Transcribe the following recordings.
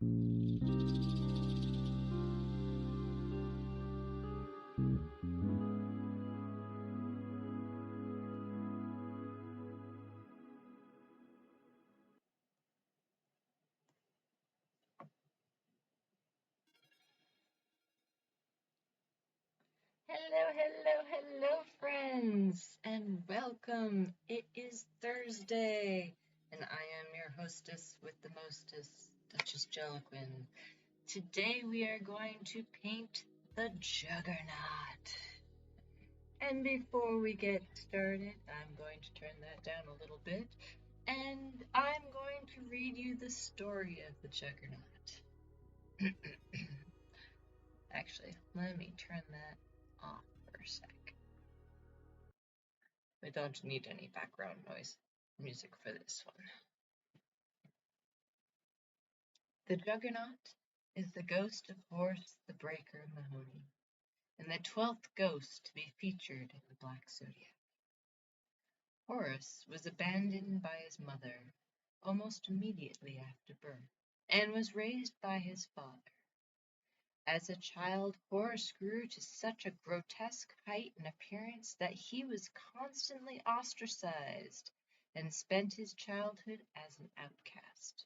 Hello, friends, and welcome. It is Thursday, and I am your hostess with the mostest, Duchess Jeliquin. Today we are going to paint the Juggernaut. And before we get started, I'm going to turn that down a little bit, and I'm going to read you the story of the Juggernaut. Actually, let me turn that off for a sec. We don't need any background noise music for this one. The Juggernaut is the ghost of Horse the Breaker Mahoney, and the 12th ghost to be featured in the Black Zodiac. Horace was abandoned by his mother almost immediately after birth, and was raised by his father. As a child, Horace grew to such a grotesque height and appearance that he was constantly ostracized and spent his childhood as an outcast.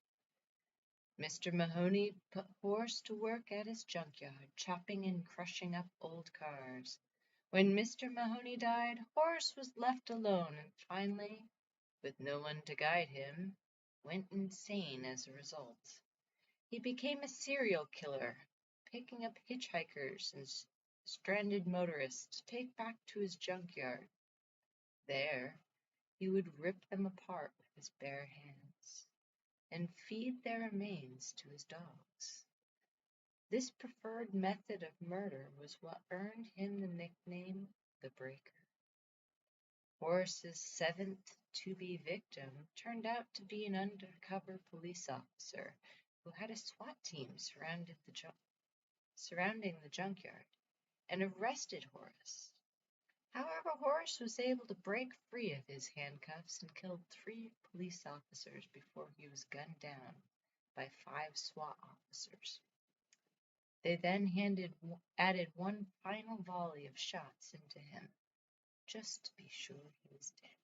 Mr. Mahoney put Horace to work at his junkyard, chopping and crushing up old cars. When Mr. Mahoney died, Horace was left alone and finally, with no one to guide him, went insane as a result. He became a serial killer, picking up hitchhikers and stranded motorists to take back to his junkyard. There, he would rip them apart with his bare hands and feed their remains to his dogs. This preferred method of murder was what earned him the nickname the Breaker. Horace's seventh to-be victim turned out to be an undercover police officer who had a SWAT team surrounding the junkyard and arrested Horace. However, Horace was able to break free of his handcuffs and killed 3 police officers before he was gunned down by 5 SWAT officers. They then added one final volley of shots into him, just to be sure he was dead.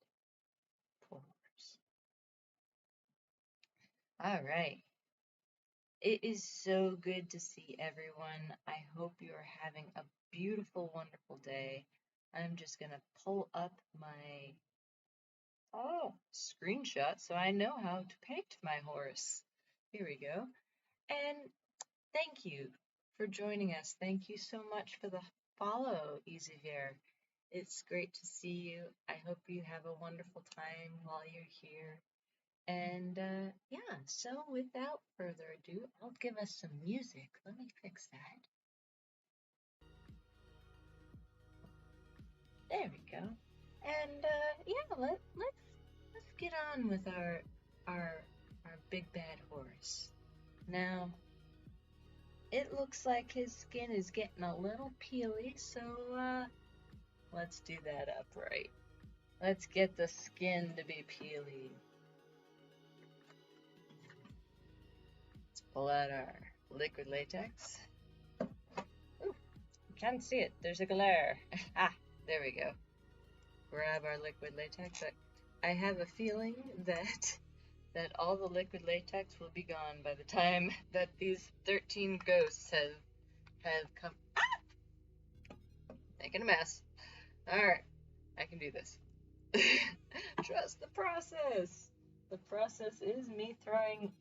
Poor Horace. All right. It is so good to see everyone. I hope you are having a beautiful, wonderful day. I'm just going to pull up my screenshot so I know how to paint my horse. Here we go. And thank you for joining us. Thank you so much for the follow, Easyvier. It's great to see you. I hope you have a wonderful time while you're here. And yeah, so without further ado, I'll give us some music. Let me fix that. There we go. And yeah, let's get on with our big bad horse. Now, it looks like his skin is getting a little peely, so let's do that upright. Let's get the skin to be peely. Let's pull out our liquid latex. Ooh, can't see it. There's a glare. There we go. Grab our liquid latex. I have a feeling that all the liquid latex will be gone by the time that these 13 ghosts have come. Making a mess. Alright, I can do this. Trust the process. The process is me throwing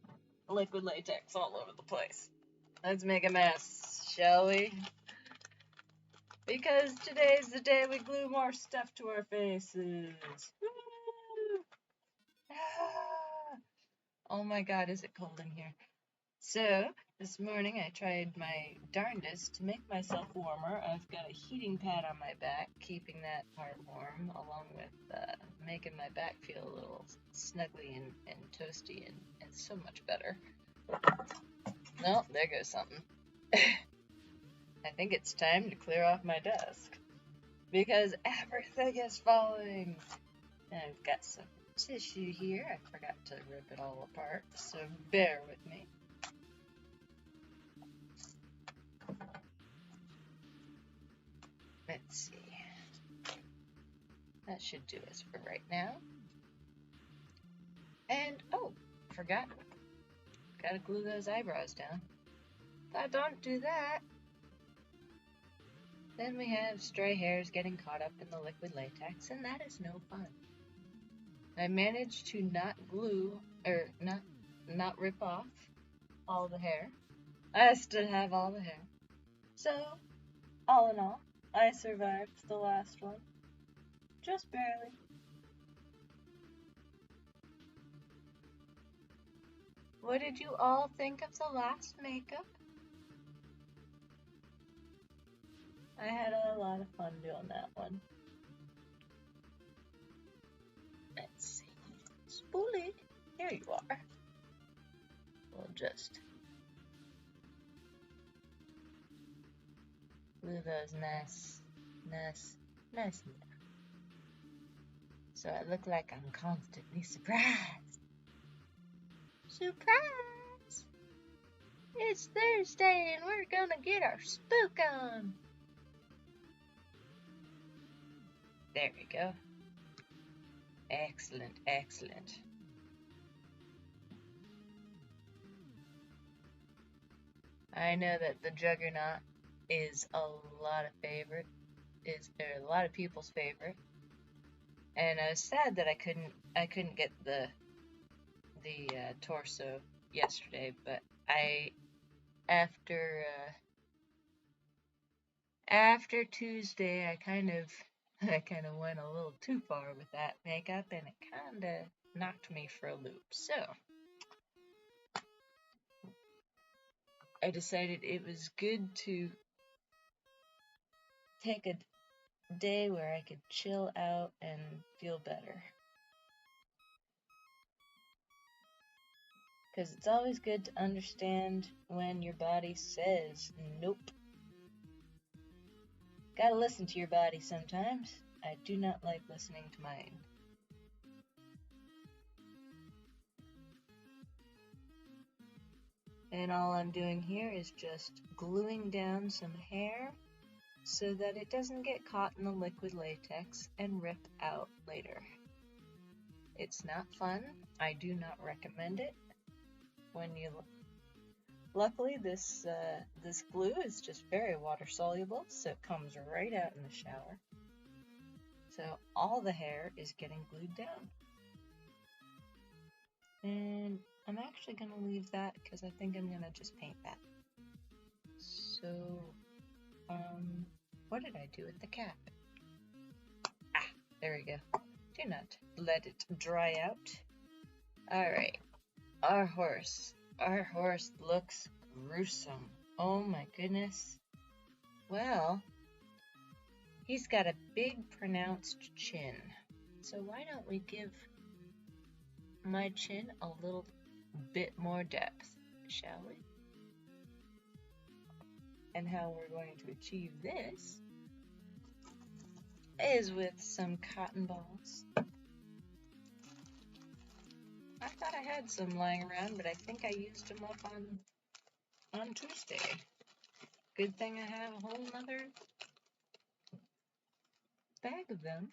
liquid latex all over the place. Let's make a mess, shall we? Because today's the day we glue more stuff to our faces. Oh my god, is it cold in here? So, this morning I tried my darndest to make myself warmer. I've got a heating pad on my back, keeping that part warm, along with making my back feel a little snuggly and toasty and so much better. No, there goes something. I think it's time to clear off my desk, because everything is falling. And I've got some tissue here. I forgot to rip it all apart, so bear with me. Let's see. That should do us for right now. And, oh, forgot. Gotta glue those eyebrows down. If I don't do that, then we have stray hairs getting caught up in the liquid latex, and that is no fun. I managed to not glue, or not rip off all the hair. I still have all the hair. So, all in all, I survived the last one. Just barely. What did you all think of the last makeup? I had a lot of fun doing that one. Let's see. Spoolie, here you are. We'll just glue those nice. So I look like I'm constantly surprised. Surprise! It's Thursday and we're gonna get our spook on. There we go. Excellent, excellent. I know that the Juggernaut is a lot of people's favorite. And I was sad that I couldn't get the torso yesterday, but after Tuesday I kind of went a little too far with that makeup, and it kind of knocked me for a loop. So I decided it was good to take a day where I could chill out and feel better. Because it's always good to understand when your body says nope. Gotta listen to your body sometimes. I do not like listening to mine. And all I'm doing here is just gluing down some hair so that it doesn't get caught in the liquid latex and rip out later. It's not fun. I do not recommend it. Luckily, this glue is just very water soluble, so it comes right out in the shower. So all the hair is getting glued down. And I'm actually going to leave that because I think I'm going to just paint that. So, what did I do with the cap? There we go. Do not let it dry out. Alright, our horse looks gruesome. Oh my goodness. Well, he's got a big pronounced chin. So why don't we give my chin a little bit more depth, shall we? And how we're going to achieve this is with some cotton balls. I thought I had some lying around, but I think I used them up on Tuesday. Good thing I have a whole nother bag of them.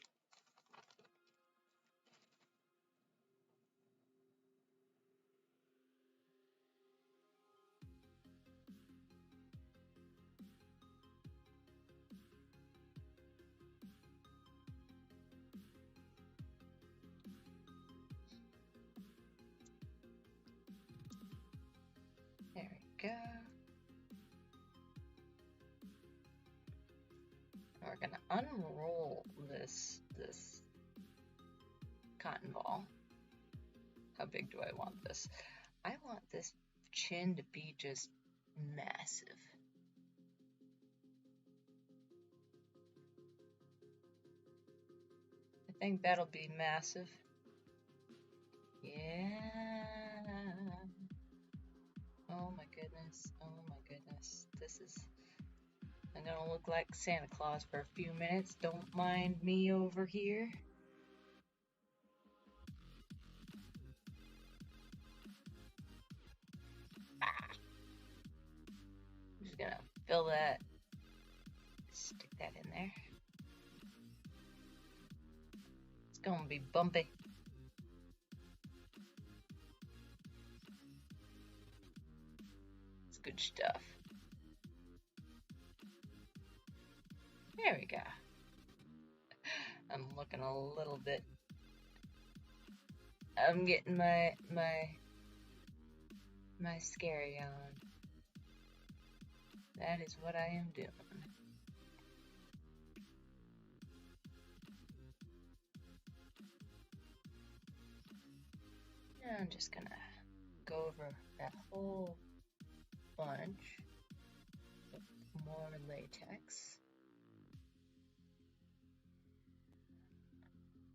There we go. We're going to unroll this cotton ball. How big do I want this? I want this chin to be just massive. I think that'll be massive. Yeah. Oh my goodness. Oh my goodness. I'm gonna look like Santa Claus for a few minutes. Don't mind me over here. I'm just gonna fill that Stick that in there. It's gonna be bumpy. It's good stuff. There we go. I'm looking a little bit. I'm getting my scary on. That is what I am doing. Now I'm just gonna go over that whole bunch with more latex.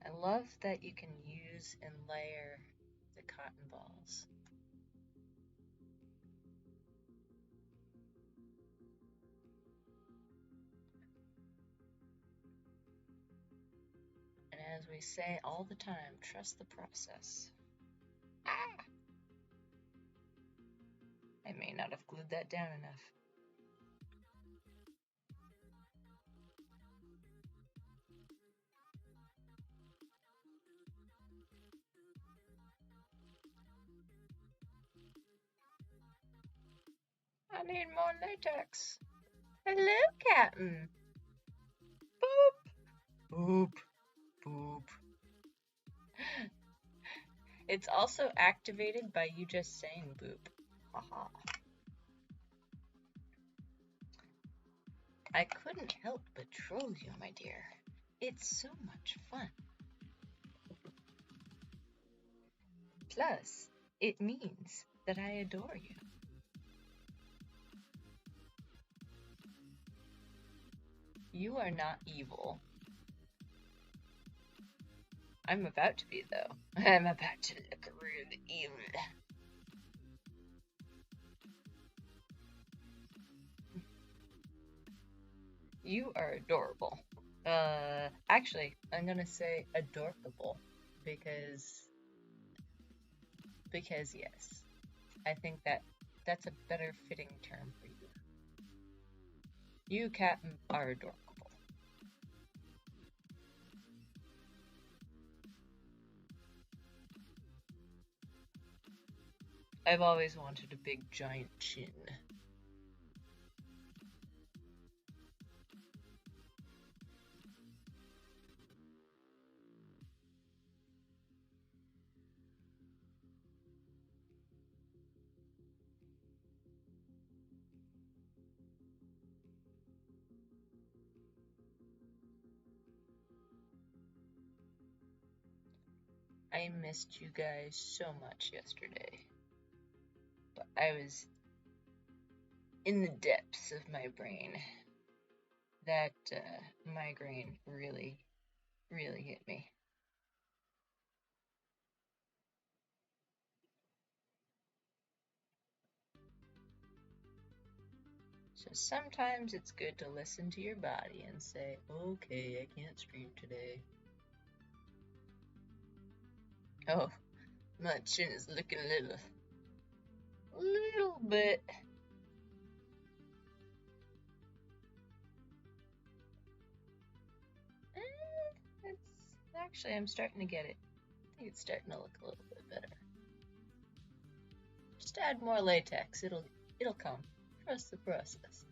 I love that you can use and layer the cotton balls. And as we say all the time, trust the process. Ah! I may not have glued that down enough. I need more latex. Hello, Captain. Boop. Boop. Boop. It's also activated by you just saying boop. Haha. I couldn't help but troll you, my dear. It's so much fun. Plus, it means that I adore you. You are not evil. I'm about to be, though. I'm about to look real evil. You are adorable. Actually, I'm gonna say adorable because yes, I think that's a better fitting term for you. You, Captain, are adorable. I've always wanted a big giant chin. I missed you guys so much yesterday. But I was in the depths of my brain. That migraine really hit me. So sometimes it's good to listen to your body and say, okay, I can't stream today. Oh, my chin is looking a little bit. Actually, I'm starting to get it. I think it's starting to look a little bit better. Just add more latex. It'll come. Trust the process.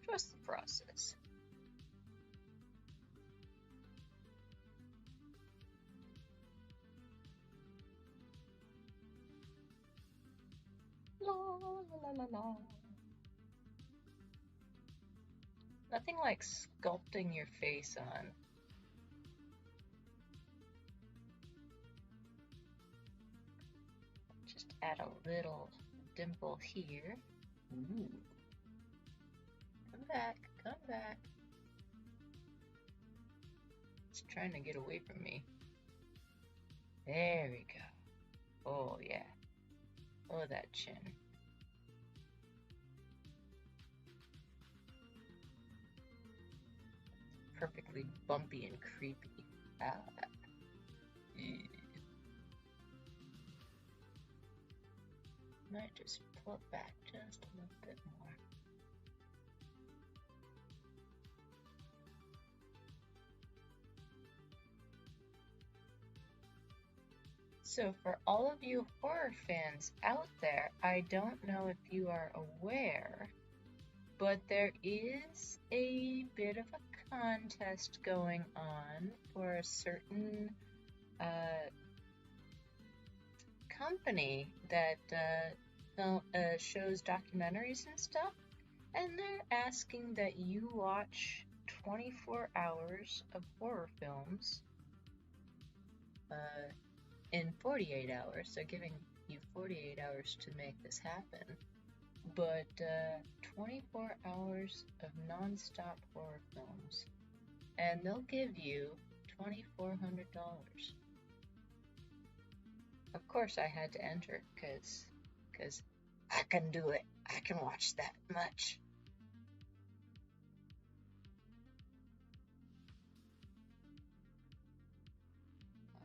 Trust the process. La la la la. Nothing like sculpting your face on. Just add a little dimple here. Ooh. Come back, come back. It's trying to get away from me. There we go. Oh, yeah. Oh, that chin. Perfectly bumpy and creepy. Ah. Might just pull it back just a little bit more. So, for all of you horror fans out there, I don't know if you are aware, but there is a bit of a contest going on for a certain company that shows documentaries and stuff, and they're asking that you watch 24 hours of horror films in 48 hours. They're giving you 48 hours to make this happen, but 24 hours of non-stop horror films, and they'll give you $2,400. Of course, I had to enter because I can do it. I can watch that much.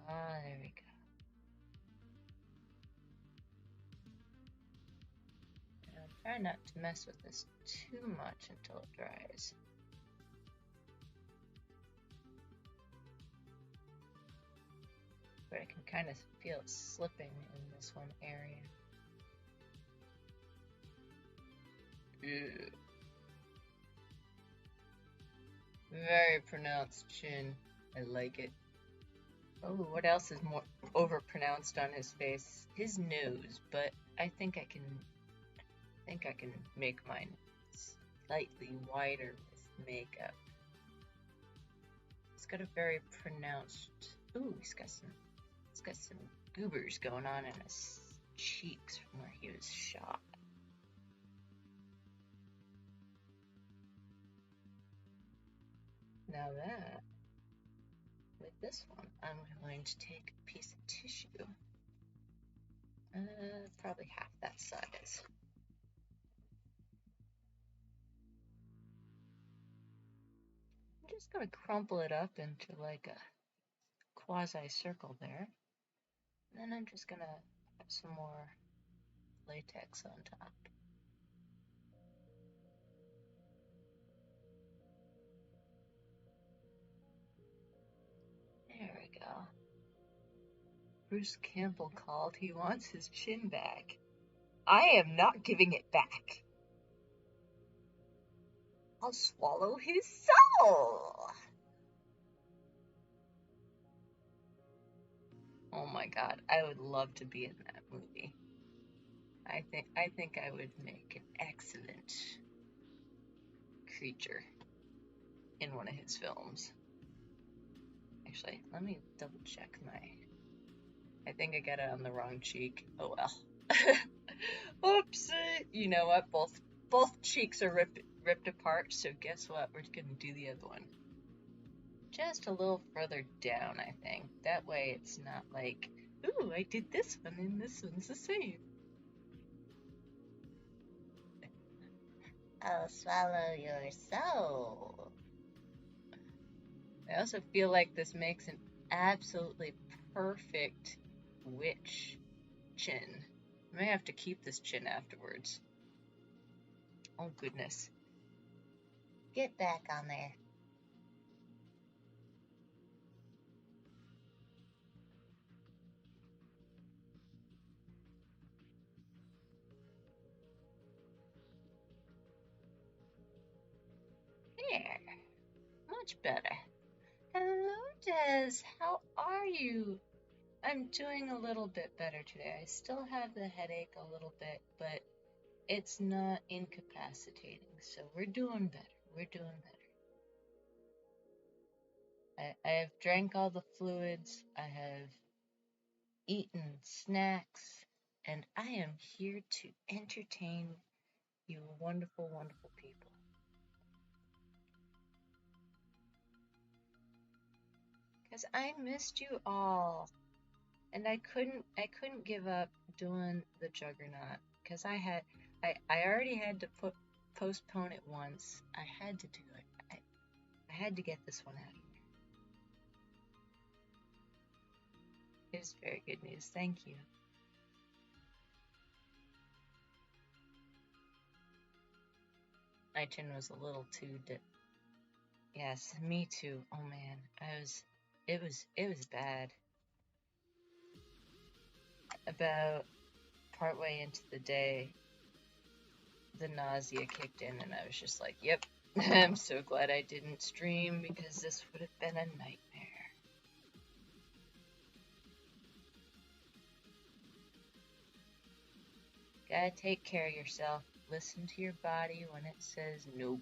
Ah, there we go. And I'll try not to mess with this too much until it dries. But I can kind of feel it slipping in this one area. Ugh. Very pronounced chin. I like it. Oh, what else is more overpronounced on his face? His nose, but I think I can make mine slightly wider with makeup. He's got a very pronounced. Ooh, he's got some goobers going on in his cheeks from where he was shot. Now that, with this one, I'm going to take a piece of tissue, probably half that size. I'm just going to crumple it up into like a quasi-circle there. And then I'm just going to put some more latex on top. There we go. Bruce Campbell called. He wants his chin back. I am not giving it back. I'll swallow his soul. Oh my God, I would love to be in that movie. I think I would make an excellent creature in one of his films. Actually, let me double check I think I got it on the wrong cheek. Oh well. Oops. You know what? Both cheeks are ripped apart, so guess what? We're gonna do the other one. Just a little further down, I think. That way it's not like, ooh, I did this one and this one's the same. I'll swallow your soul. I also feel like this makes an absolutely perfect witch chin. I may have to keep this chin afterwards. Oh goodness. Get back on there. There. Much better. Hello, Des. How are you? I'm doing a little bit better today. I still have the headache a little bit, but it's not incapacitating. So we're doing better. We're doing better. I have drank all the fluids. I have eaten snacks. And I am here to entertain you wonderful, wonderful people. Because I missed you all. And I couldn't give up doing the Juggernaut because I already had to postpone it once. I had to do it. I had to get this one out of here. It is very good news. Thank you. My chin was a little too dip. Yes, me too. Oh man, it was bad. about partway into the day, the nausea kicked in, and I was just like, yep, I'm so glad I didn't stream because this would have been a nightmare. Gotta take care of yourself. Listen to your body when it says nope.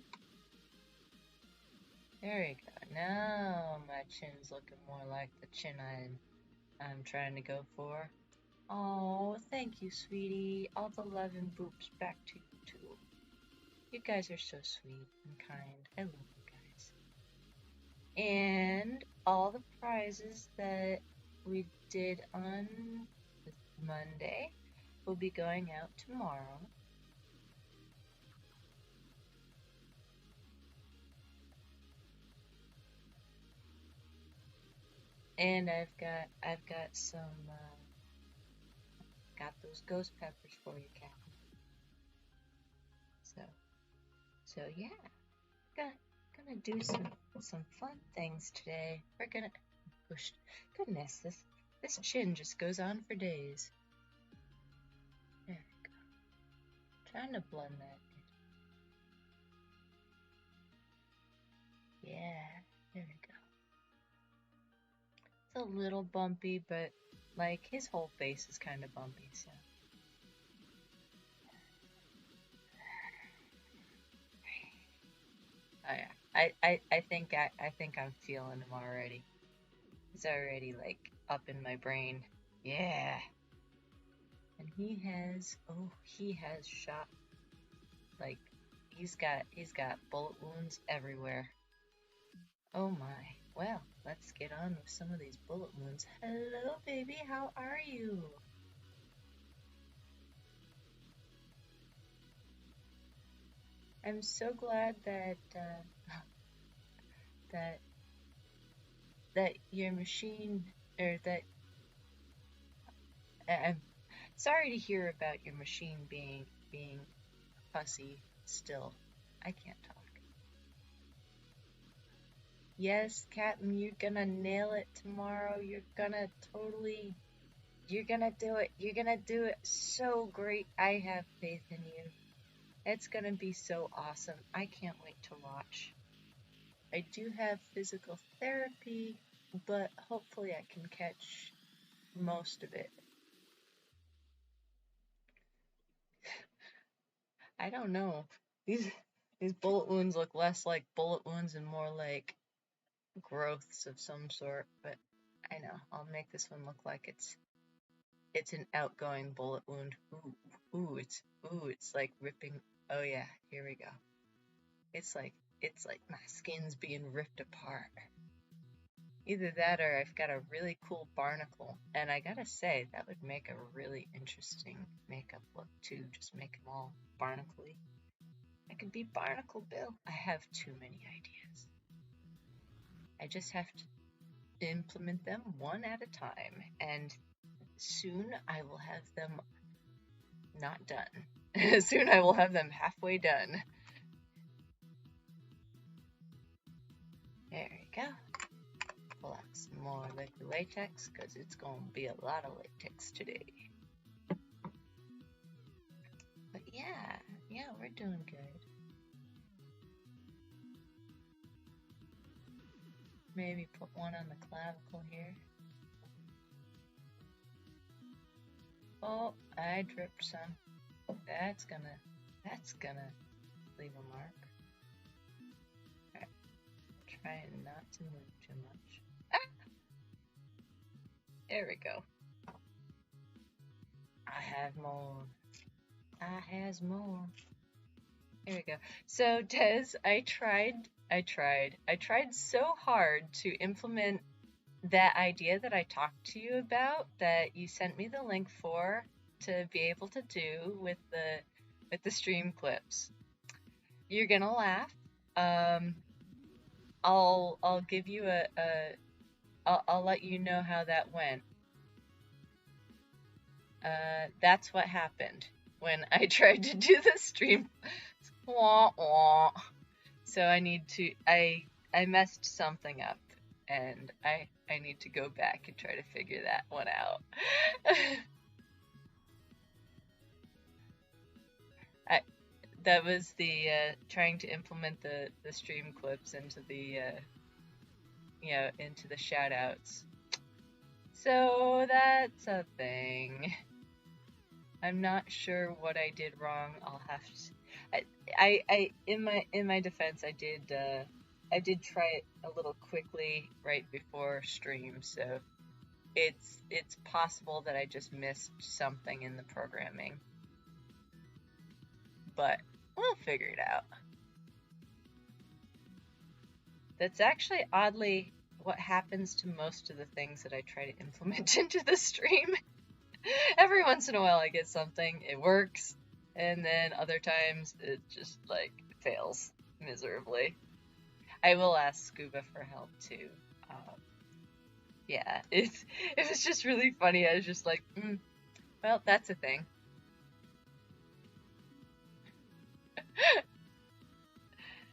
There we go. Now my chin's looking more like the chin I'm trying to go for. Oh, thank you, sweetie. All the love and boops back to you, too. You guys are so sweet and kind. I love you guys. And all the prizes that we did on Monday will be going out tomorrow. And I've got some got those ghost peppers for you, Captain. So yeah, gonna do some fun things today. We're gonna push. Goodness, this chin just goes on for days. There we go. Trying to blend that in. Yeah, there we go. It's a little bumpy, but like his whole face is kind of bumpy, so. Oh yeah, I think I'm feeling him already. He's already like up in my brain. Yeah. And he has shot, like he's got bullet wounds everywhere. Oh my. Well, let's get on with some of these bullet wounds. Hello, baby. How are you? I'm so glad that that your machine, or that I'm sorry to hear about your machine being fussy still. I can't talk. Yes, Captain, you're gonna nail it tomorrow. You're gonna do it. You're gonna do it so great. I have faith in you. It's gonna be so awesome. I can't wait to watch. I do have physical therapy, but hopefully I can catch most of it. I don't know. These bullet wounds look less like bullet wounds and more like growths of some sort, but I know. I'll make this one look like it's an outgoing bullet wound. It's like ripping. Oh yeah, here we go. It's like my skin's being ripped apart. Either that or I've got a really cool barnacle. And I gotta say, that would make a really interesting makeup look too. Just make them all barnacle-y. I could be Barnacle Bill. I have too many ideas. I just have to implement them one at a time. And soon I will have them not done. Soon I will have them halfway done. There we go. Pull out some more liquid latex because it's going to be a lot of latex today. But yeah, we're doing good. Maybe put one on the clavicle here. Oh, I dripped some. That's gonna leave a mark. Alright, trying not to move too much. Ah! There we go. I have more. I has more. There we go. So Des, I tried so hard to implement that idea that I talked to you about, that you sent me the link for, to be able to do with the stream clips. You're gonna laugh. I'll give you I'll let you know how that went. That's what happened when I tried to do the stream. Wah, wah. So I messed something up, and I need to go back and try to figure that one out. That was the trying to implement the stream clips into the into the shout outs. So that's a thing. I'm not sure what I did wrong. I'll have to. I in my defense, I did try it a little quickly right before stream, so it's possible that I just missed something in the programming, but we'll figure it out. That's actually oddly what happens to most of the things that I try to implement into the stream. Every once in a while I get something, it works, and then other times it just like fails miserably. I will ask Scuba for help too. Yeah, it was just really funny. I was just like, well, that's a thing.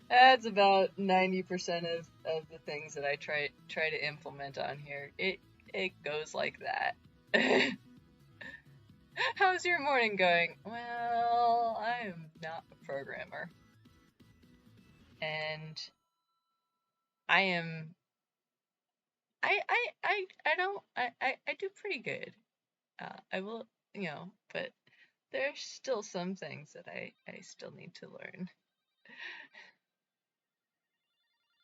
That's about 90% of the things that I try to implement on here. It goes like that. How's your morning going? Well, I am not a programmer. And I do pretty good. I will, but there's still some things that I still need to learn.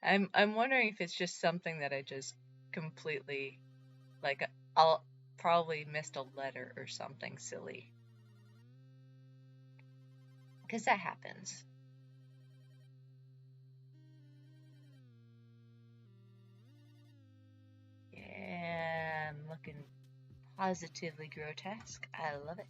I'm wondering if it's just something that I just completely, like, I'll probably missed a letter or something silly. Because that happens. Yeah, I'm looking positively grotesque. I love it.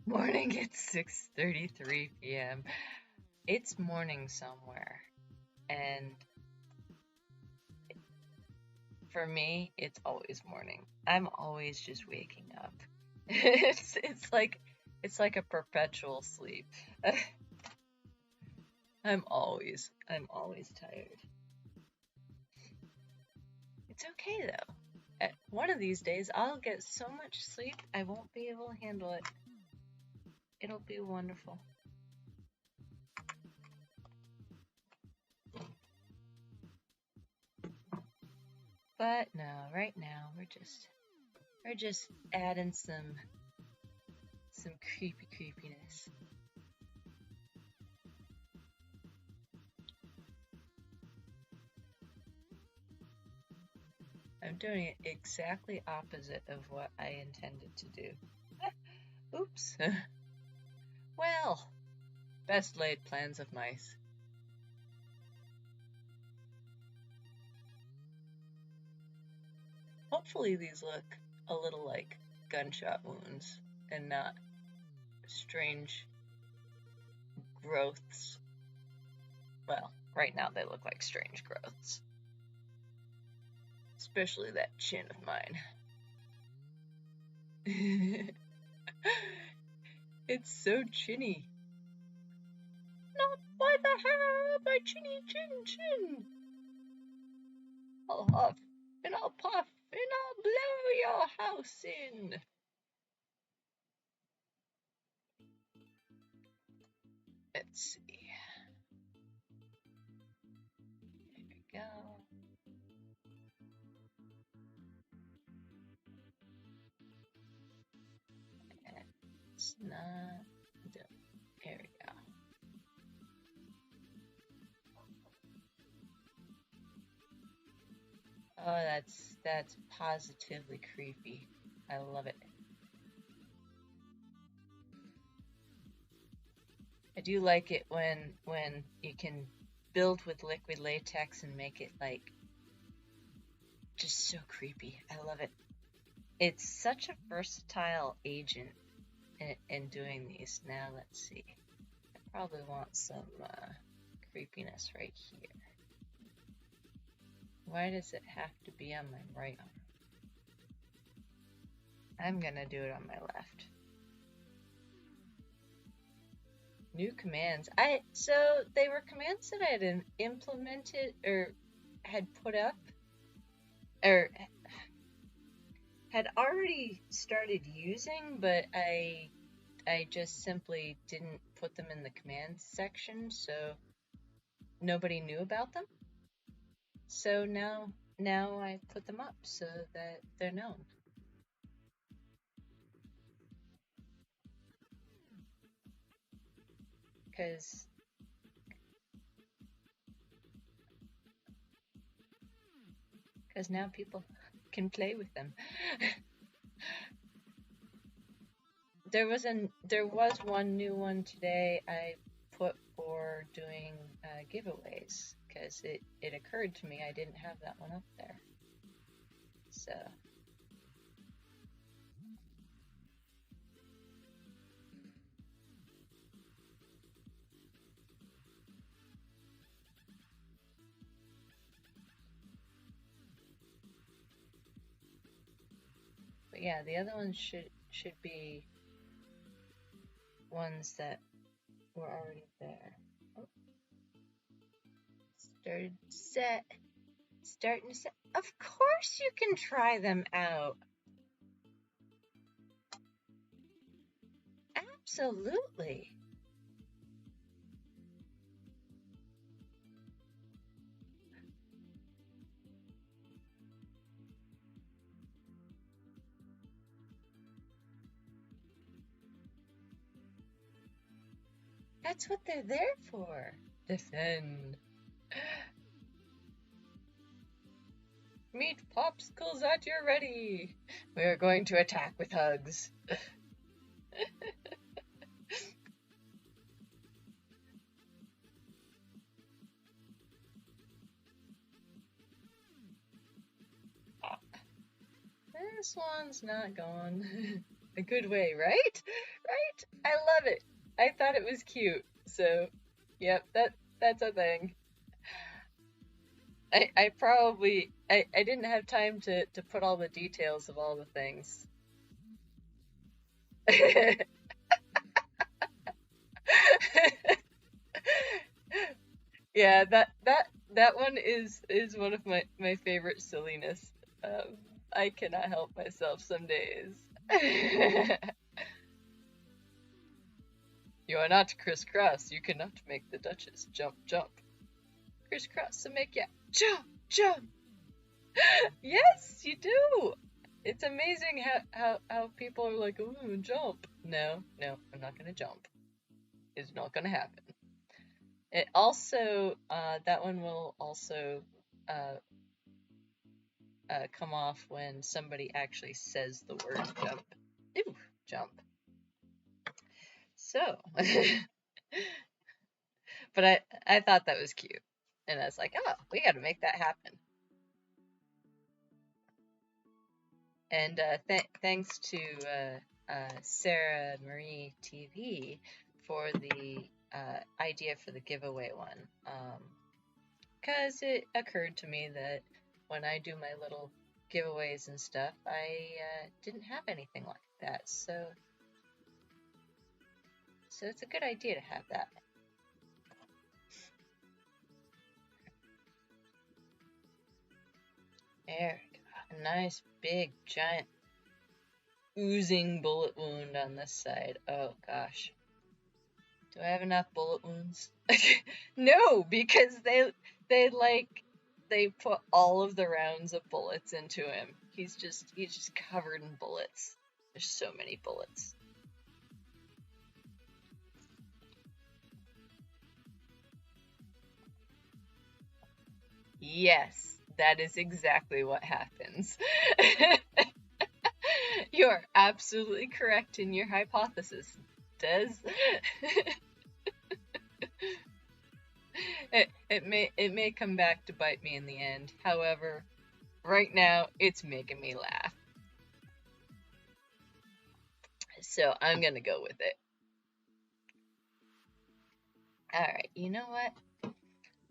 Morning at 6:33 p.m. It's morning somewhere, and for me, it's always morning. I'm always just waking up. It's like a perpetual sleep. I'm always tired. It's okay though. At one of these days, I'll get so much sleep I won't be able to handle it. It'll be wonderful. But no, right now we're just adding some creepiness. I'm doing it exactly opposite of what I intended to do. Oops. Well, best laid plans of mice. Hopefully these look a little like gunshot wounds and not strange growths. Well, right now they look like strange growths. Especially that chin of mine. It's so chinny. Not by the hair, my chinny chin. I'll huff and I'll puff and I'll blow your house in. Let's see. There we go. It's not. There we go. Oh, that's positively creepy. I love it. I do like it when you can build with liquid latex and make it like just so creepy. I love it. It's such a versatile agent in doing these. Now let's see. I probably want some creepiness right here. Why does it have to be on my right arm? I'm gonna do it on my left. New commands. So they were commands that I had implemented or had put up or had already started using, but I just simply didn't put them in the commands section, so nobody knew about them. So now I put them up so that they're known. Because now people can play with them. There was one new one today I put for doing giveaways, because it occurred to me I didn't have that one up there. So but yeah, the other ones should be ones that were already there. Oh. Starting to set. Of course you can try them out. Absolutely. That's what they're there for. Defend. Meat popsicles at your ready. We're going to attack with hugs. This one's not going a good way, right? Right? I love it. I thought it was cute. So, yep, that's a thing. I probably I didn't have time to put all the details of all the things. Yeah, that one is one of my favorite silliness. I cannot help myself some days. You are not crisscross. You cannot make the Duchess jump, jump. Crisscross to make ya jump, jump. Yes, you do. It's amazing how people are like, ooh, jump. No, I'm not gonna jump. It's not gonna happen. It also, that one will also come off when somebody actually says the word jump. Ooh, jump. So, but I thought that was cute. And I was like, oh, we gotta make that happen. And thanks to Sarah Marie TV for the idea for the giveaway one. Because it occurred to me that when I do my little giveaways and stuff, I didn't have anything like that. So it's a good idea to have that. There we go. A nice, big, giant, oozing bullet wound on this side. Oh, gosh. Do I have enough bullet wounds? No, because they put all of the rounds of bullets into him. He's just covered in bullets. There's so many bullets. Yes, that is exactly what happens. You're absolutely correct in your hypothesis, Des. It may come back to bite me in the end. However, right now it's making me laugh. So I'm gonna go with it. Alright, you know what?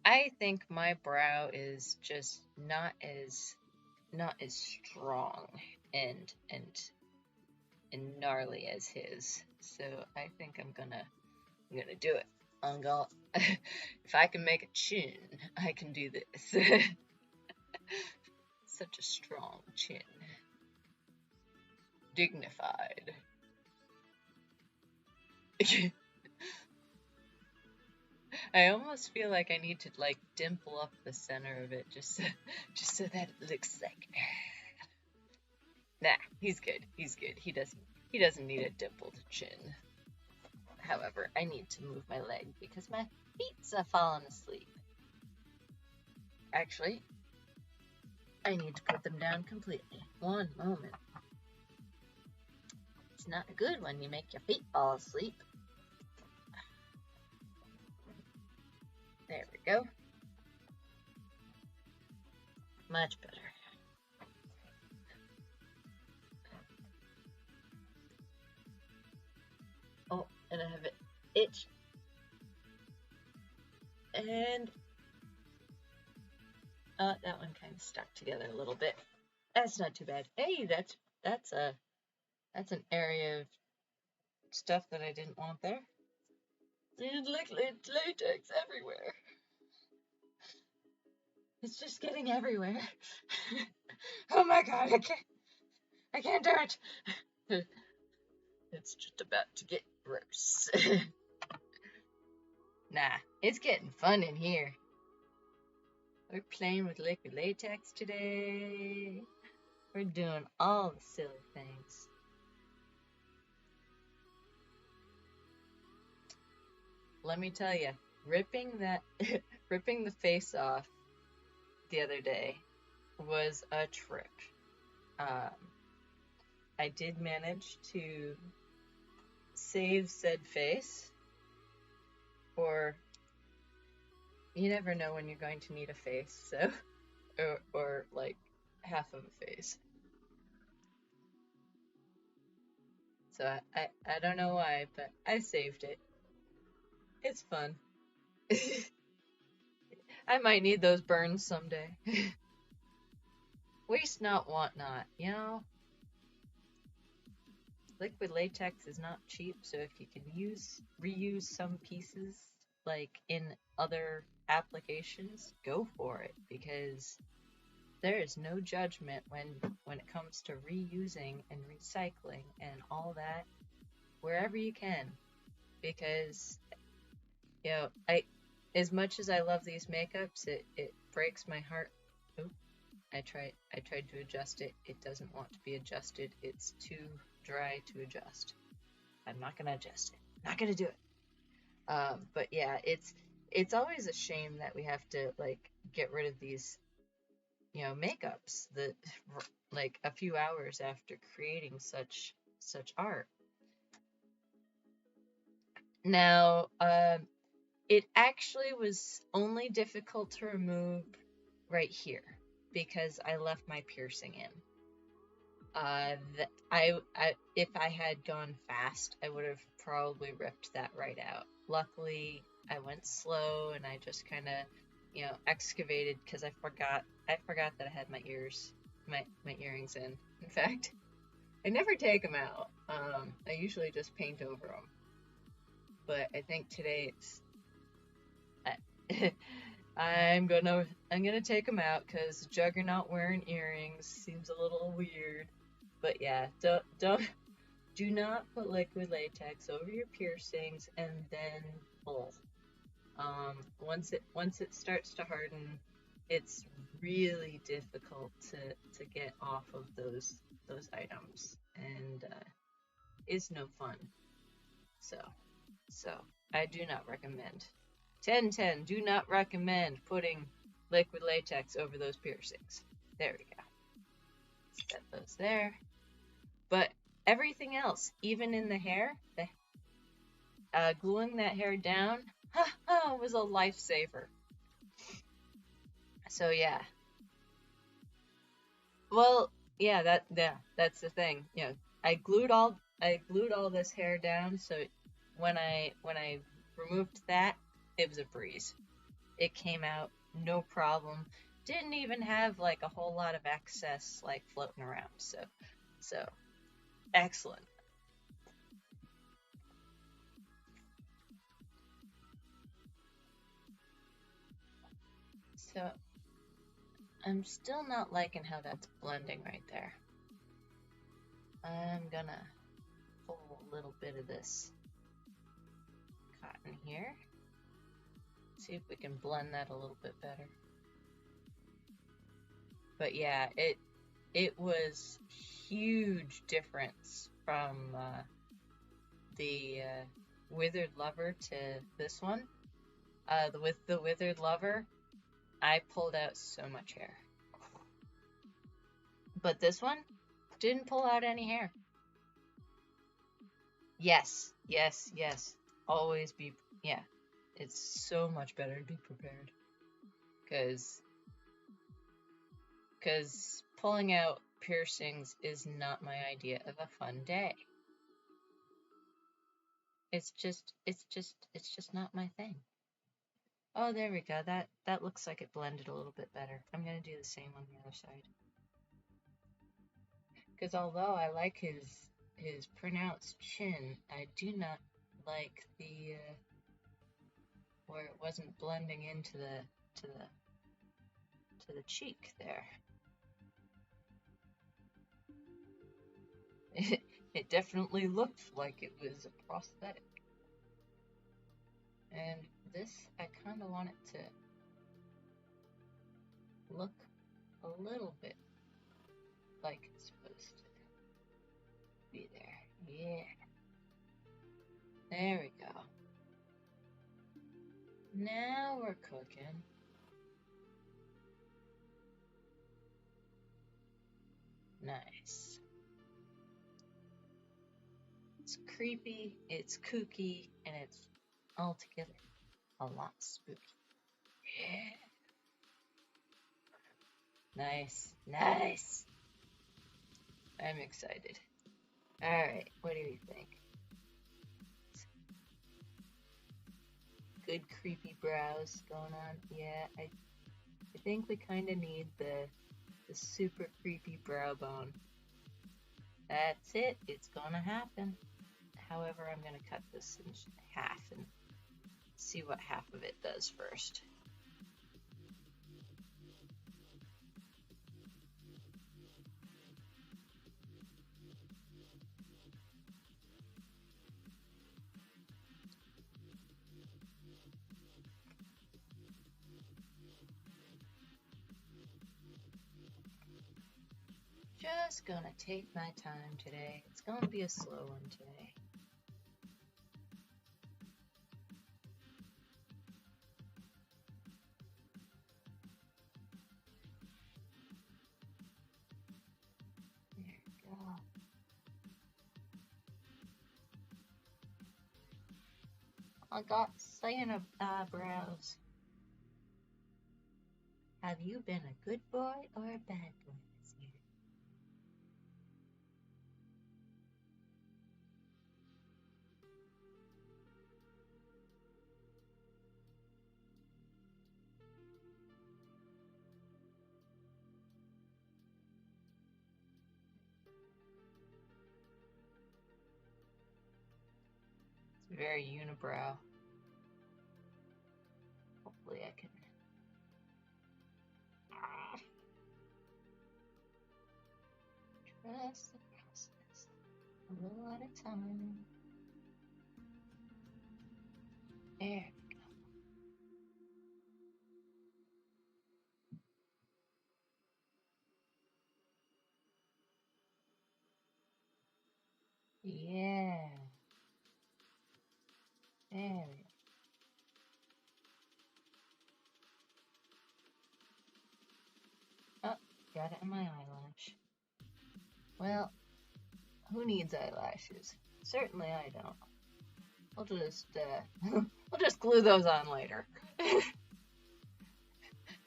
I think my brow is just not as strong and gnarly as his. So I think I'm gonna do it. I'm gonna if I can make a chin, I can do this. Such a strong chin. Dignified. I almost feel like I need to like dimple up the center of it just so that it looks like nah, he's good. He's good. He doesn't need a dimpled chin. However, I need to move my leg because my feet's falling asleep. Actually, I need to put them down completely. One moment. It's not good when you make your feet fall asleep. There we go. Much better. Oh, and I have it itch. And that one kind of stuck together a little bit. That's not too bad. Hey, that's an area of stuff that I didn't want there. And it's latex everywhere. It's just getting everywhere. Oh my god, I can't do it. It's just about to get gross. Nah, it's getting fun in here. We're playing with liquid latex today. We're doing all the silly things. Let me tell you, ripping the face off the other day was a trip. I did manage to save said face, or you never know when you're going to need a face, so or like half of a face. So I don't know why, but I saved it. It's fun. I might need those burns someday. Waste not, want not, you know? Liquid latex is not cheap, so if you can reuse some pieces, like in other applications, go for it, because there is no judgment when it comes to reusing and recycling and all that, wherever you can, because I as much as I love these makeups, it breaks my heart. Oop, I tried to adjust it. It doesn't want to be adjusted. It's too dry to adjust. I'm not gonna adjust it. Not gonna do it. But yeah, it's always a shame that we have to like get rid of these makeups that like a few hours after creating such art. Now, it actually was only difficult to remove right here because I left my piercing in. If I had gone fast, I would have probably ripped that right out. Luckily, I went slow and I just kind of, excavated because I forgot that I had my earrings in. In fact, I never take them out. I usually just paint over them. But I think today I'm gonna take them out because Juggernaut wearing earrings seems a little weird. But yeah, do not put liquid latex over your piercings and then pull. Once it starts to harden, it's really difficult to get off of those items, and it's no fun. So I do not recommend. 10-10, do not recommend putting liquid latex over those piercings. There we go. Set those there. But everything else, even in the hair, gluing that hair down, was a lifesaver. So yeah. Well, yeah, that's the thing. I glued all this hair down, so when I removed that, it was a breeze. It came out no problem. Didn't even have like a whole lot of excess like floating around. So excellent. So I'm still not liking how that's blending right there. I'm gonna pull a little bit of this cotton here. See if we can blend that a little bit better. But yeah, it was huge difference from the Withered Lover to this one. With the Withered Lover, I pulled out so much hair. But this one didn't pull out any hair. Yes, yes, yes. Always be, yeah. It's so much better to be prepared. Because pulling out piercings is not my idea of a fun day. It's just not my thing. Oh, there we go. That looks like it blended a little bit better. I'm gonna do the same on the other side. Because although I like his pronounced chin, I do not like the where it wasn't blending into the cheek there. It definitely looked like it was a prosthetic. And this, I kind of want it to look a little bit like it's supposed to be there. Yeah. There we go. Now we're cooking. Nice. It's creepy, it's kooky, and it's altogether a lot spooky. Yeah. Nice, nice. I'm excited. Alright, what do you think? Good creepy brows going on. Yeah, I think we kind of need the super creepy brow bone. That's it. It's gonna happen. However, I'm gonna cut this in half and see what half of it does first. Just gonna take my time today. It's gonna be a slow one today. There we go. I got Santa eyebrows. Have you been a good boy or a bad boy this year? It's very unibrow. Hopefully I can... Trust the process. A little at a time. There we go. Yeah. There we go. Oh, got it in my eyelash. Well, who needs eyelashes? Certainly I don't. I'll just, we'll just glue those on later. If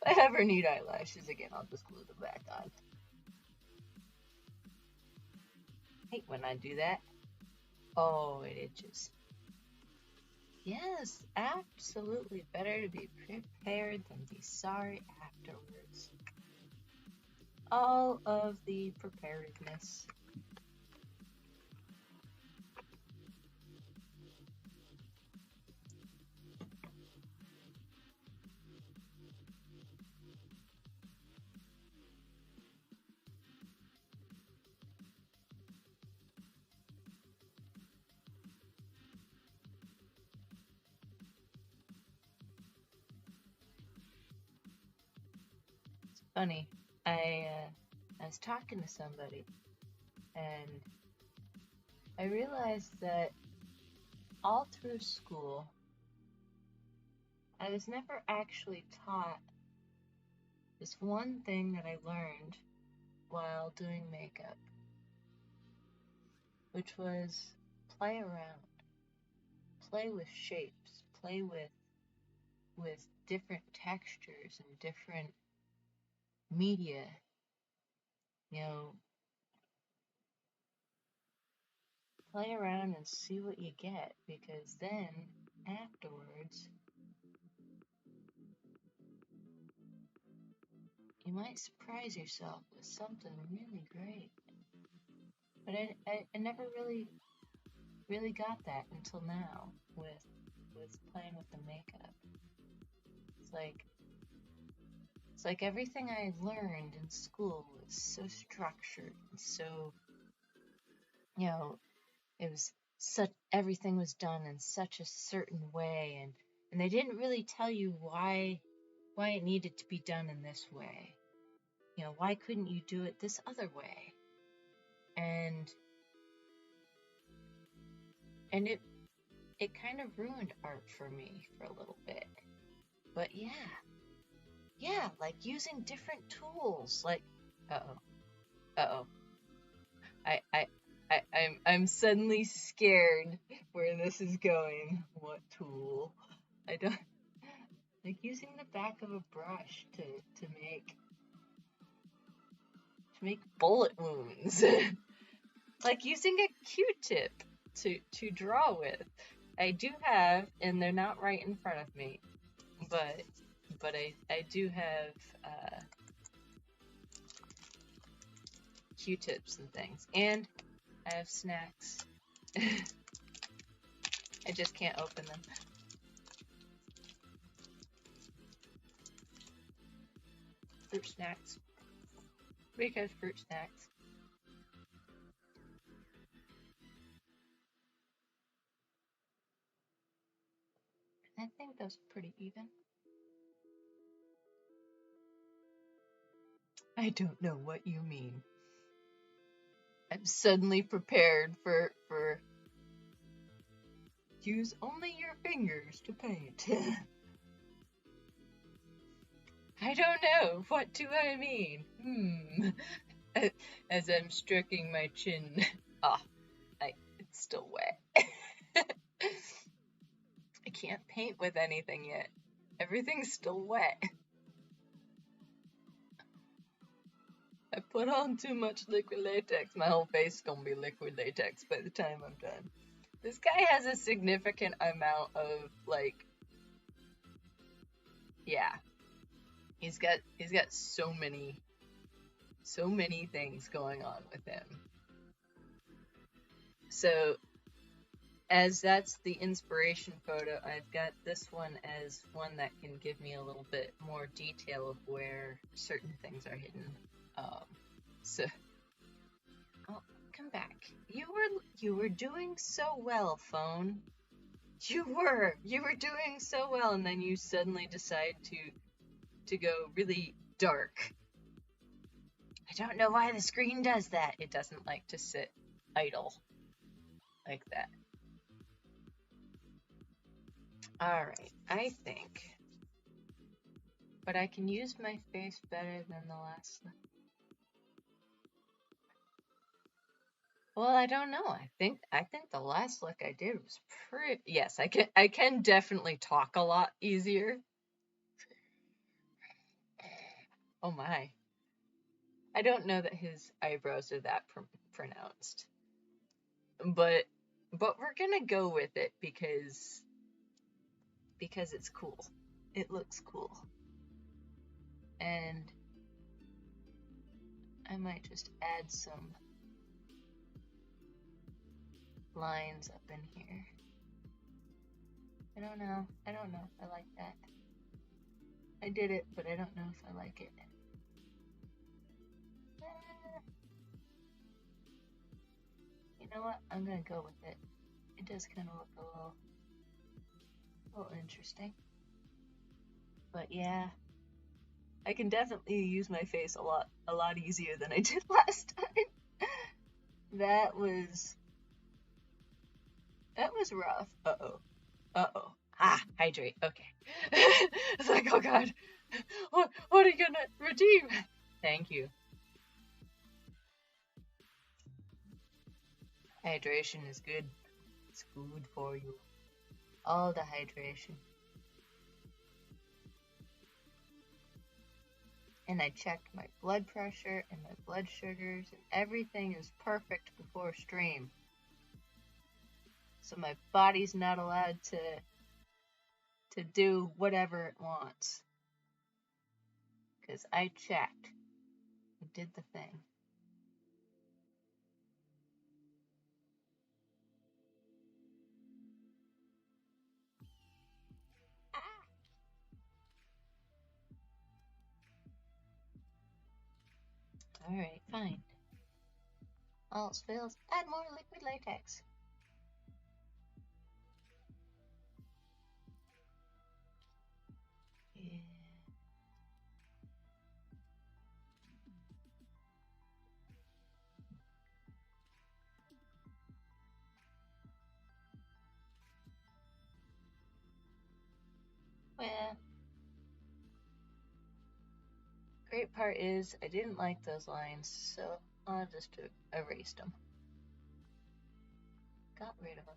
I ever need eyelashes again, I'll just glue them back on. I hate when I do that. Oh, it itches. Yes, absolutely. Better to be prepared than be sorry afterwards. All of the preparedness. It's funny. I was talking to somebody, and I realized that all through school, I was never actually taught this one thing that I learned while doing makeup, which was play around, play with shapes, play with different textures and different media, you know, play around and see what you get, because then afterwards you might surprise yourself with something really great. But I never really got that until now with playing with the makeup. It's like it's like everything I learned in school was so structured and so, you know, it was such everything was done in such a certain way, and they didn't really tell you why it needed to be done in this way. You know, why couldn't you do it this other way? And and it kind of ruined art for me for a little bit. But yeah, like using different tools. Like, uh-oh, uh-oh. I, I'm suddenly scared where this is going. What tool? I don't like using the back of a brush to make bullet wounds. Like using a Q-tip to draw with. I do have, and they're not right in front of me, but I do have Q-tips and things, and I have snacks. I just can't open them. Fruit snacks. Because fruit snacks. I think that's pretty even. I don't know what you mean. I'm suddenly prepared for use only your fingers to paint. I don't know. What do I mean? As I'm stroking my chin. Ah, it's still wet. I can't paint with anything yet. Everything's still wet. I put on too much liquid latex. My whole face is gonna be liquid latex by the time I'm done. This guy has a significant amount of, like, yeah. He's got so many things going on with him. So, as that's the inspiration photo, I've got this one as one that can give me a little bit more detail of where certain things are hidden. So, oh, come back. You were doing so well, phone. You were doing so well, and then you suddenly decide to go really dark. I don't know why the screen does that. It doesn't like to sit idle like that. Alright, I think. But I can use my face better than the last one. Well, I don't know. I think the last look I did was pretty. Yes, I can definitely talk a lot easier. Oh my. I don't know that his eyebrows are that pronounced. But we're gonna go with it because because it's cool. It looks cool. And I might just add some lines up in here. I don't know if I like that. I did it, but I don't know if I like it. You know what? I'm gonna go with it. It does kind of look a little interesting. But yeah, I can definitely use my face a lot easier than I did last time. That was rough. Uh-oh. Hydrate. Okay. It's like, oh god. What are you gonna redeem? Thank you. Hydration is good. It's good for you. All the hydration. And I checked my blood pressure and my blood sugars, and everything is perfect before stream. So my body's not allowed to do whatever it wants. Because I checked. I did the thing. Alright, fine. All else fails, add more liquid latex. Yeah. Well, great part is I didn't like those lines, so I'll just erase them. Got rid of them.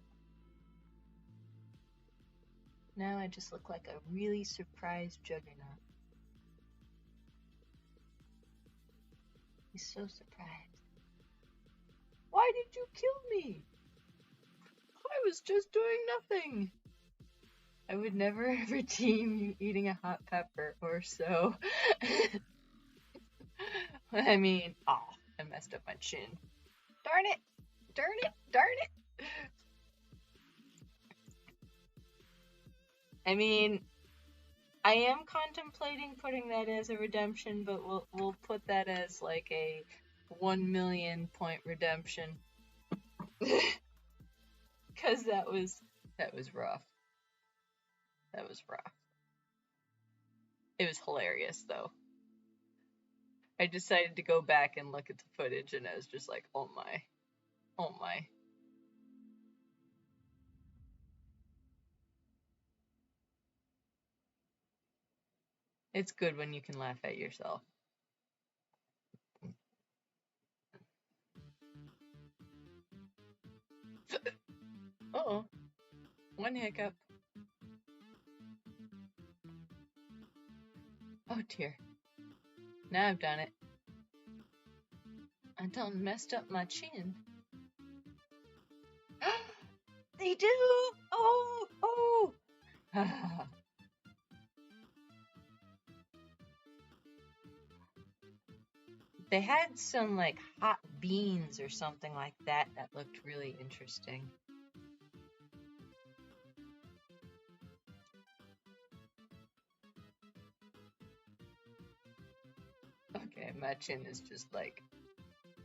Now I just look like a really surprised Juggernaut. He's so surprised. Why did you kill me? I was just doing nothing. I would never redeem you eating a hot pepper or so. I mean, I messed up my chin. Darn it! Darn it! Darn it! I mean, I am contemplating putting that as a redemption, but we'll put that as like a 1 million point redemption. Cause that was rough. That was rough. It was hilarious though. I decided to go back and look at the footage and I was just like, oh my. Oh my. It's good when you can laugh at yourself. Uh-oh. One hiccup. Oh dear. Now I've done it. I done messed up my chin. They do! Oh! They had some like hot beans or something like that looked really interesting. Okay, my chin is just like,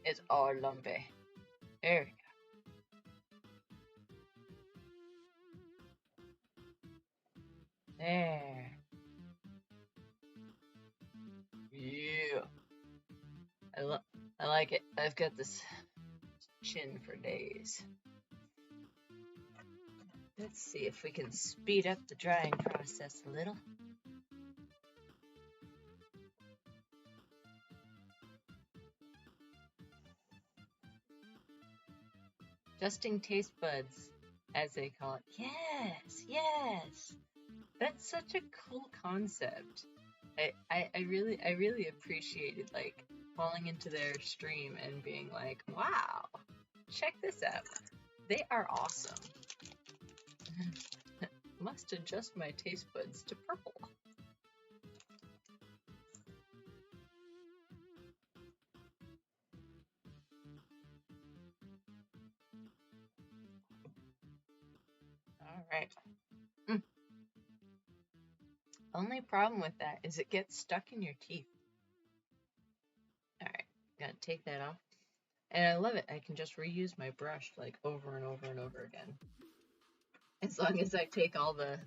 it's all lumpy. There we go. There. Yeah. I like it. I've got this chin for days. Let's see if we can speed up the drying process a little. Adjusting taste buds, as they call it. Yes. That's such a cool concept. I really appreciated like falling into their stream and being like, wow, check this out. They are awesome. must adjust my taste buds to purple. All right. Only problem with that is it gets stuck in your teeth. All right, gotta take that off. And I love it. I can just reuse my brush like over and over and over again. As long as I take all the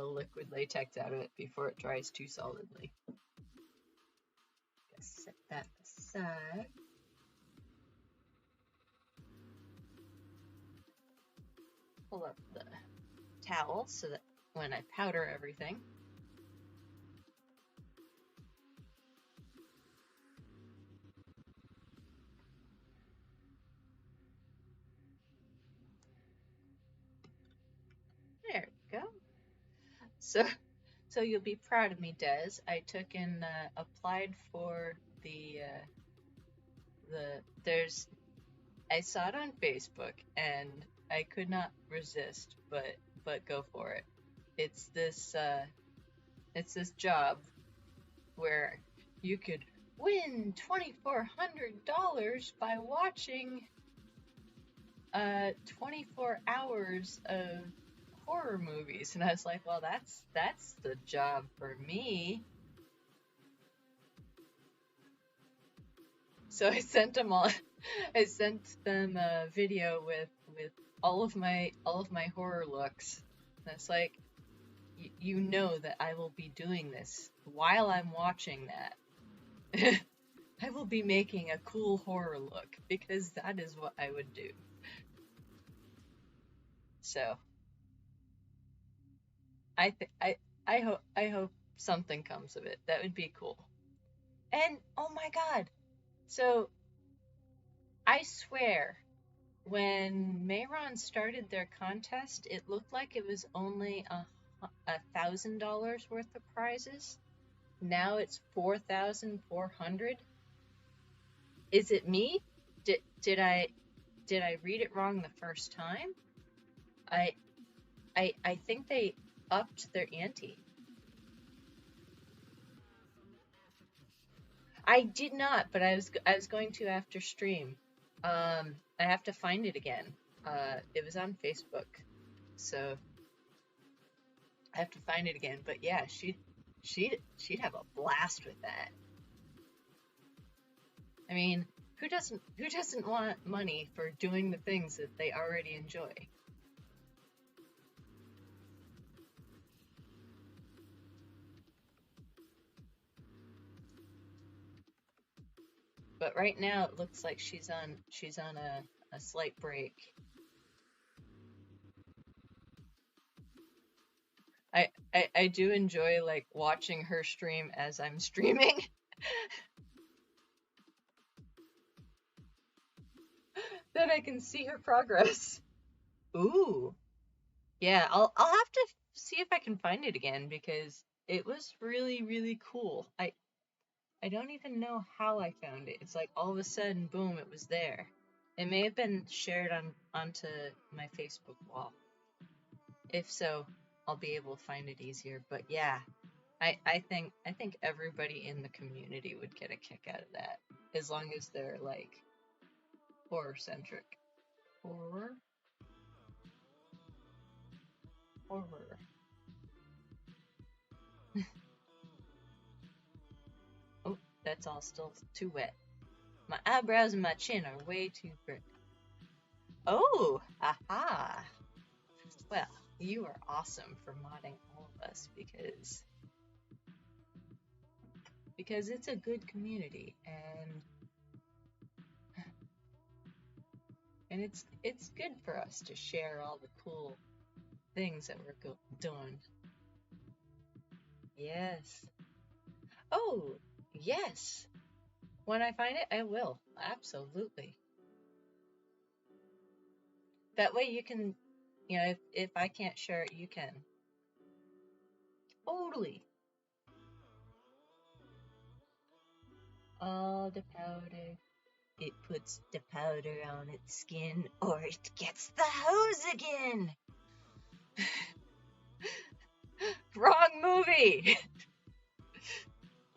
liquid latex out of it before it dries too solidly. Just set that aside. Pull up the towel so that when I powder everything. There we go. So you'll be proud of me, Des. I took and applied for the there's I saw it on Facebook and I could not resist but go for it. It's this job where you could win $2,400 by watching 24 hours of horror movies, and I was like, well, that's the job for me. So I sent them a video with all of my horror looks. And it's like, you know that I will be doing this while I'm watching that. I will be making a cool horror look because that is what I would do. So I hope something comes of it. That would be cool. And oh my god. So I swear when Mayron started their contest, it looked like it was only $1,000 worth of prizes. Now it's 4,400. Is it me? Did I read it wrong the first time? I think they upped their ante. I did not, but I was going to after stream. I have to find it again. It was on Facebook, so I have to find it again. But yeah, she'd have a blast with that. I mean, who doesn't want money for doing the things that they already enjoy? But right now it looks like she's on a slight break. I do enjoy like watching her stream as I'm streaming. Then I can see her progress. Ooh. Yeah, I'll have to see if I can find it again because it was really, really cool. I don't even know how I found it. It's like all of a sudden, boom, it was there. It may have been shared onto my Facebook wall. If so, I'll be able to find it easier. But yeah, I think everybody in the community would get a kick out of that, as long as they're like horror centric. Horror. Oh, that's all still too wet. My eyebrows and my chin are way too brick. Oh, aha. Well, you are awesome for modding all of us because it's a good community and it's good for us to share all the cool things that we're doing. Yes. Oh, yes. When I find it, I will. Absolutely. That way you can, if I can't share it, you can. Totally. All the powder. It puts the powder on its skin, or it gets the hose again. Wrong movie!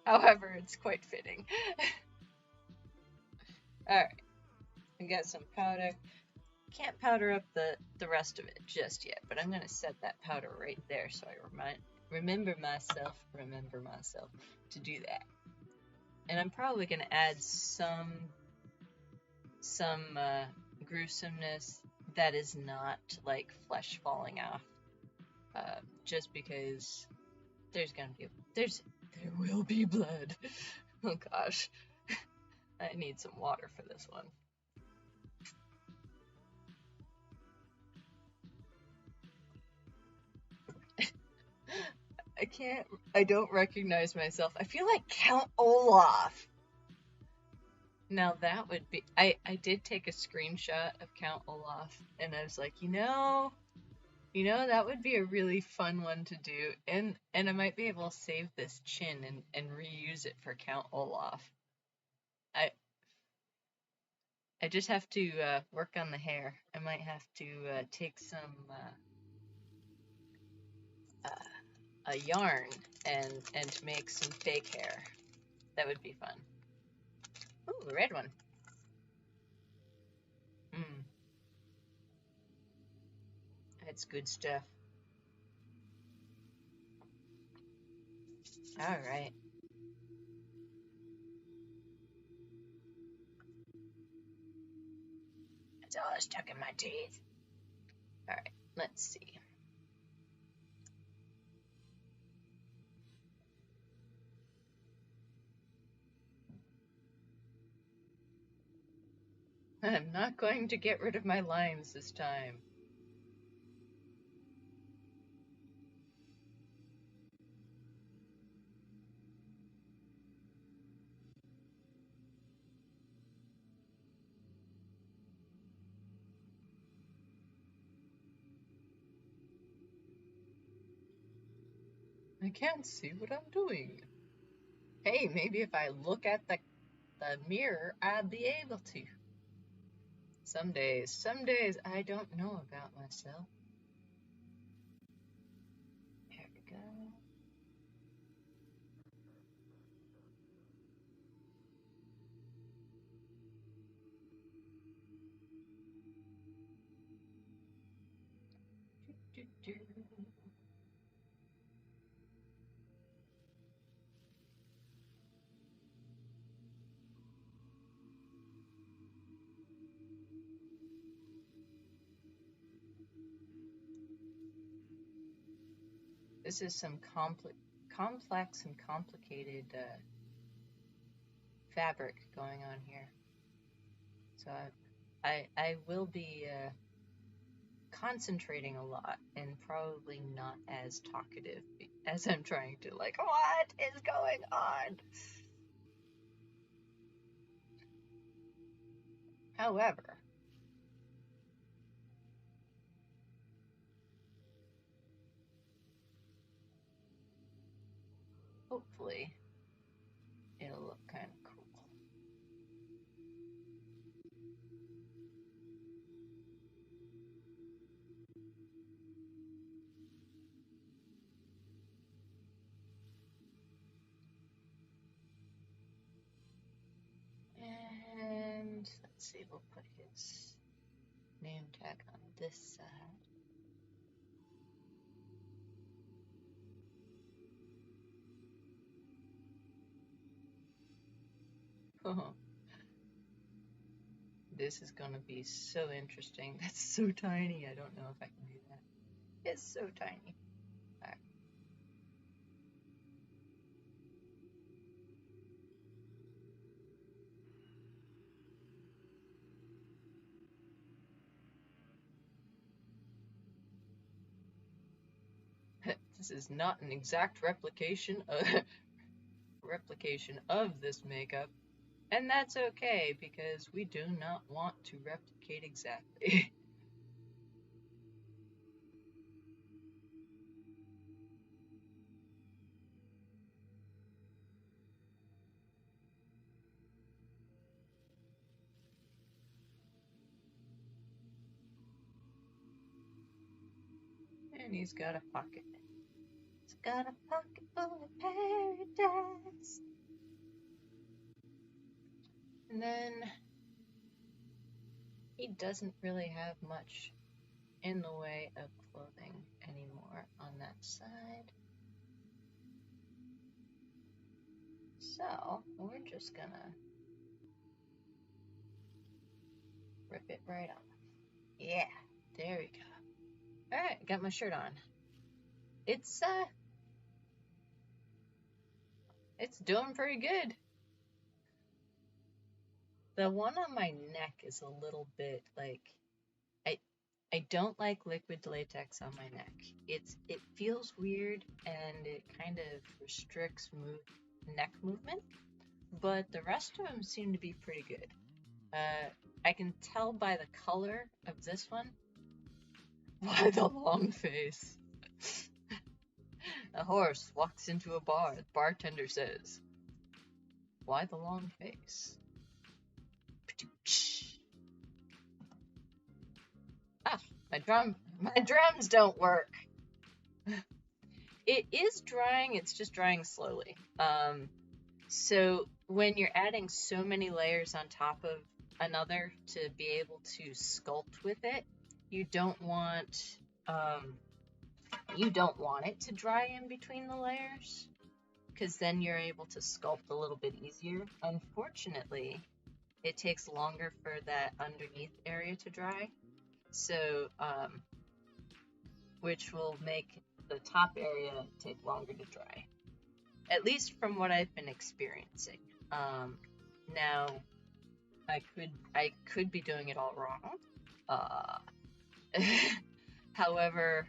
However, it's quite fitting. Alright, I got some powder. Can't powder up the rest of it just yet, but I'm gonna set that powder right there so I remember myself to do that. And I'm probably gonna add some gruesomeness that is not like flesh falling off, just because there will be blood. Oh gosh, I need some water for this one. I don't recognize myself. I feel like Count Olaf. Now that would be, I did take a screenshot of Count Olaf, and I was like, that would be a really fun one to do, and I might be able to save this chin and reuse it for Count Olaf. I just have to work on the hair. I might have to take some a yarn and make some fake hair. That would be fun. Ooh, a red one. That's good stuff. All right. It's all stuck in my teeth. All right, let's see. I'm not going to get rid of my lines this time. I can't see what I'm doing. Hey, maybe if I look at the mirror, I'll be able to. Some days I don't know about myself. There we go. This is some complex and complicated fabric going on here. So I will be concentrating a lot and probably not as talkative as I'm trying to, like, what is going on? However, hopefully it'll look kind of cool. And let's see, we'll put his name tag on this side. Oh, this is gonna be so interesting. That's so tiny. I don't know if I can do that. It's so tiny. All right. This is not an exact replication of this makeup, and that's okay because we do not want to replicate exactly. And he's got a pocket. got a pocket full of paradise. And then he doesn't really have much in the way of clothing anymore on that side. So we're just gonna rip it right off. Yeah, there we go. All right, got my shirt on. It's doing pretty good. The one on my neck is a little bit like I don't like liquid latex on my neck. It feels weird and it kind of restricts neck movement, but the rest of them seem to be pretty good. I can tell by the color of this one. Why the long face? A horse walks into a bar. The bartender says, "Why the long face?" Ah, my drums don't work. It is drying, it's just drying slowly. So when you're adding so many layers on top of another to be able to sculpt with it, you don't want it to dry in between the layers, because then you're able to sculpt a little bit easier. Unfortunately, it takes longer for that underneath area to dry, so which will make the top area take longer to dry, at least from what I've been experiencing. Now, I could be doing it all wrong. However,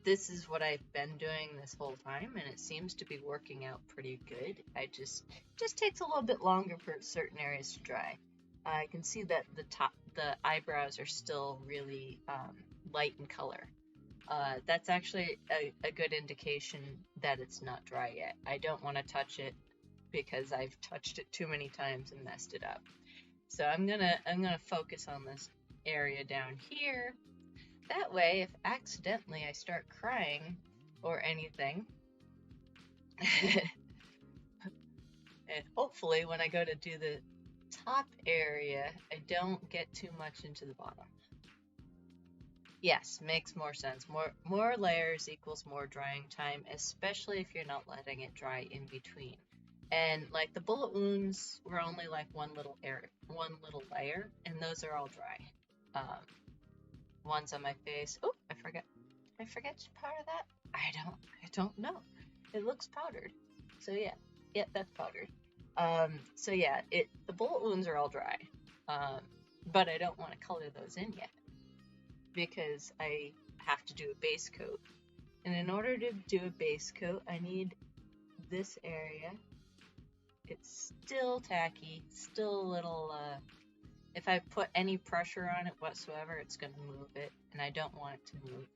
this is what I've been doing this whole time, and it seems to be working out pretty good. I just takes a little bit longer for certain areas to dry. I can see that the eyebrows are still really light in color. That's actually a good indication that it's not dry yet. I don't want to touch it because I've touched it too many times and messed it up. So I'm gonna focus on this area down here. That way, if accidentally I start crying or anything, and hopefully when I go to do the top area, I don't get too much into the bottom. Yes, makes more sense. More layers equals more drying time, especially if you're not letting it dry in between. And like the bullet wounds were only like one little layer, and those are all dry. Ones on my face. Oh, I forget to powder that. I don't know. It looks powdered. So yeah, that's powdered. So yeah, the bullet wounds are all dry. But I don't want to color those in yet because I have to do a base coat. And in order to do a base coat, I need this area. It's still tacky, still a little, if I put any pressure on it whatsoever, it's going to move it, and I don't want it to move.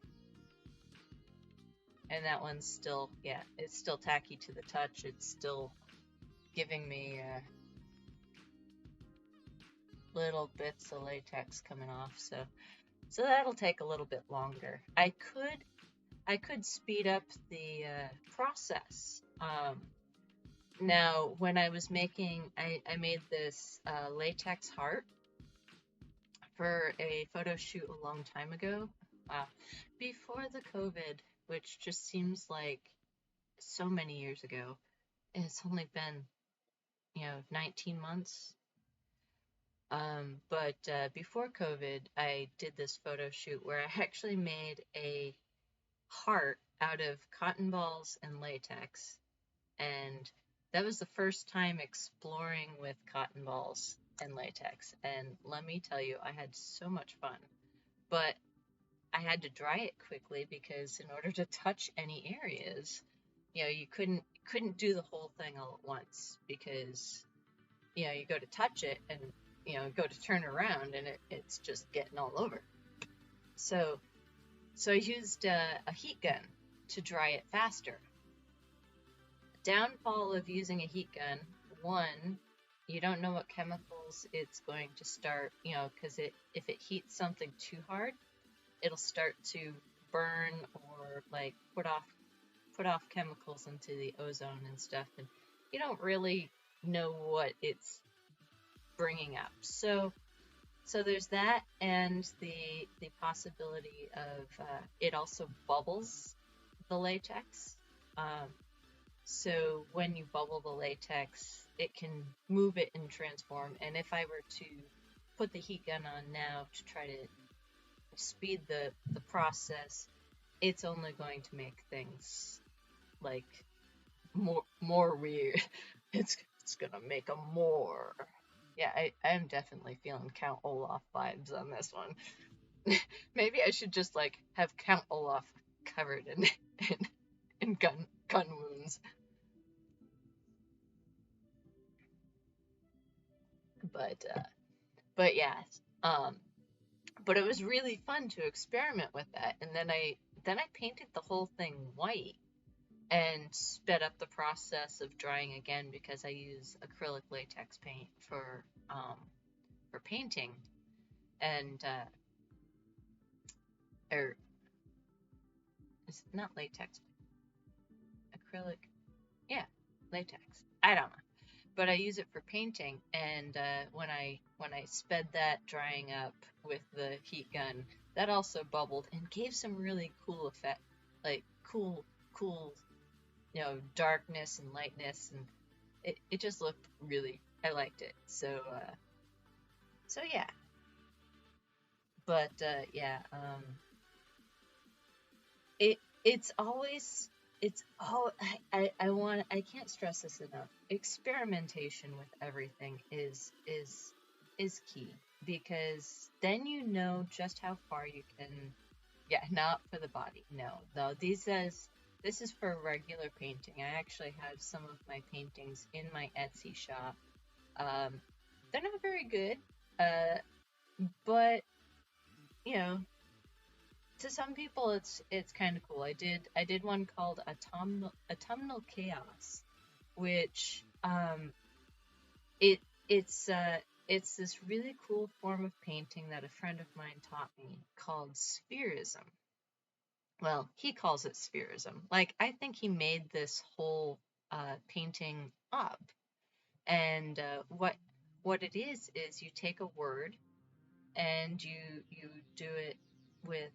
And that one's still, yeah, it's still tacky to the touch. It's still giving me little bits of latex coming off, so that'll take a little bit longer. I could speed up the process. Now, when I was making, I made this latex heart for a photo shoot a long time ago, before the COVID, which just seems like so many years ago. It's only been, 19 months. But before COVID, I did this photo shoot where I actually made a heart out of cotton balls and latex. And that was the first time exploring with cotton balls and latex. And let me tell you, I had so much fun. But I had to dry it quickly because in order to touch any areas, you couldn't do the whole thing all at once because, you go to touch it and, go to turn around and it's just getting all over. So I used a heat gun to dry it faster. Downfall of using a heat gun: one, you don't know what chemicals it's going to start, because if it heats something too hard, it'll start to burn or like put off chemicals into the ozone and stuff, and you don't really know what it's bringing up. So there's that, and the possibility of it also bubbles the latex. Um, so when you bubble the latex, it can move it and transform. And if I were to put the heat gun on now to try to speed the process, it's only going to make things like more weird. It's gonna make them more. Yeah, I'm definitely feeling Count Olaf vibes on this one. Maybe I should just like have Count Olaf covered in gun wounds. But yeah, um, but it was really fun to experiment with that. And then I painted the whole thing white and sped up the process of drying again because I use acrylic latex paint for painting, and or it's not latex, acrylic, yeah, latex. I don't know, but I use it for painting. And when I sped that drying up with the heat gun, that also bubbled and gave some really cool effect, like cool, darkness and lightness, and it just looked really. I liked it. So yeah, but yeah, it it's always it's all I can't stress this enough. Experimentation with everything is key, because then you know just how far you can. Yeah, not for the body. No, though this is for regular painting. I actually have some of my paintings in my Etsy shop. Um, they're not very good, but you know, to some people it's kind of cool. I did one called Autumnal Chaos, which it it's this really cool form of painting that a friend of mine taught me called spherism. Well, he calls it spherism. Like, I think he made this whole painting up. And what it is you take a word and you do it with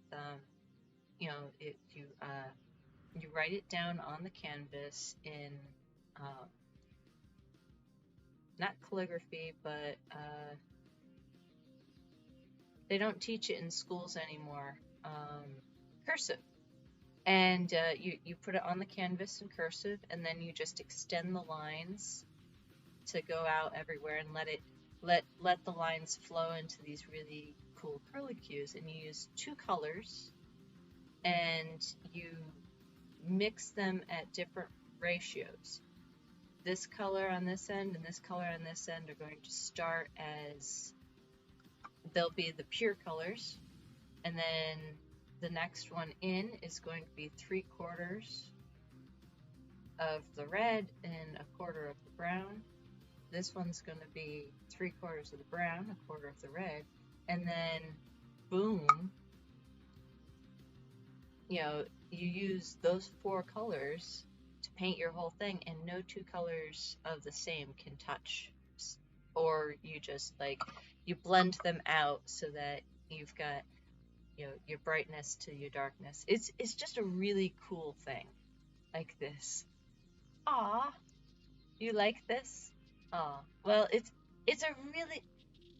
you write it down on the canvas in uh, not calligraphy, but they don't teach it in schools anymore. Cursive. And you put it on the canvas in cursive, and then you just extend the lines to go out everywhere, and let the lines flow into these really cool curlicues. And you use two colors, and you mix them at different ratios. This color on this end and this color on this end are going to start as, they'll be the pure colors, and then the next one in is going to be 3/4 of the red and 1/4 of the brown. This one's going to be 3/4 of the brown, 1/4 of the red, and then boom, you use those 4 colors to paint your whole thing, and no 2 colors of the same can touch. Or you just you blend them out so that you've got your brightness to your darkness. It's just a really cool thing, like this. Aw, you like this? Aw, well, it's a really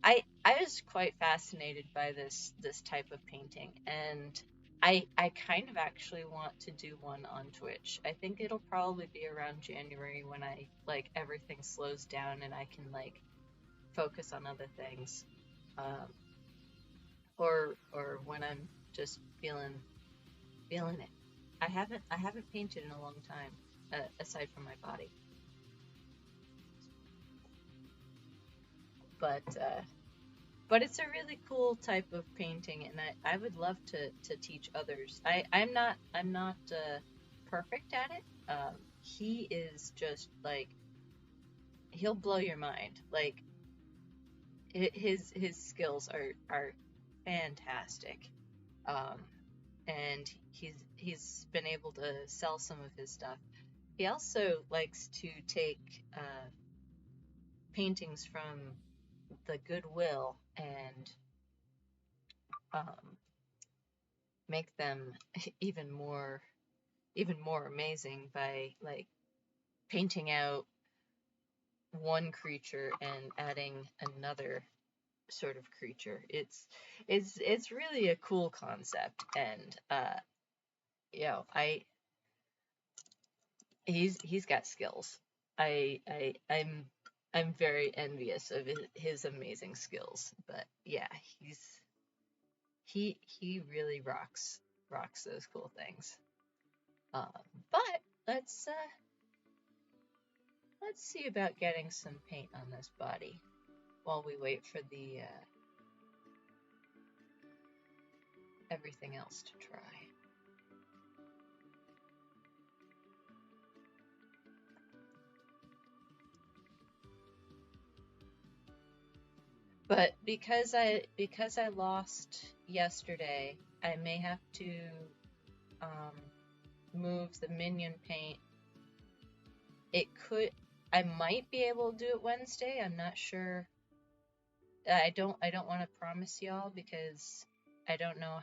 I was quite fascinated by this type of painting, and I kind of actually want to do one on Twitch. I think it'll probably be around January when everything slows down and I can focus on other things. Um, or when I'm just feeling it. I haven't painted in a long time, aside from my body. But it's a really cool type of painting, and I would love to teach others. I'm not perfect at it. He is just he'll blow your mind. His skills are fantastic. Um, and he's been able to sell some of his stuff. He also likes to take paintings from the Goodwill and um, make them even more amazing by like painting out one creature and adding another sort of creature. It's really a cool concept, and I he's got skills. I'm very envious of his amazing skills, but yeah, he really rocks those cool things. Um, but let's uh, let's see about getting some paint on this body while we wait for the everything else to try. But because I lost yesterday, I may have to um, move the minion paint. I might be able to do it Wednesday. I'm not sure. I don't want to promise y'all because I don't know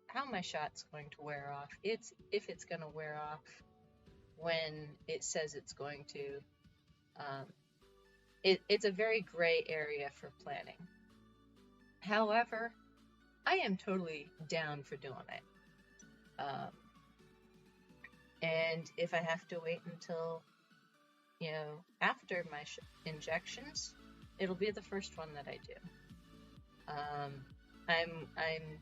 how my shot's going to wear off. If it's going to wear off when it says it's going to. It's a very gray area for planning. However, I am totally down for doing it. And if I have to wait until, after my injections, it'll be the first one that I do. I'm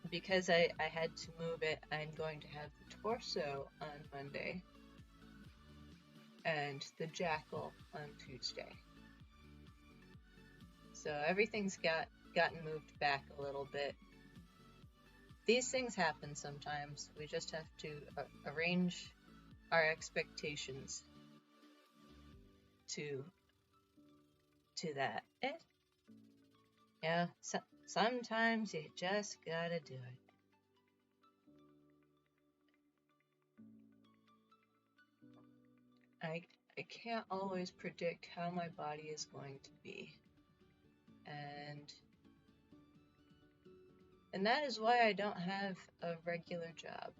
because I had to move it, I'm going to have the torso on Monday and the jackal on Tuesday. So everything's gotten moved back a little bit. These things happen sometimes. We just have to arrange our expectations to that. Yeah, sometimes you just gotta do it. I can't always predict how my body is going to be. And that is why I don't have a regular job.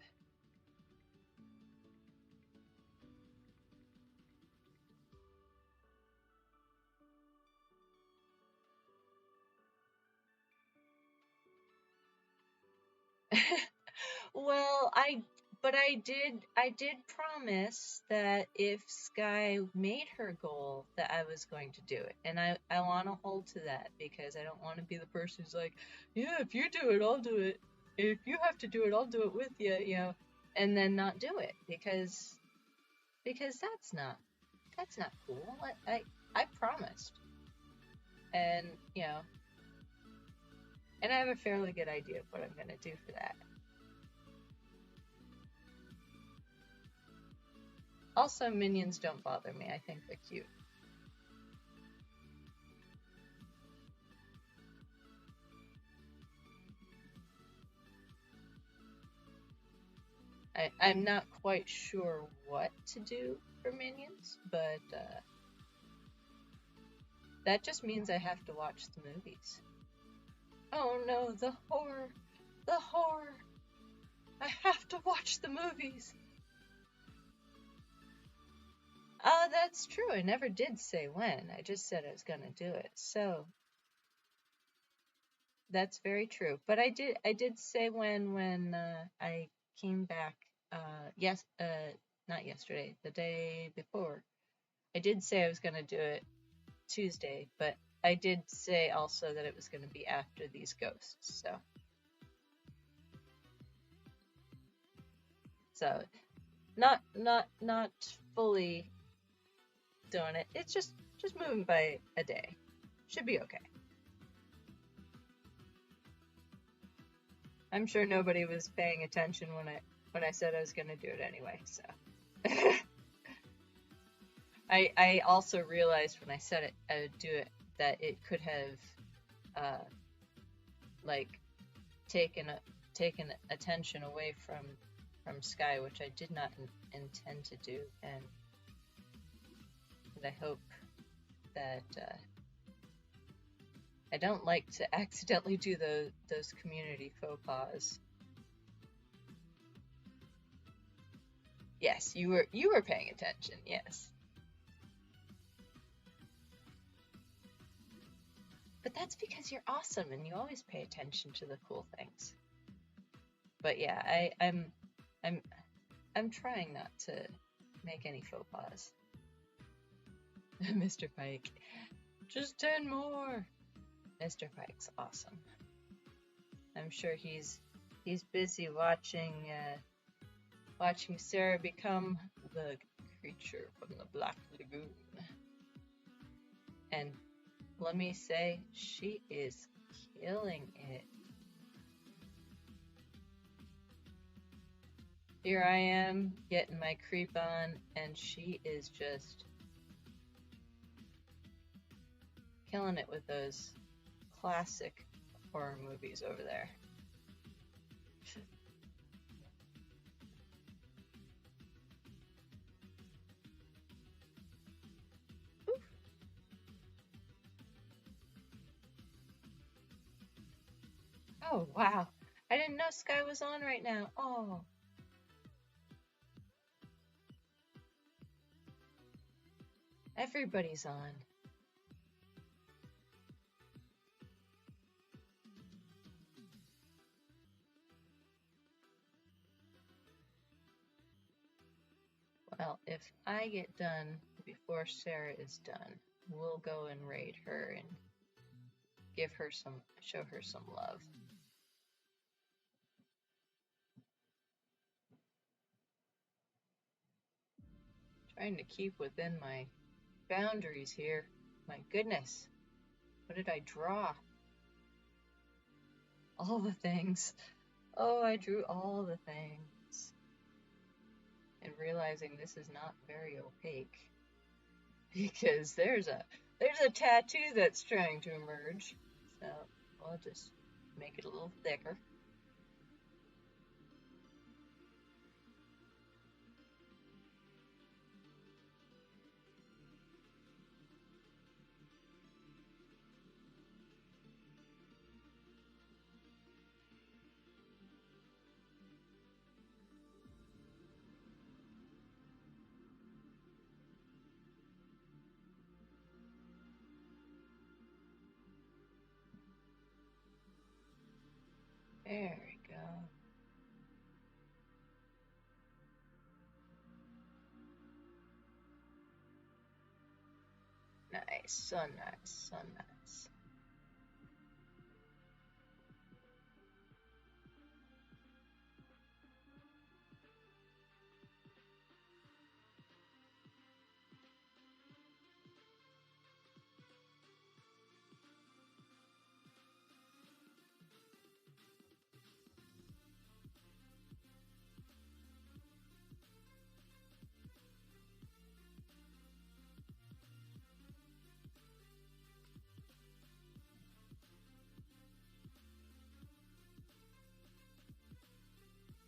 Well, I did promise that if Sky made her goal that I was going to do it. And I want to hold to that because I don't want to be the person who's like, yeah, if you do it, I'll do it. If you have to do it, I'll do it with you, and then not do it because that's not cool. I promised. And, and I have a fairly good idea of what I'm going to do for that. Also, minions don't bother me. I think they're cute. I'm not quite sure what to do for minions, but that just means I have to watch the movies. Oh no, the horror! The horror! I have to watch the movies! That's true. I never did say when. I just said I was gonna do it. So that's very true. But I did say when I came back. Not yesterday. The day before. I did say I was gonna do it Tuesday, but I did say also that it was gonna be after these ghosts. So not fully doing it. It's just moving by a day. Should be okay. I'm sure nobody was paying attention when I said I was going to do it anyway, so. I also realized when I said it, I would do it, that it could have, taken taken attention away from Sky, which I did not intend to do, and I hope that I don't like to accidentally do those community faux pas. Yes, you were paying attention. Yes. But that's because you're awesome and you always pay attention to the cool things. But yeah, I'm trying not to make any faux pas. Mr. Pike, just 10 more. Mr. Pike's awesome. I'm sure he's busy watching Sarah become the creature from the Black Lagoon. And let me say, she is killing it. Here I am getting my creep on, and she is just killing it with those classic horror movies over there. Oh, wow. I didn't know Sky was on right now. Oh. Everybody's on. Well, if I get done before Sarah is done, we'll go and raid her and show her some love. Trying to keep within my boundaries here. My goodness, what did I draw? All the things. Oh, I drew all the things. And realizing this is not very opaque. Because there's a tattoo that's trying to emerge. So I'll just make it a little thicker. There we go. Nice, so nice, so nice.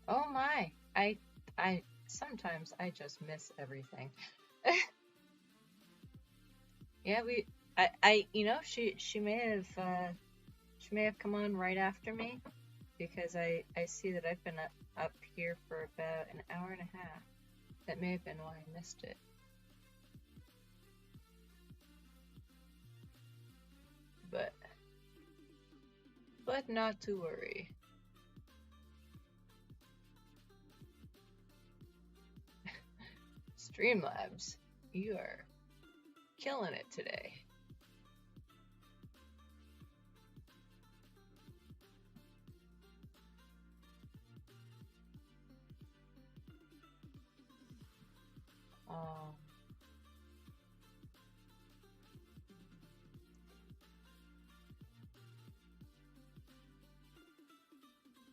Oh my, I sometimes I just miss everything. Yeah, she may have come on right after me because I see that I've been up here for about an hour and a half. That may have been why I missed it. But not to worry. Streamlabs, you are killing it today.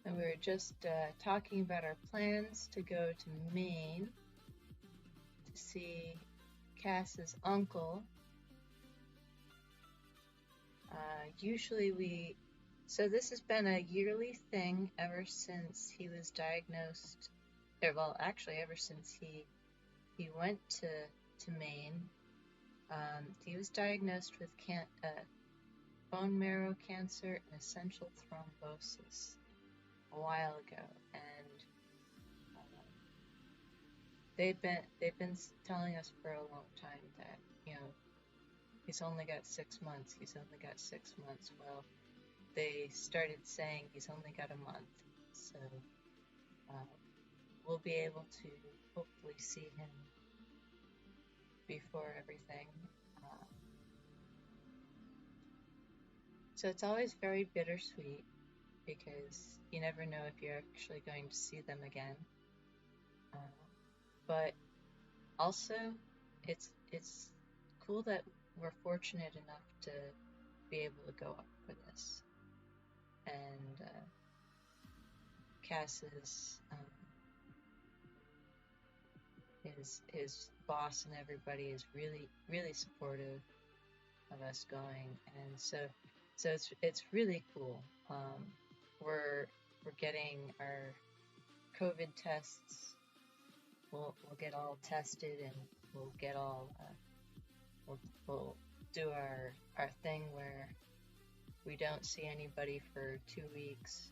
And we were just talking about our plans to go to Maine to see Cass's uncle. Usually we So this has been a yearly thing ever since he was diagnosed, or well, actually ever since he went to Maine. He was diagnosed with bone marrow cancer and essential thrombosis a while ago, and they've been telling us for a long time that he's only got 6 months. He's only got 6 months. Well, they started saying he's only got a month, so we'll be able to hopefully see him before everything. So it's always very bittersweet because you never know if you're actually going to see them again. But also, it's cool that we're fortunate enough to be able to go up for this. And Cass's his boss and everybody is really supportive of us going, and so it's really cool. We're getting our COVID tests. We'll get all tested, and we'll get all we'll do our thing where we don't see anybody for 2 weeks,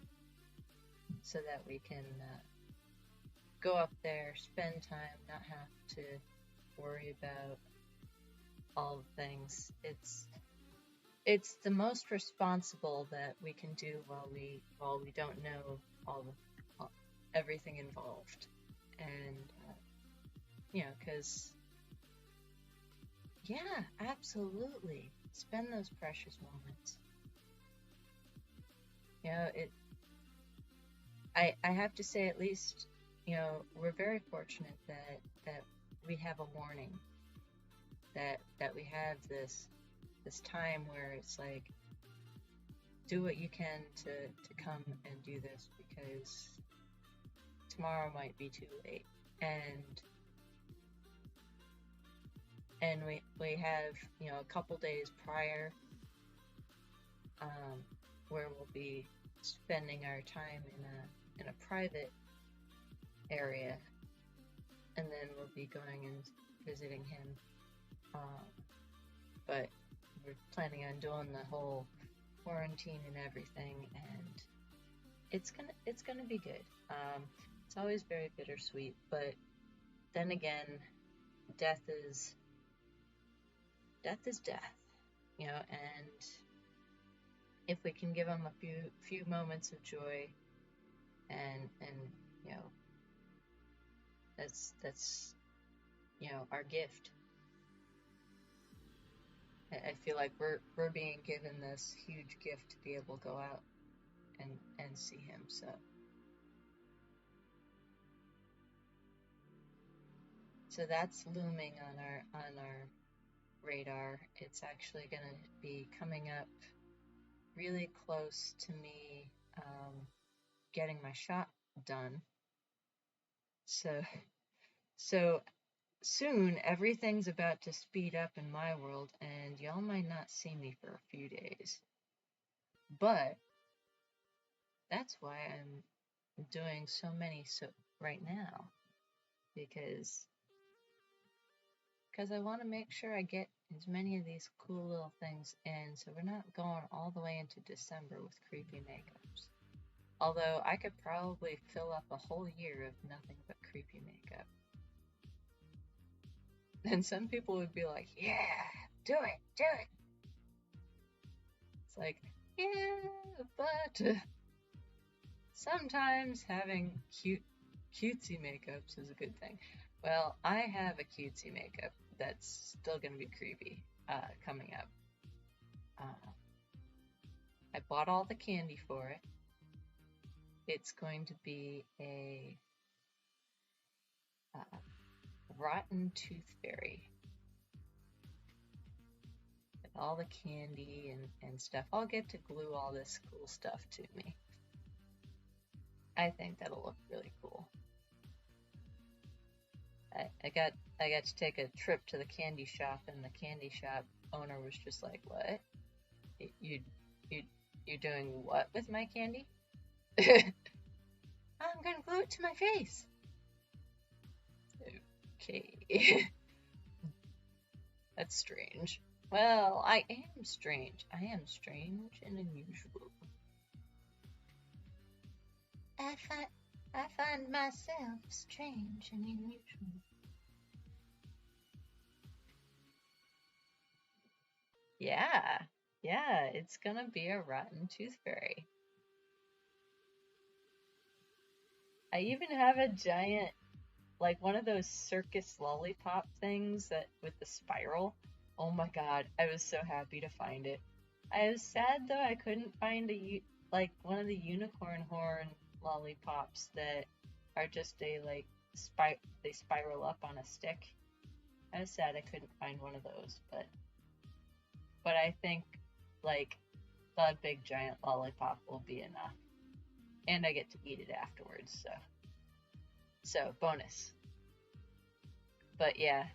so that we can go up there, spend time, not have to worry about all the things. It's the most responsible that we can do while we don't know everything involved, and because yeah, absolutely, spend those precious moments. I have to say, at least we're very fortunate that we have a warning, that we have this time where it's like, do what you can to come and do this, because tomorrow might be too late. And we have a couple days prior where we'll be spending our time in a private area, and then we'll be going and visiting him. But we're planning on doing the whole quarantine and everything, and it's gonna be good. It's always very bittersweet, but then again, death is death, and if we can give him a few moments of joy, and that's our gift. I feel like we're being given this huge gift to be able to go out and see him. So that's looming on our radar. It's actually going to be coming up really close to me getting my shot done. So soon everything's about to speed up in my world, and y'all might not see me for a few days. But that's why I'm doing so many right now, because I want to make sure I get as many of these cool little things in, so we're not going all the way into December with creepy makeups. Although I could probably fill up a whole year of nothing but creepy makeup. And some people would be like, yeah, do it. It's like, yeah, but sometimes having cutesy makeups is a good thing. Well, I have a cutesy makeup that's still going to be creepy coming up. I bought all the candy for it. It's going to be a rotten tooth fairy. With all the candy and stuff. I'll get to glue all this cool stuff to me. I think that'll look really cool. I got to take a trip to the candy shop, and the candy shop owner was just like, "What? You're doing what with my candy? I'm gonna glue it to my face. Okay. That's strange. Well, I am strange. I am strange and unusual. I find I find myself strange and unusual. Yeah, yeah, it's gonna be a rotten tooth fairy. I even have a giant, like one of those circus lollipop things that with the spiral. Oh my god, I was so happy to find it. I was sad though I couldn't find like one of the unicorn horn lollipops that are just they spiral up on a stick. I was sad I couldn't find one of those, but I think like the big giant lollipop will be enough, and I get to eat it afterwards. So bonus. But yeah,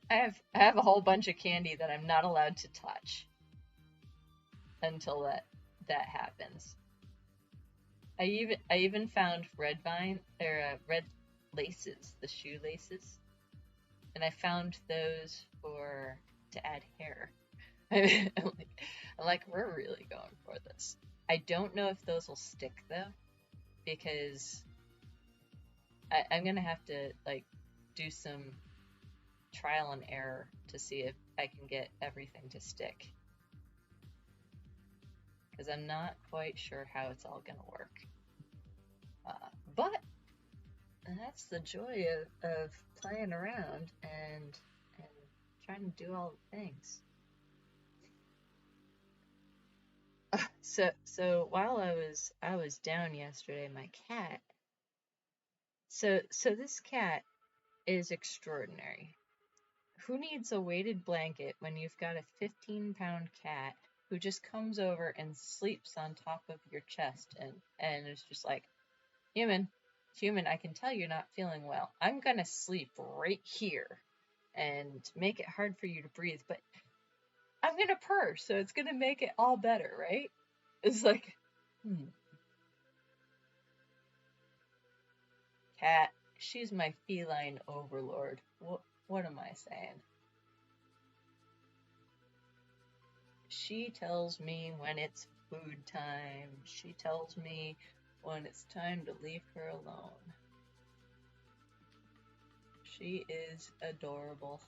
I have a whole bunch of candy that I'm not allowed to touch until that happens. I even found red laces, the shoe laces, and I found those for to add hair. I'm like, we're really going for this. I don't know if those will stick though, because I'm gonna have to like do some trial and error to see if I can get everything to stick, because I'm not quite sure how it's all gonna work. But that's the joy of playing around and trying to do all the things. So while I was down yesterday, my cat. So this cat is extraordinary. Who needs a weighted blanket when you've got a 15-pound cat who just comes over and sleeps on top of your chest and is just like, human, I can tell you're not feeling well. I'm gonna sleep right here and make it hard for you to breathe, but I'm gonna purr, so it's gonna make it all better, right? It's like, cat, she's my feline overlord. What am I saying? She tells me when it's food time. She tells me when it's time to leave her alone. She is adorable.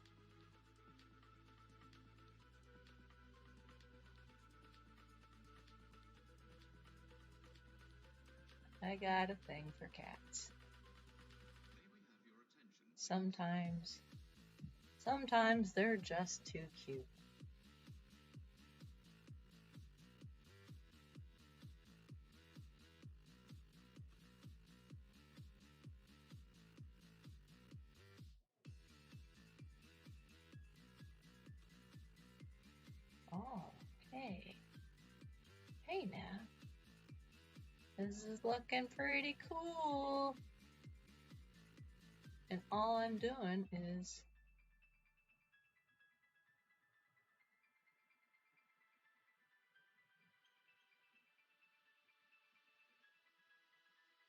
I got a thing for cats. Sometimes they're just too cute. Oh, hey. Hey now. This is looking pretty cool. And all I'm doing is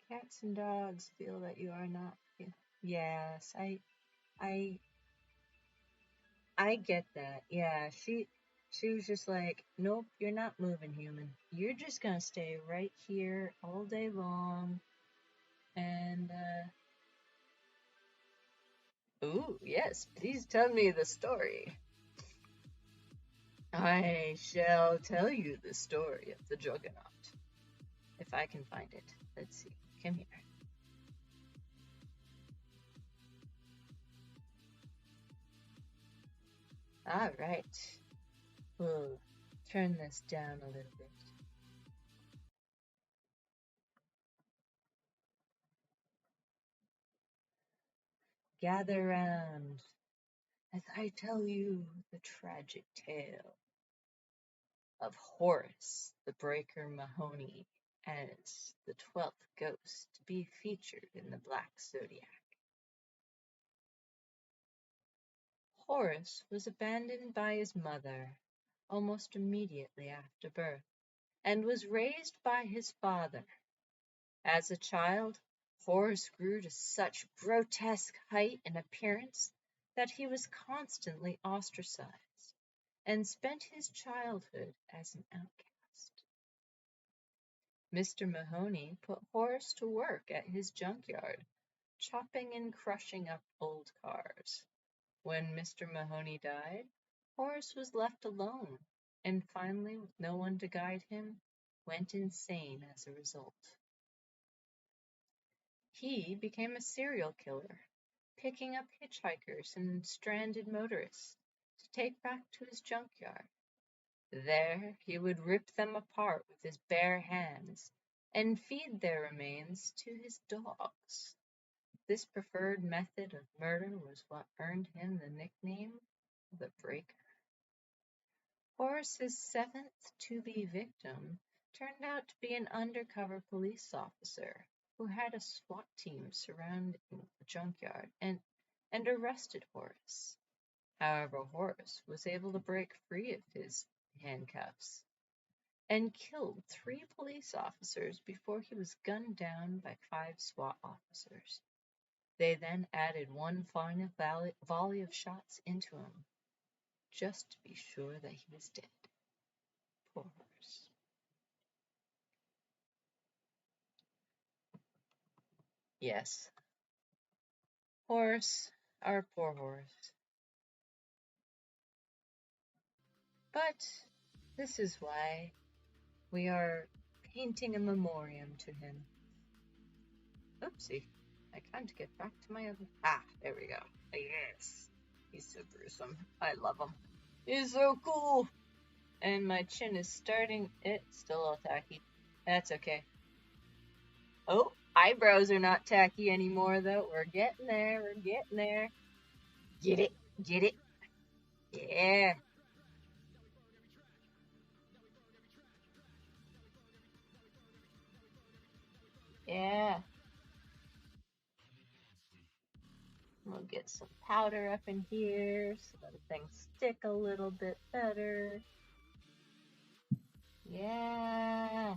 cats and dogs feel that you are not. Yes, I I get that. Yeah, she was just like, nope, you're not moving, human. You're just gonna stay right here all day long. And ooh, yes, please tell me the story. I shall tell you the story of the Juggernaut, if I can find it. Let's see. Come here. All right. We'll turn this down a little bit. Gather round as I tell you the tragic tale of Horace the Breaker Mahoney as the 12th ghost to be featured in the Black Zodiac. Horace was abandoned by his mother, almost immediately after birth, and was raised by his father. As a child, Horace grew to such grotesque height and appearance that he was constantly ostracized, and spent his childhood as an outcast. Mr. Mahoney put Horace to work at his junkyard, chopping and crushing up old cars. When Mr. Mahoney died, Horace was left alone, and finally, with no one to guide him, went insane as a result. He became a serial killer, picking up hitchhikers and stranded motorists to take back to his junkyard. There he would rip them apart with his bare hands and feed their remains to his dogs. This preferred method of murder was what earned him the nickname the Breaker. Horace's seventh to-be victim turned out to be an undercover police officer who had a SWAT team surrounding the junkyard and arrested Horace. However, Horace was able to break free of his handcuffs and killed 3 police officers before he was gunned down by 5 SWAT officers. They then added one final volley of shots into him, just to be sure that he was dead. Poor Horace. Yes, Horace, our poor Horace. But this is why we are painting a memoriam to him. Oopsie, I can't get back to my other... there we go. Yes, he's so gruesome. I love him. He's so cool. And my chin is starting... It's still all tacky. That's okay. Oh, eyebrows are not tacky anymore, though. We're getting there. We're getting there. Get it? Get it? Yeah. Yeah. We'll get some powder up in here so that things stick a little bit better. Yeah.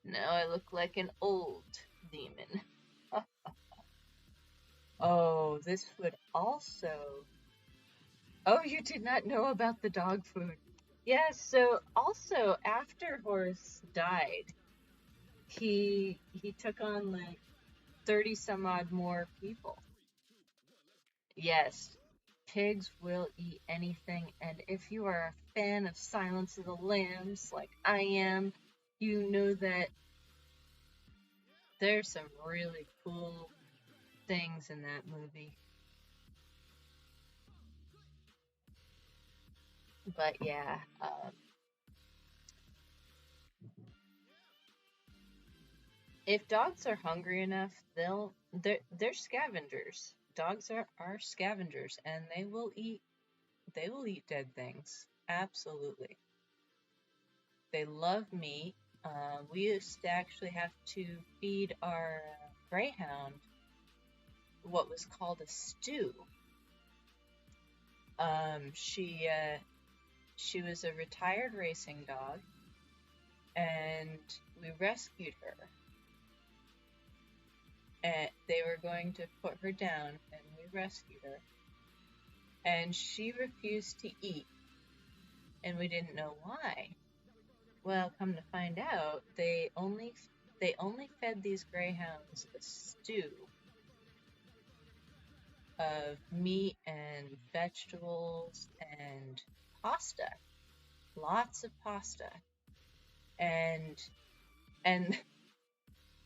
Now I look like an old demon. Oh, this would also... Oh, you did not know about the dog food. Yeah, so also after Horace died, he took on like 30 some odd more people. Yes, pigs will eat anything, and if you are a fan of Silence of the Lambs like I am, you know that there's some really cool things in that movie. But yeah, if dogs are hungry enough, they're scavengers. Dogs are scavengers, and they will eat dead things. Absolutely. They love meat. We used to actually have to feed our greyhound what was called a stew. She was a retired racing dog, and we rescued her. And they were going to put her down, and we rescued her. And she refused to eat, and we didn't know why. Well, come to find out, they only fed these greyhounds a stew of meat and vegetables and pasta, lots of pasta, and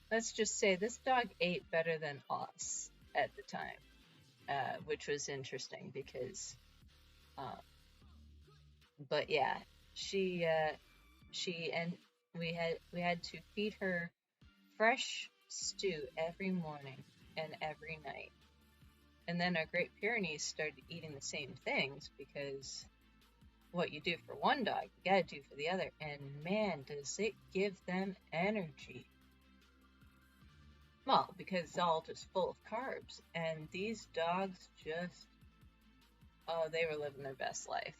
let's just say this dog ate better than us at the time, which was interesting because, but yeah, she and we had to feed her fresh stew every morning and every night. And then our Great Pyrenees started eating the same things because what you do for one dog, you gotta do for the other. And man, does it give them energy. Well, because it's all just full of carbs. And these dogs just, oh, they were living their best life.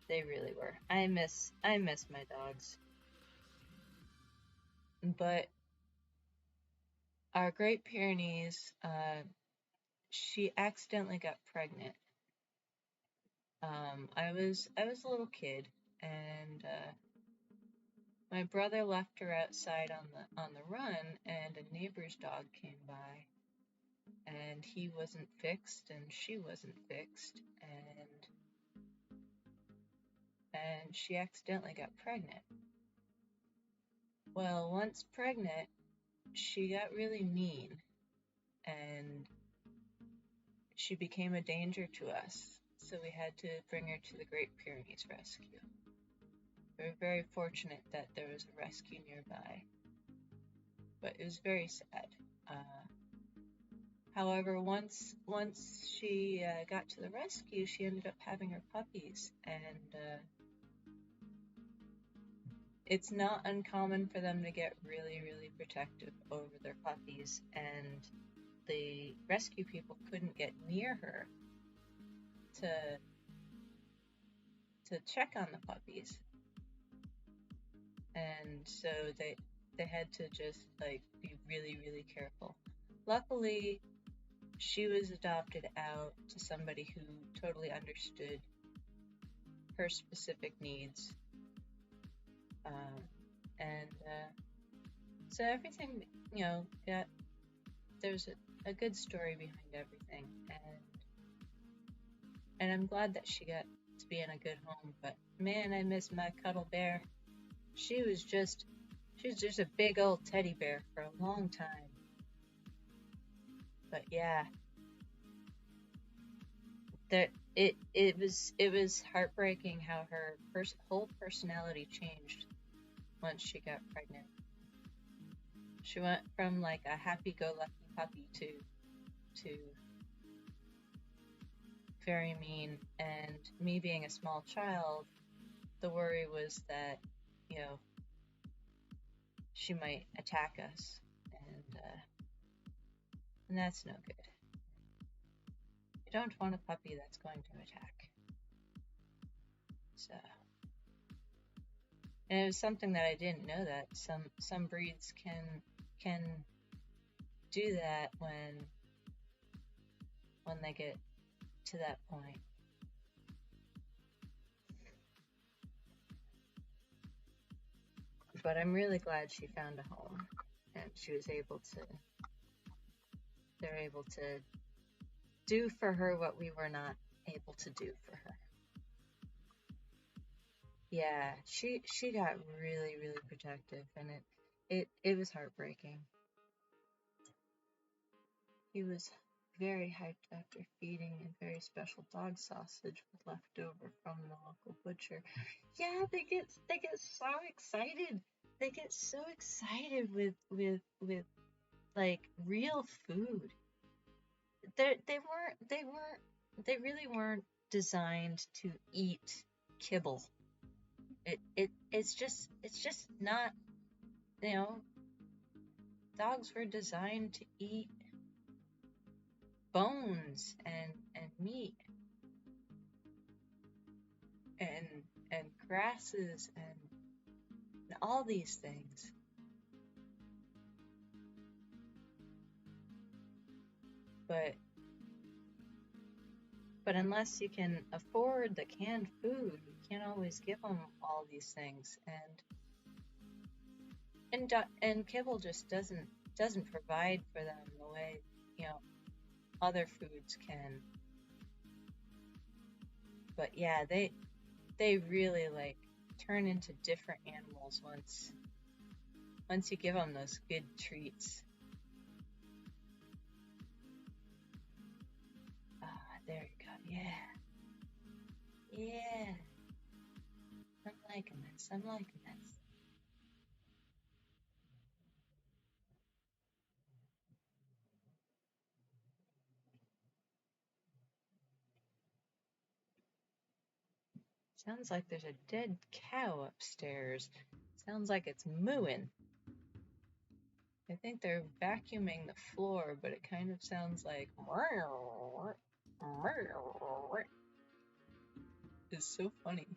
They really were. I miss my dogs. But our Great Pyrenees, she accidentally got pregnant. I was a little kid, and my brother left her outside on the run, and a neighbor's dog came by, and he wasn't fixed, and she wasn't fixed, and she accidentally got pregnant. Well, once pregnant, she got really mean, and she became a danger to us, so we had to bring her to the Great Pyrenees Rescue. We were very fortunate that there was a rescue nearby, but it was very sad. However, once she got to the rescue, she ended up having her puppies, and it's not uncommon for them to get really, really protective over their puppies, and the rescue people couldn't get near her to check on the puppies, and so they had to just like be really, really careful. Luckily, she was adopted out to somebody who totally understood her specific needs, and so everything, there's a good story behind everything, and I'm glad that she got to be in a good home. But man, I miss my cuddle bear. She was just a big old teddy bear for a long time. But yeah, it was heartbreaking how her whole personality changed once she got pregnant. She went from like a happy-go-lucky puppy to very mean. And me being a small child, the worry was that, she might attack us, and that's no good. You don't want a puppy that's going to attack. So, and it was something that I didn't know, that some breeds can do that when they get to that point. But I'm really glad she found a home, and she was they're able to do for her what we were not able to do for her. Yeah, she got really, really protective, and it was heartbreaking. He was very hyped after feeding a very special dog sausage left over from the local butcher. Yeah, they get so excited. They get so excited with like real food. They really weren't designed to eat kibble. It's just not, dogs were designed to eat bones and meat and grasses and all these things. But unless you can afford the canned food, you can't always give them all these things, and kibble just doesn't provide for them the way other foods can. But yeah, they really like turn into different animals once you give them those good treats. There you go. Yeah. I'm liking this. Sounds like there's a dead cow upstairs. Sounds like it's mooing. I think they're vacuuming the floor, but it kind of sounds like it's so funny.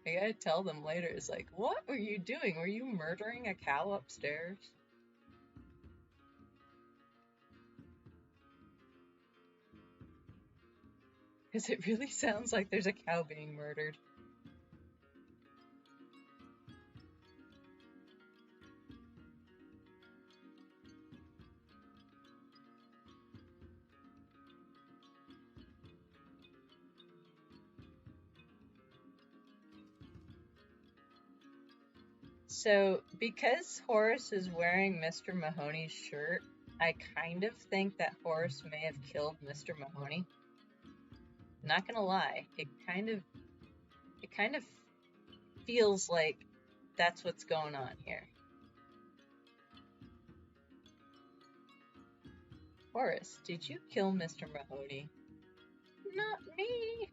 I gotta tell them later. It's like, what were you doing? Were you murdering a cow upstairs? Because it really sounds like there's a cow being murdered. So, because Horace is wearing Mr. Mahoney's shirt, I kind of think that Horace may have killed Mr. Mahoney. Not gonna lie, it kind of feels like that's what's going on here. Horace, did you kill Mr. Mahoney? Not me.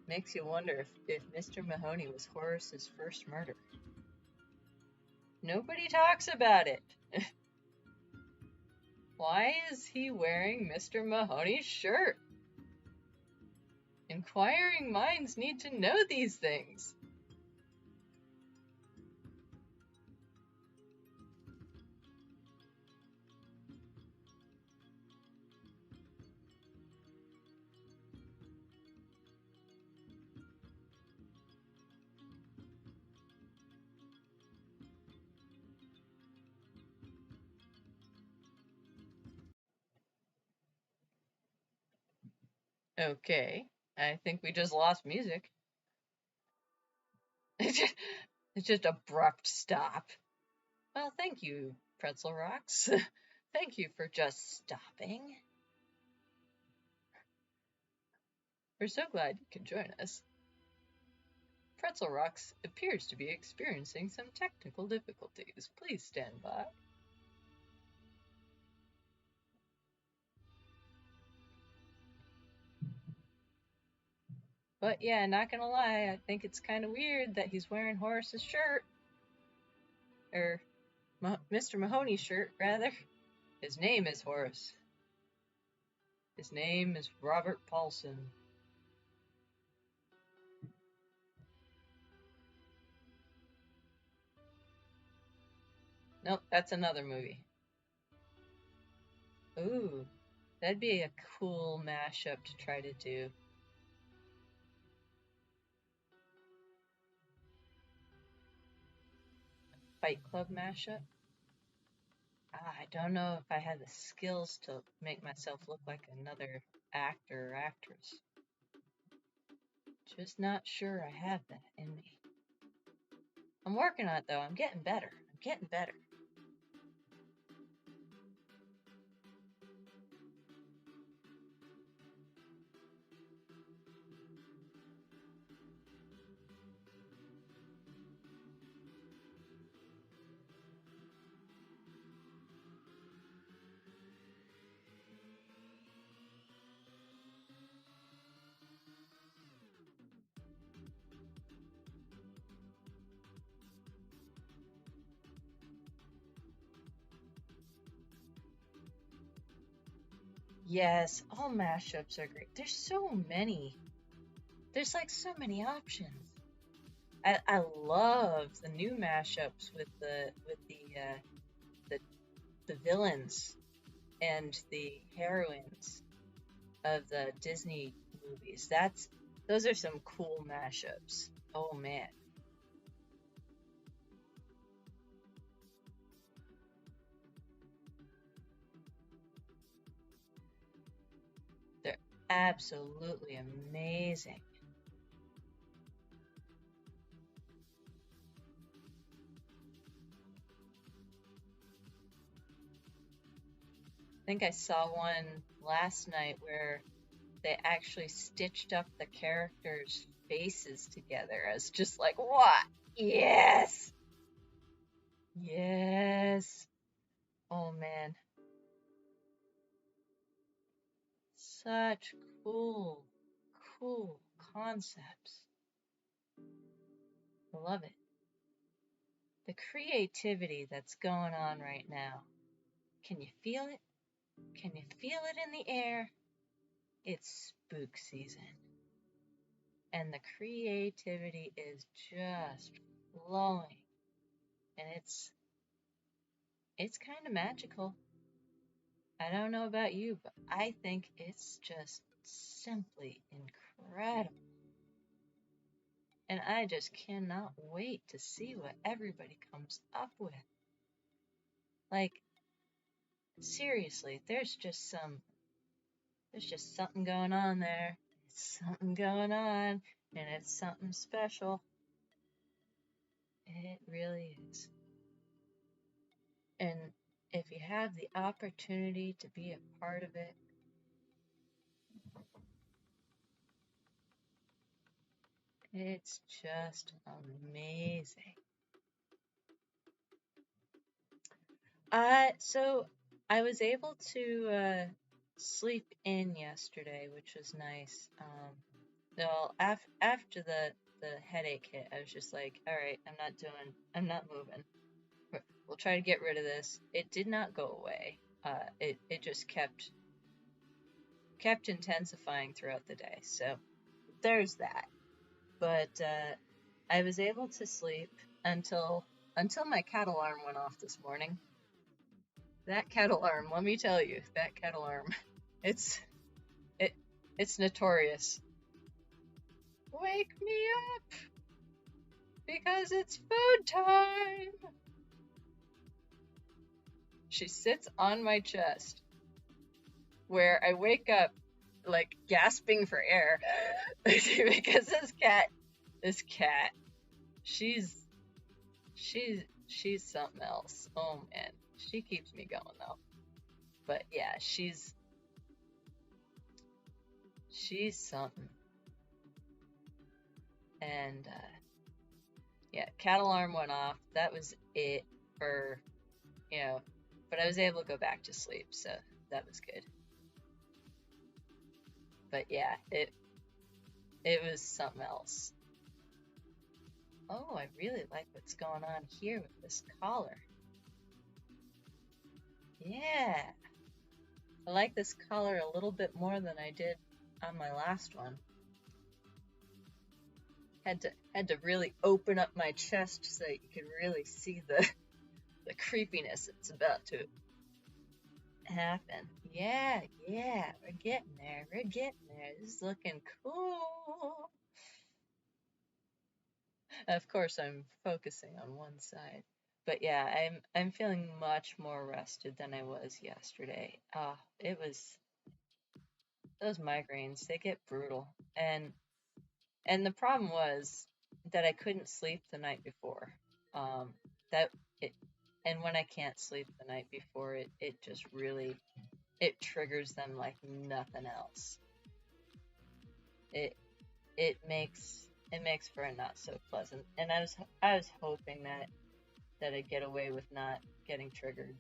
Makes you wonder if Mr. Mahoney was Horace's first murder. Nobody talks about it. Why is he wearing Mr. Mahoney's shirt? Inquiring minds need to know these things. Okay, I think we just lost music. It's just abrupt stop. Well, thank you, Pretzel Rocks. Thank you for just stopping. We're so glad you could join us. Pretzel Rocks appears to be experiencing some technical difficulties. Please stand by. But yeah, not gonna lie, I think it's kind of weird that he's wearing Horace's shirt. Or Mr. Mahoney's shirt, rather. His name is Horace. His name is Robert Paulson. Nope, that's another movie. Ooh, that'd be a cool mashup to try to do. Fight Club mashup? I don't know if I had the skills to make myself look like another actor or actress. Just not sure I have that in me. I'm working on it though. I'm getting better. I'm getting better. Yes, all mashups are great. There's so many. There's like so many options. I love the new mashups with the villains and the heroines of the Disney movies. Those are some cool mashups. Oh man. They're absolutely amazing. I think I saw one last night where they actually stitched up the characters' faces together as just like, what? Yes! Yes! Oh man. Such cool concepts. Love it. The creativity that's going on right now. Can you feel it? Can you feel it in the air? It's spook season. And the creativity is just flowing. And it's kind of magical. I don't know about you, but I think it's just simply incredible. And I just cannot wait to see what everybody comes up with. Like, seriously, there's just something going on there. It's something going on, and it's something special. It really is. And if you have the opportunity to be a part of it, it's just amazing. So I was able to sleep in yesterday, which was nice. Well, after the headache hit, I was just like, all right, I'm not moving. We'll try to get rid of this. It did not go away. It just kept intensifying throughout the day. So there's that. But I was able to sleep until my cat alarm went off this morning. That cat alarm, let me tell you, that cat alarm, it's notorious. Wake me up because it's food time. She sits on my chest where I wake up like gasping for air because this cat, she's something else. Oh man, she keeps me going though. But yeah, she's something. And yeah, cat alarm went off. That was it for, but I was able to go back to sleep, so that was good. But yeah, it was something else. Oh, I really like what's going on here with this collar. Yeah. I like this collar a little bit more than I did on my last one. Had to really open up my chest so that you could really see the creepiness that's about to happen. Yeah, we're getting there. This is looking cool. Of course, I'm focusing on one side. But yeah, I'm feeling much more rested than I was yesterday. Those migraines, they get brutal. And the problem was that I couldn't sleep the night before. And when I can't sleep the night before, it just really, it triggers them like nothing else. It makes for a not so pleasant. And I was hoping that I'd get away with not getting triggered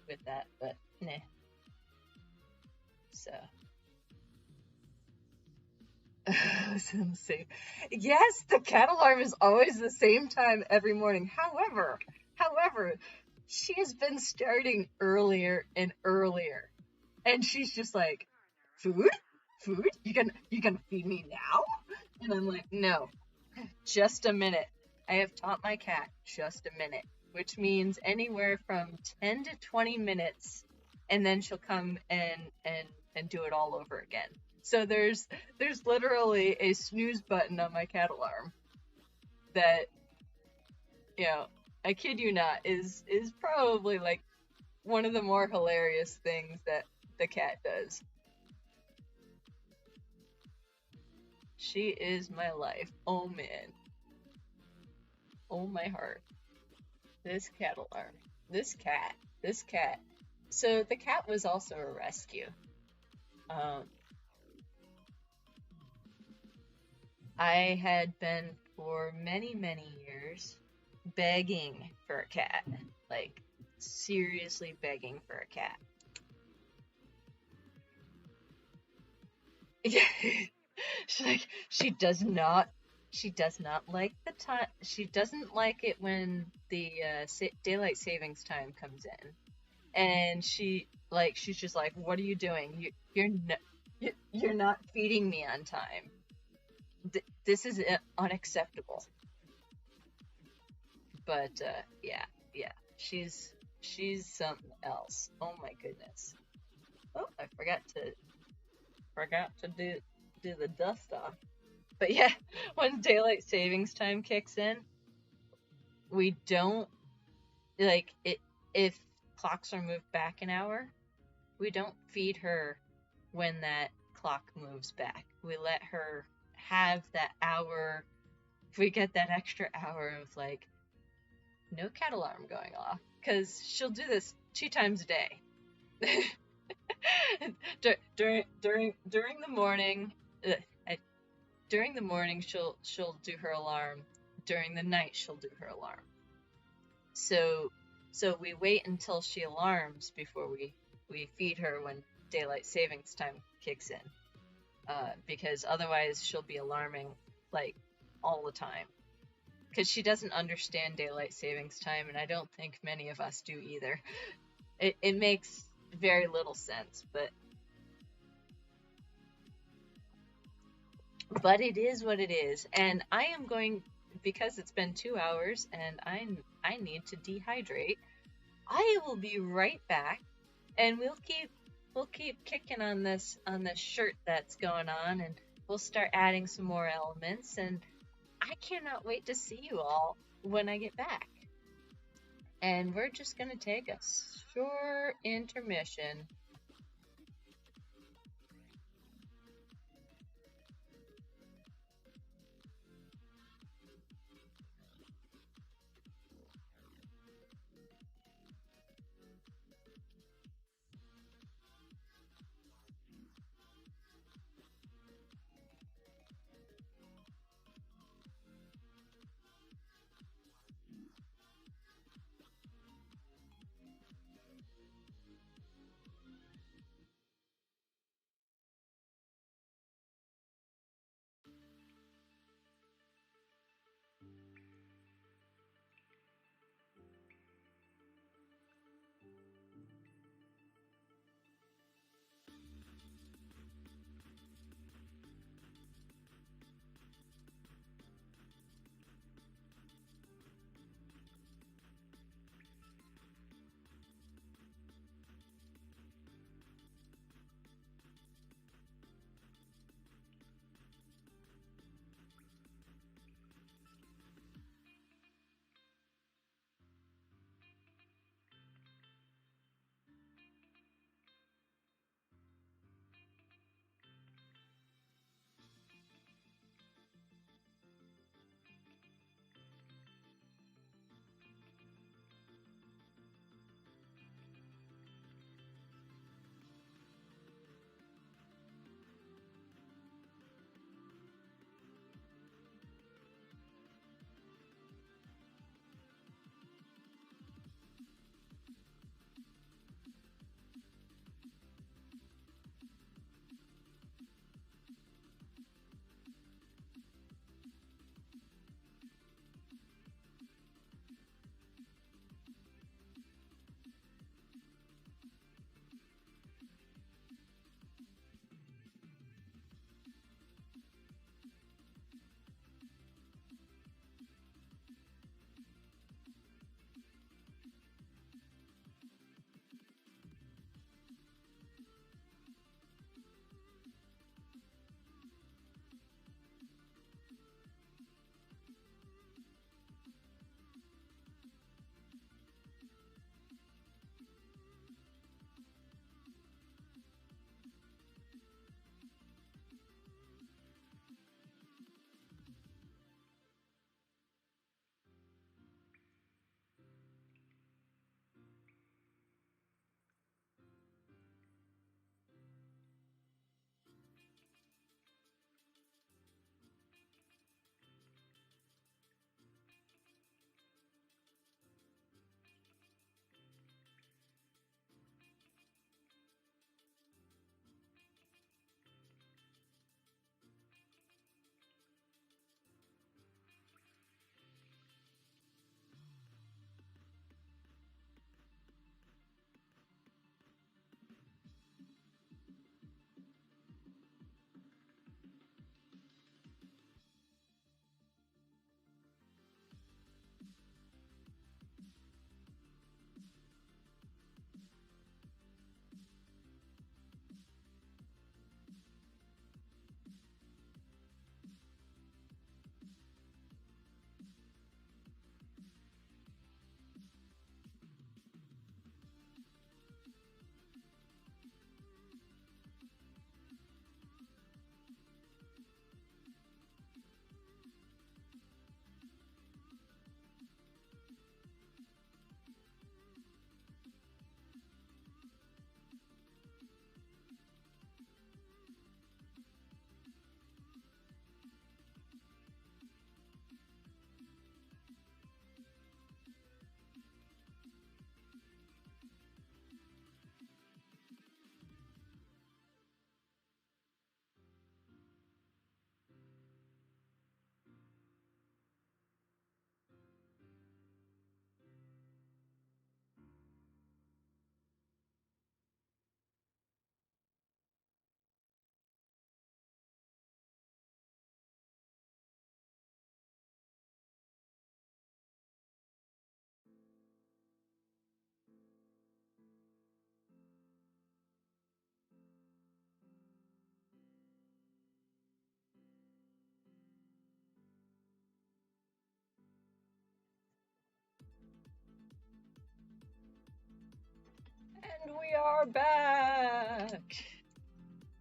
with that, but nah. So I was gonna say, yes, the cat alarm is always the same time every morning. However, she has been starting earlier and earlier, and she's just like, food, you gonna feed me now? And I'm like, no, just a minute. I have taught my cat just a minute, which means anywhere from 10 to 20 minutes, and then she'll come and do it all over again. So there's literally a snooze button on my cat alarm that, I kid you not, is probably like one of the more hilarious things that the cat does. She is my life. Oh man. Oh my heart. This cat alarm. This cat. So the cat was also a rescue. I had been for many, many years begging for a cat. Like, seriously begging for a cat. She's like, she does not She does not like the time. She doesn't like it when the daylight savings time comes in, and she's just like, "What are you doing? You're not feeding me on time. This is unacceptable." But yeah, yeah, she's something else. Oh my goodness. Oh, I forgot to do the dust off. But yeah, when daylight savings time kicks in, we don't like it if clocks are moved back an hour, we don't feed her when that clock moves back. We let her have that hour. We get that extra hour of like no cat alarm going off because she'll do this 2 times a day. During the morning, uh, during the morning she'll do her alarm. During the night she'll do her alarm. So so we wait until she alarms before we feed her when daylight savings time kicks in. Because otherwise she'll be alarming like all the time. Because she doesn't understand daylight savings time, and I don't think many of us do either. It makes very little sense, but it is what it is. And I am going, because it's been 2 hours and I need to dehydrate. I will be right back, and we'll keep kicking on this shirt that's going on, and we'll start adding some more elements, and I cannot wait to see you all when I get back. And we're just gonna take a short intermission.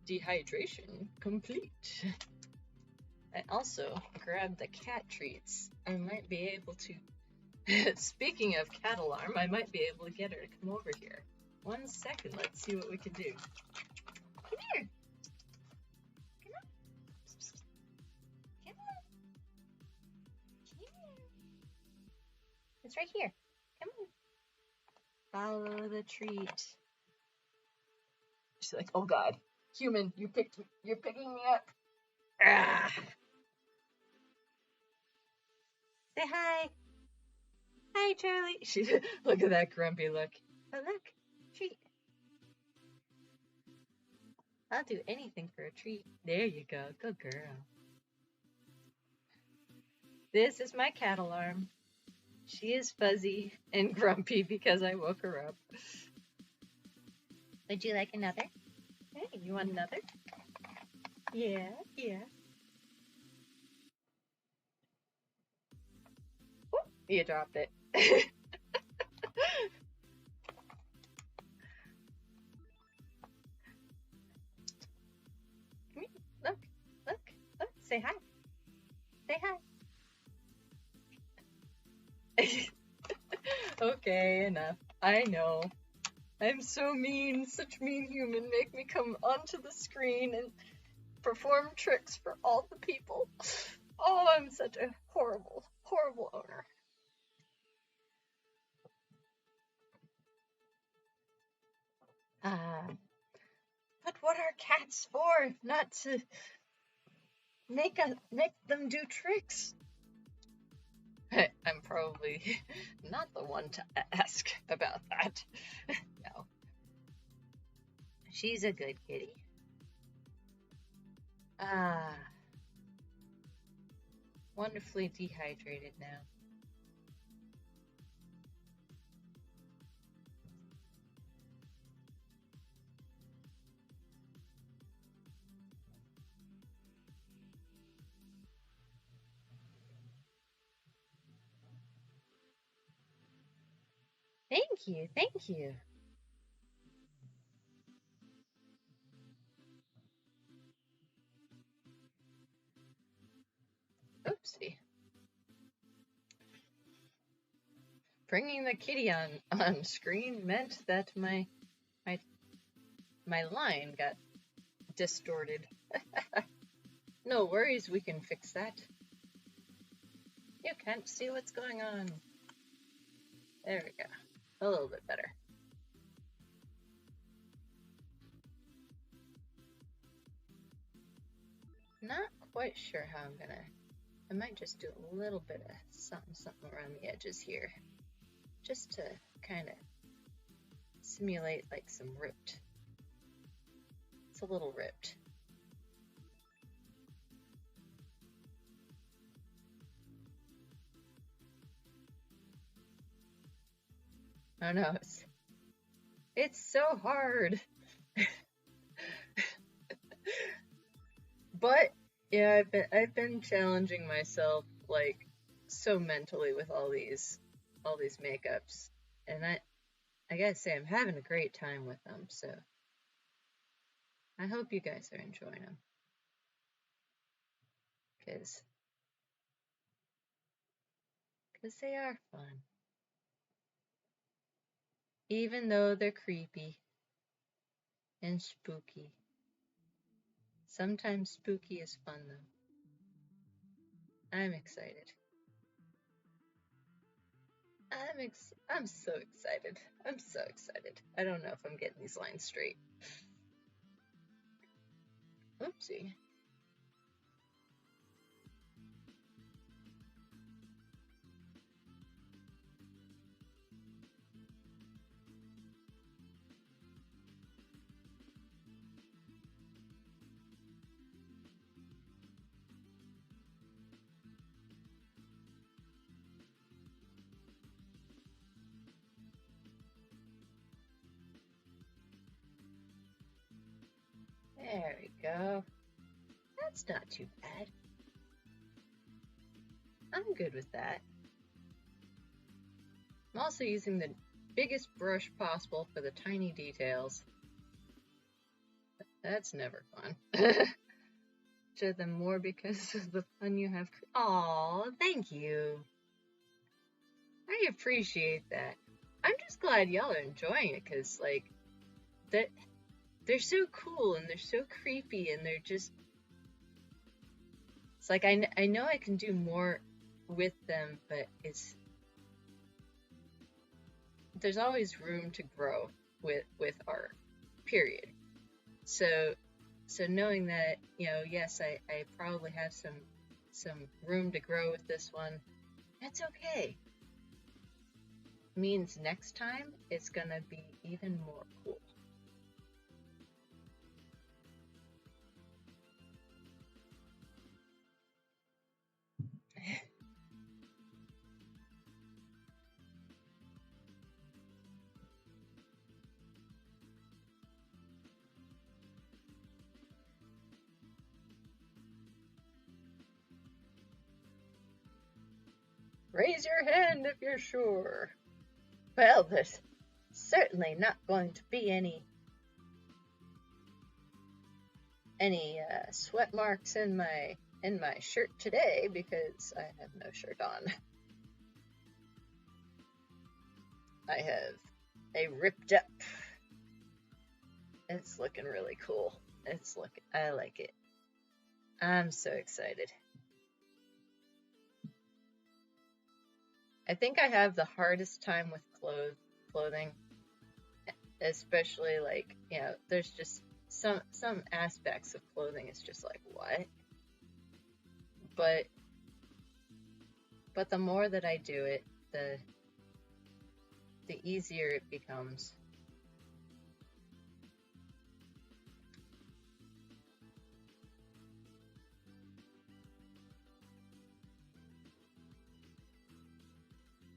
Dehydration complete. I also grabbed the cat treats. I might be able to. Speaking of cat alarm, I might be able to get her to come over here. 1 second, let's see what we can do. Come here. Come on. Come on. Come here. It's right here. Come on. Follow the treat. She's like, oh God, human, you're picking me up. Ah. Say hi. Hi, Charlie. She look at that grumpy look. Oh look, treat. I'll do anything for a treat. There you go. Good girl. This is my cat alarm. She is fuzzy and grumpy because I woke her up. Would you like another? Hey, you want another? Yeah, yeah. Whoop, you dropped it. Come here. Look, look, look. Say hi. Say hi. Okay, enough. I know. I'm so mean, such mean human. Make me come onto the screen and perform tricks for all the people. Oh, I'm such a horrible, horrible owner. But what are cats for if not to make them do tricks? I'm probably not the one to ask about that. No. She's a good kitty. Wonderfully dehydrated now. Thank you, thank you. Oopsie. Bringing the kitty on screen meant that my line got distorted. No worries, we can fix that. You can't see what's going on. There we go. A little bit better. Not quite sure how I'm gonna. I might just do a little bit of something around the edges here, just to kind of simulate like some ripped. It's a little ripped. Oh no, it's so hard. But yeah, I've been challenging myself like so mentally with all these makeups, and I gotta say I'm having a great time with them. So I hope you guys are enjoying them, cause they are fun, even though they're creepy and spooky. Sometimes spooky is fun though. I'm excited. I'm so excited. I'm so excited. I don't know if I'm getting these lines straight. Oopsie. There we go. That's not too bad. I'm good with that. I'm also using the biggest brush possible for the tiny details. That's never fun. To them more because of the fun you have. Aw, thank you. I appreciate that. I'm just glad y'all are enjoying it, because, like, they're so cool, and they're so creepy, and they're just... It's like, I know I can do more with them, but there's always room to grow with art, period. So knowing that, yes, I probably have some room to grow with this one, that's okay. Means next time it's gonna be even more cool. Raise your hand if you're sure. Well, there's certainly not going to be any sweat marks in my shirt today, because I have no shirt on. I have a ripped up. It's looking really cool. I like it. I'm so excited. I think I have the hardest time with clothing, especially, like, there's just some aspects of clothing is just like, what? But the more that I do it, the easier it becomes.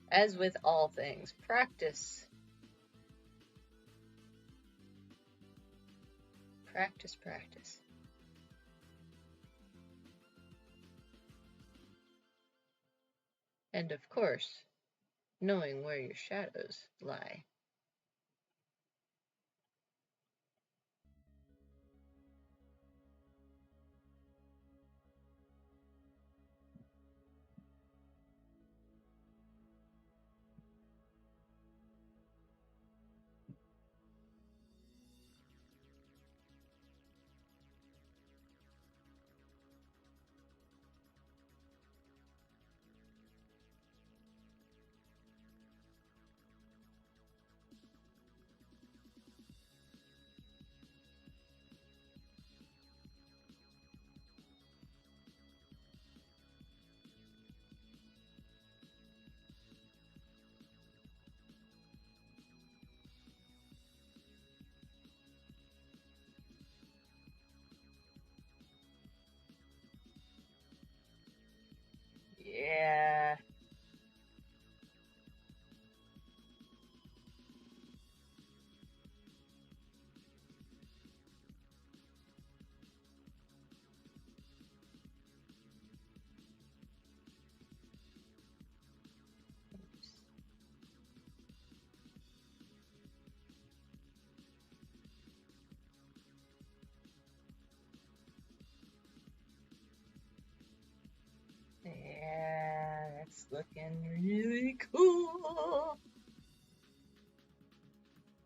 As with all things, practice. Practice. And of course, knowing where your shadows lie. Yeah. Yeah, that's looking really cool.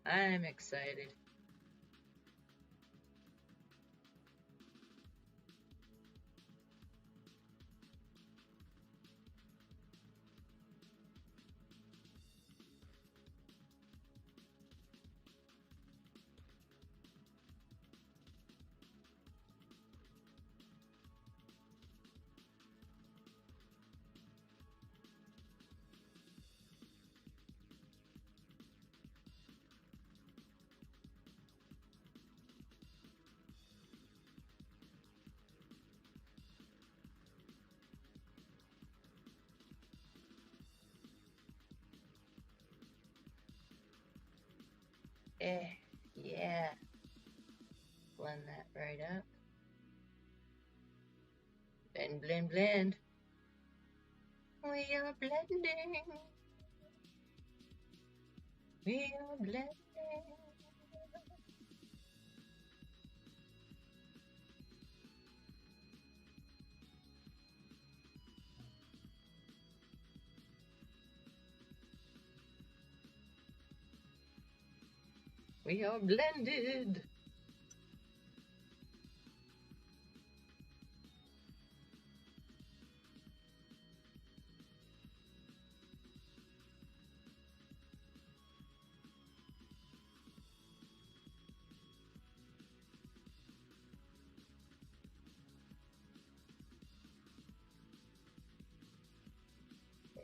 I'm excited. Yeah. Blend that right up. Blend. We are blending. We are blending. We are blended.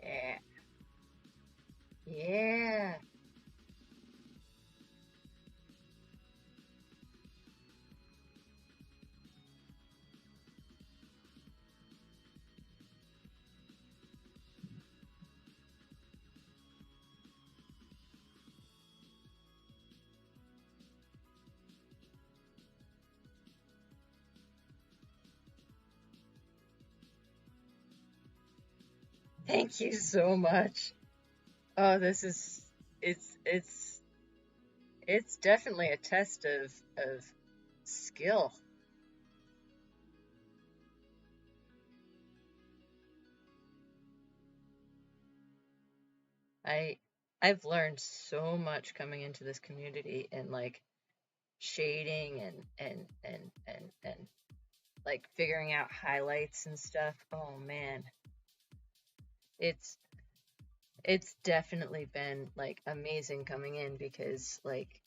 Yeah. Yeah. Thank you so much. Oh, this is it's it's it's definitely a test of skill. I I've learned so much coming into this community and like shading and like figuring out highlights and stuff. Oh man, it's it's definitely been like amazing coming in because like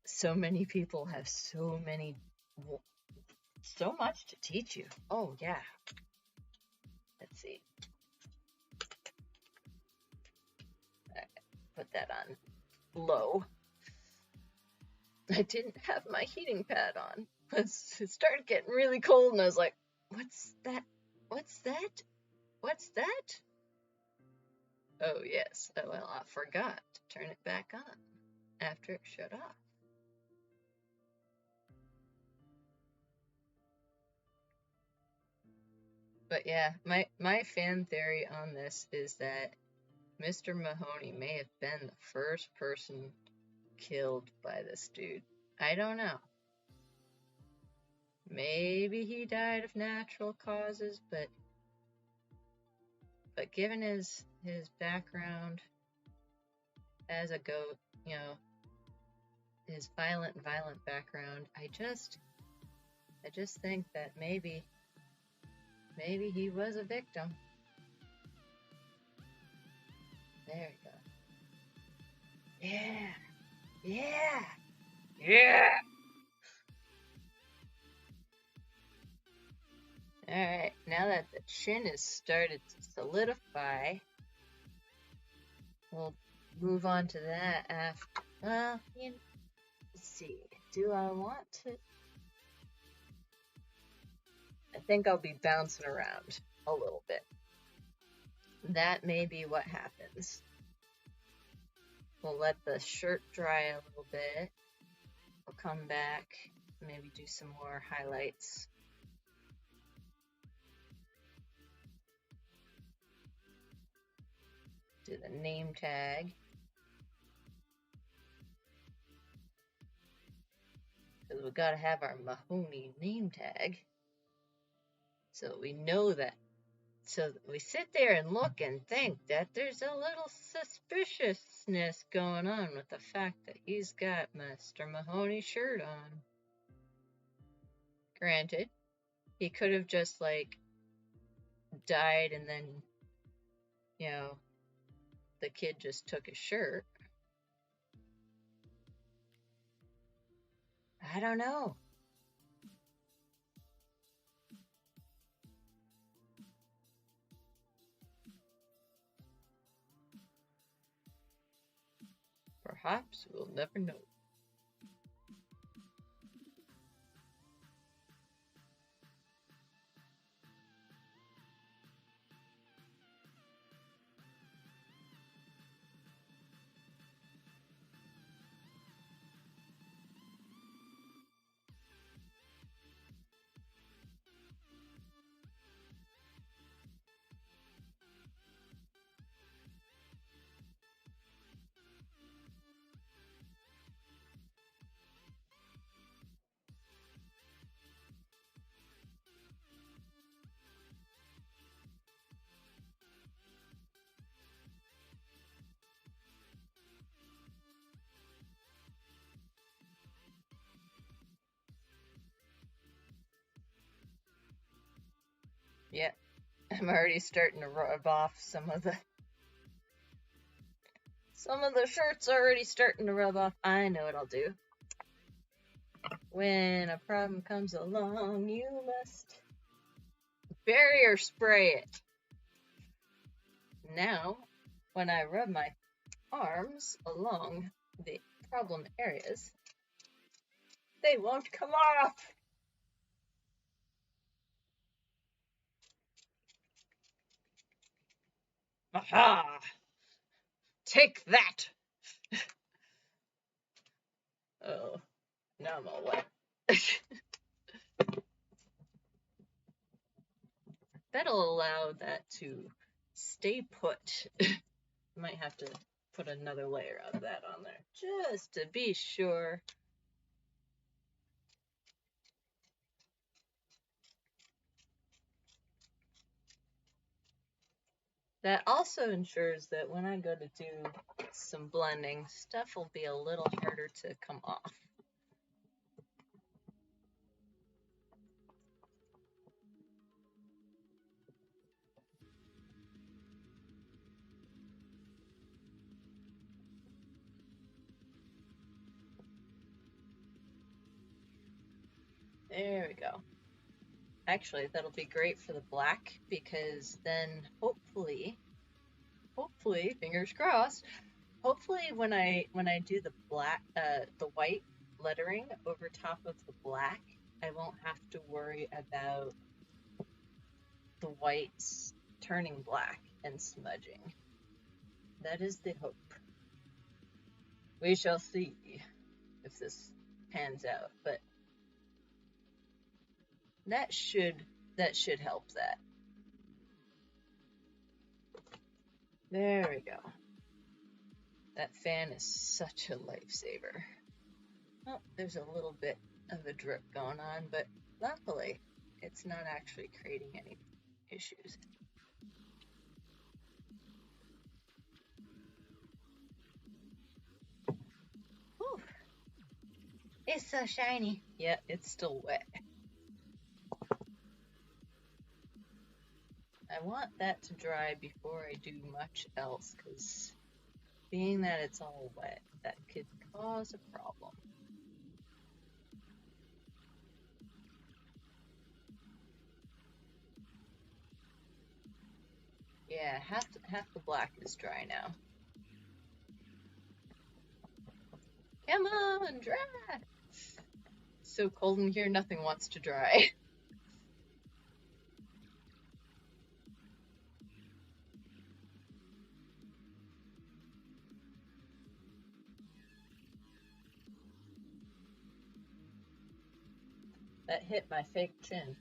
so many people have so much to teach you. Oh yeah. Let's see. Put that on low. I didn't have my heating pad on. It started getting really cold, and I was like, "What's that? What's that? What's that?" Oh yes. Oh well, I forgot to turn it back on after it shut off. But yeah, my fan theory on this is that Mr. Mahoney may have been the first person killed by this dude. I don't know. Maybe he died of natural causes, but given his background as a goat, you know, his violent background, I just think that maybe he was a victim. There you go. Yeah. Yeah. Yeah. All right. Now that the chin has started to solidify, we'll move on to that after. Well, let's see. Do I want to? I think I'll be bouncing around a little bit. That may be what happens. We'll let the shirt dry a little bit. We'll come back, maybe do some more highlights. Do the name tag. Because we gotta have our Mahoney name tag. So we know that. So we sit there and look and think that there's a little suspiciousness going on with the fact that he's got Mr. Mahoney's shirt on. Granted, he could have just like died and then, you know, the kid just took his shirt. I don't know. Perhaps we'll never know. I'm already starting to rub off some of the shirts already starting to rub off. I know what I'll do. When a problem comes along, you must barrier spray it. Now, when I rub my arms along the problem areas, they won't come off. Aha! Take that! Oh, now I'm all wet. That'll allow that to stay put. Might have to put another layer of that on there, just to be sure. That also ensures that when I go to do some blending, stuff will be a little harder to come off. There we go. Actually, that'll be great for the black, because then hopefully, fingers crossed, hopefully when I do the black, the white lettering over top of the black, I won't have to worry about the whites turning black and smudging. That is the hope. We shall see if this pans out, but that should help that. There we go. That fan is such a lifesaver. Oh, there's a little bit of a drip going on, but luckily it's not actually creating any issues. Whew. It's so shiny. Yeah, it's still wet. I want that to dry before I do much else, because being that it's all wet, that could cause a problem. Yeah, half the black is dry now. Come on, dry! It's so cold in here, nothing wants to dry. That hit my fake chin.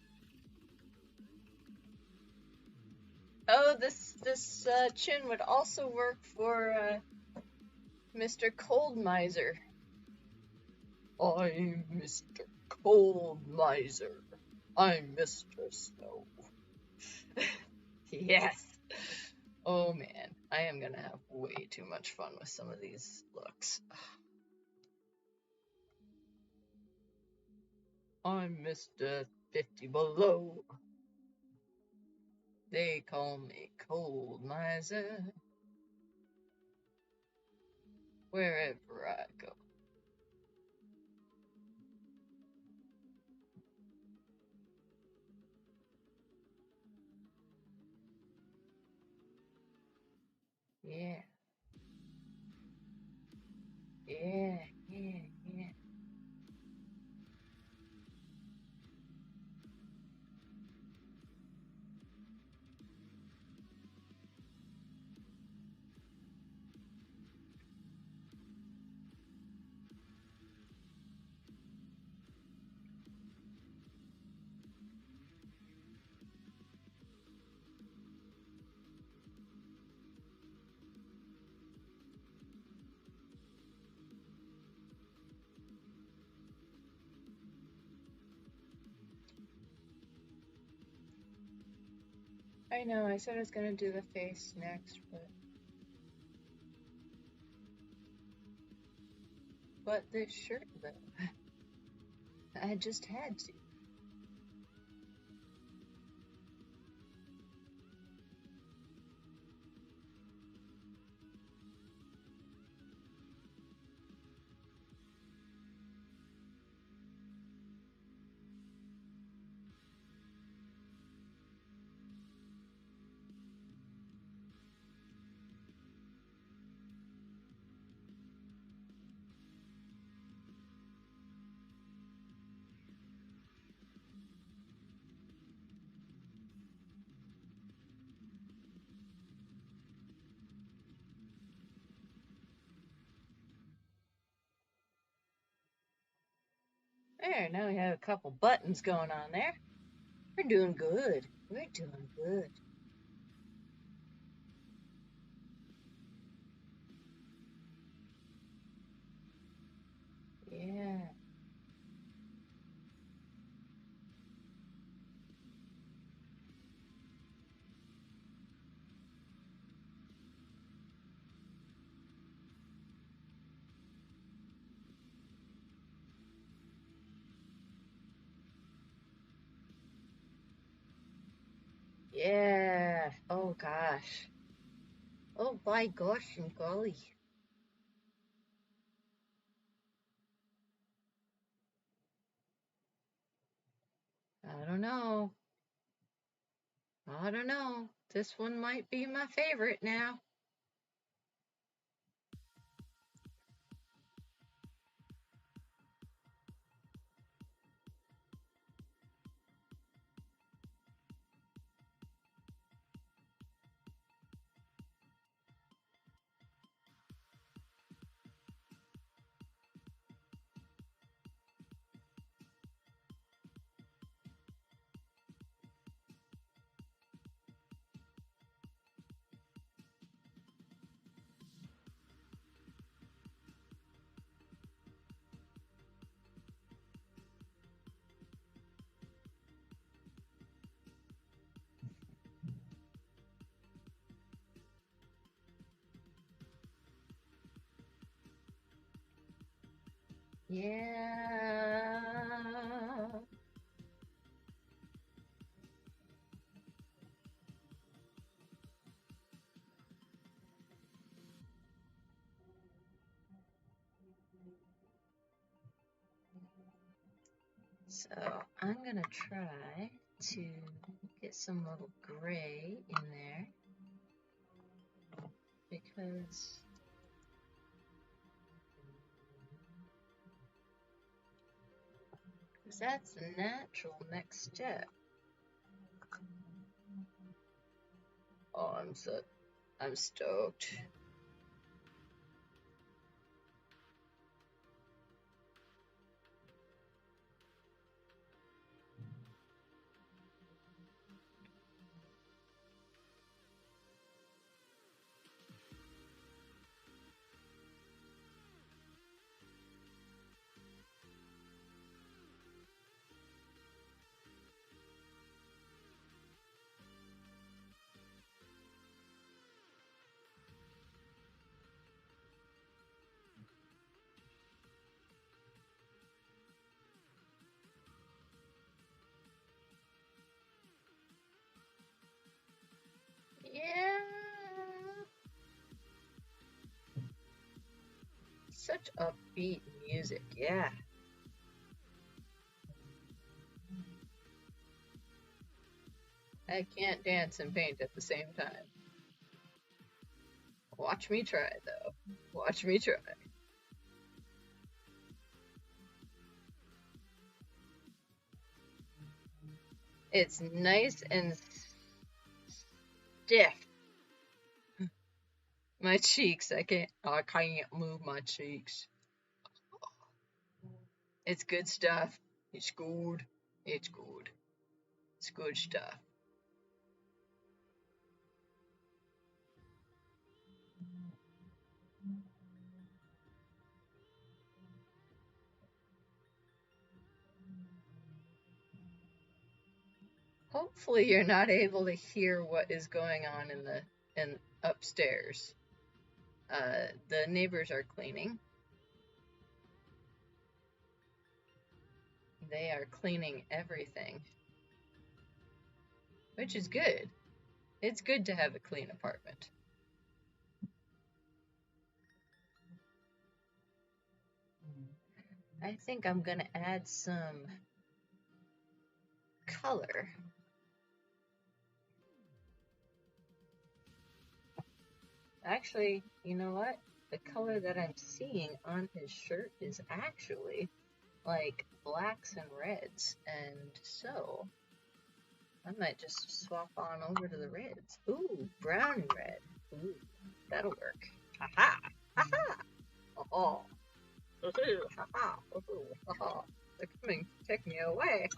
Oh, this chin would also work for Mr. Cold Miser. I'm Mr. Cold Miser. I'm Mr. Snow. Yes. Oh man, I am gonna have way too much fun with some of these looks. I'm Mr. 50 Below. They call me Cold Miser. Wherever I go. Yeah. Yeah, yeah, yeah. I know, I said I was gonna do the face next, but this shirt though, I just had to. There, now we have a couple buttons going on there. We're doing good. We're doing good. Yeah. Yeah. Oh gosh. Oh by gosh and golly. I don't know. I don't know. This one might be my favorite now. Yeah. So I'm gonna try to get some little gray in there because that's the natural next step. Oh, I'm stoked. Yeah. Such upbeat music, yeah. I can't dance and paint at the same time. Watch me try, though. Watch me try. It's nice and stiff. My cheeks, I can't move my cheeks. It's good stuff. It's good. It's good. It's good stuff. Hopefully you're not able to hear what is going on in upstairs. The neighbors are cleaning. They are cleaning everything, which is good. It's good to have a clean apartment. I think I'm gonna add some color. Actually, you know what? The color that I'm seeing on his shirt is actually like blacks and reds, and so I might just swap on over to the reds. Ooh, brown and red. Ooh, that'll work. Ha-ha! Ha-ha! Oh, ha-ha! Ha-ha! They're coming to take me away.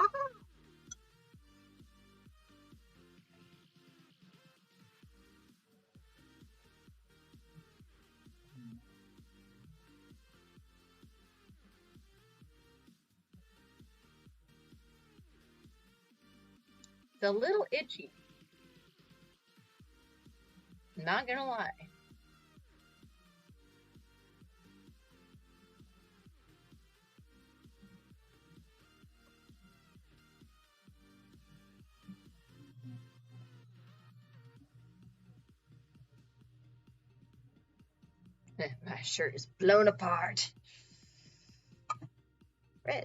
It's a little itchy. Not gonna lie. My shirt is blown apart. Red.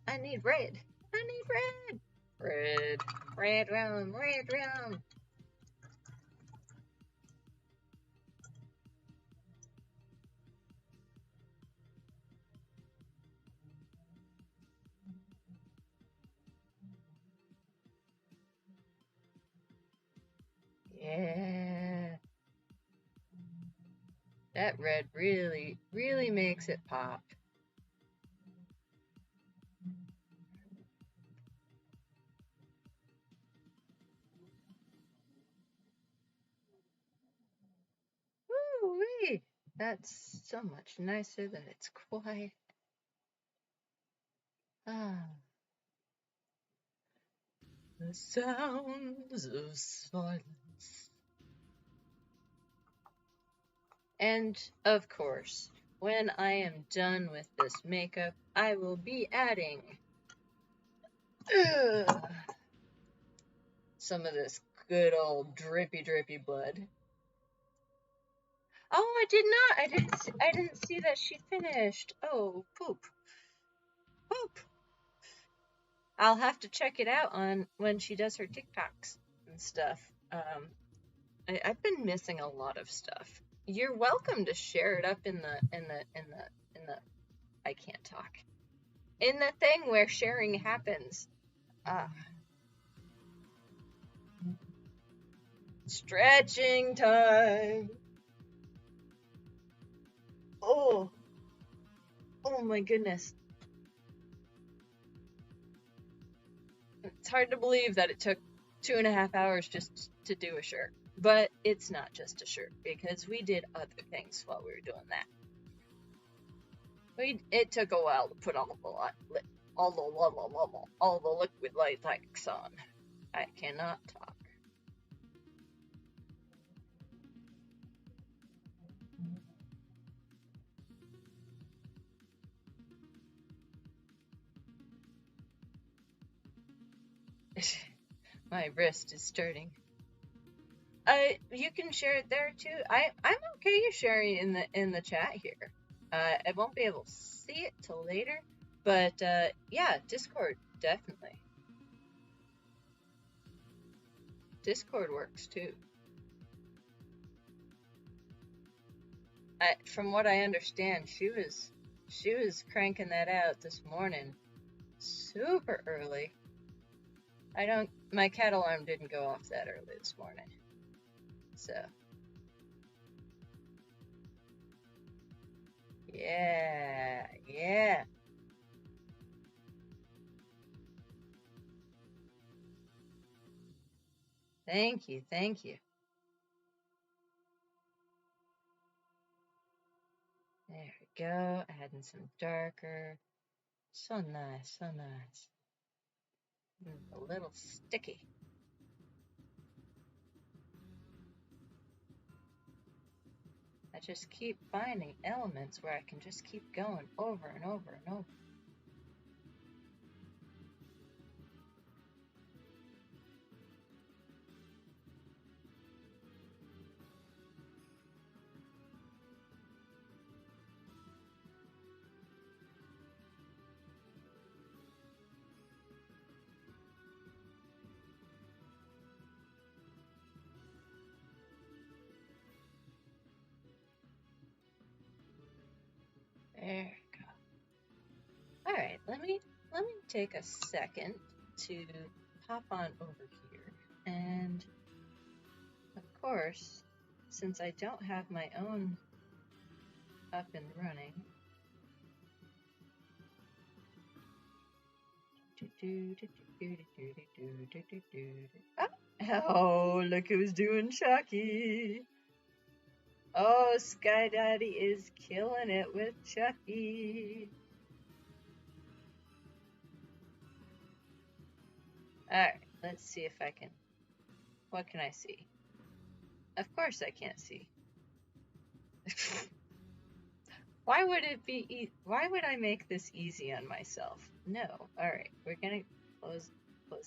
I need red. I need red. Red. Red rum. Red rum. Yeah. That red really, really makes it pop. Woo-wee. That's so much nicer that it's quiet. Ah. The sounds of silence. And, of course, when I am done with this makeup, I will be adding some of this good old drippy blood. Oh, I did not. I didn't see that she finished. Oh, poop. Poop. I'll have to check it out on when she does her TikToks and stuff. I've been missing a lot of stuff. You're welcome to share it up in the I can't talk. In the thing where sharing happens. Stretching time. Oh my goodness. It's hard to believe that it took 2.5 hours just to do a shirt. But it's not just a shirt, because we did other things while we were doing that. It took a while to put all the liquid latex on. I cannot talk. My wrist is starting. You can share it there too. I'm okay you sharing in the chat here. I won't be able to see it till later, but yeah, Discord definitely. Discord works too. From what I understand, she was cranking that out this morning, super early. My cat alarm didn't go off that early this morning, so yeah. Thank you. There we go. Adding some darker. So nice. A little sticky. I just keep finding elements where I can just keep going over and over and over. There we go. All right, let me take a second to hop on over here, and of course, since I don't have my own up and running, Oh, look who's doing Chucky. Oh, Sky Daddy is killing it with Chucky. Alright, let's see if I can. What can I see? Of course I can't see. Why would it be why would I make this easy on myself? No. Alright, we're gonna close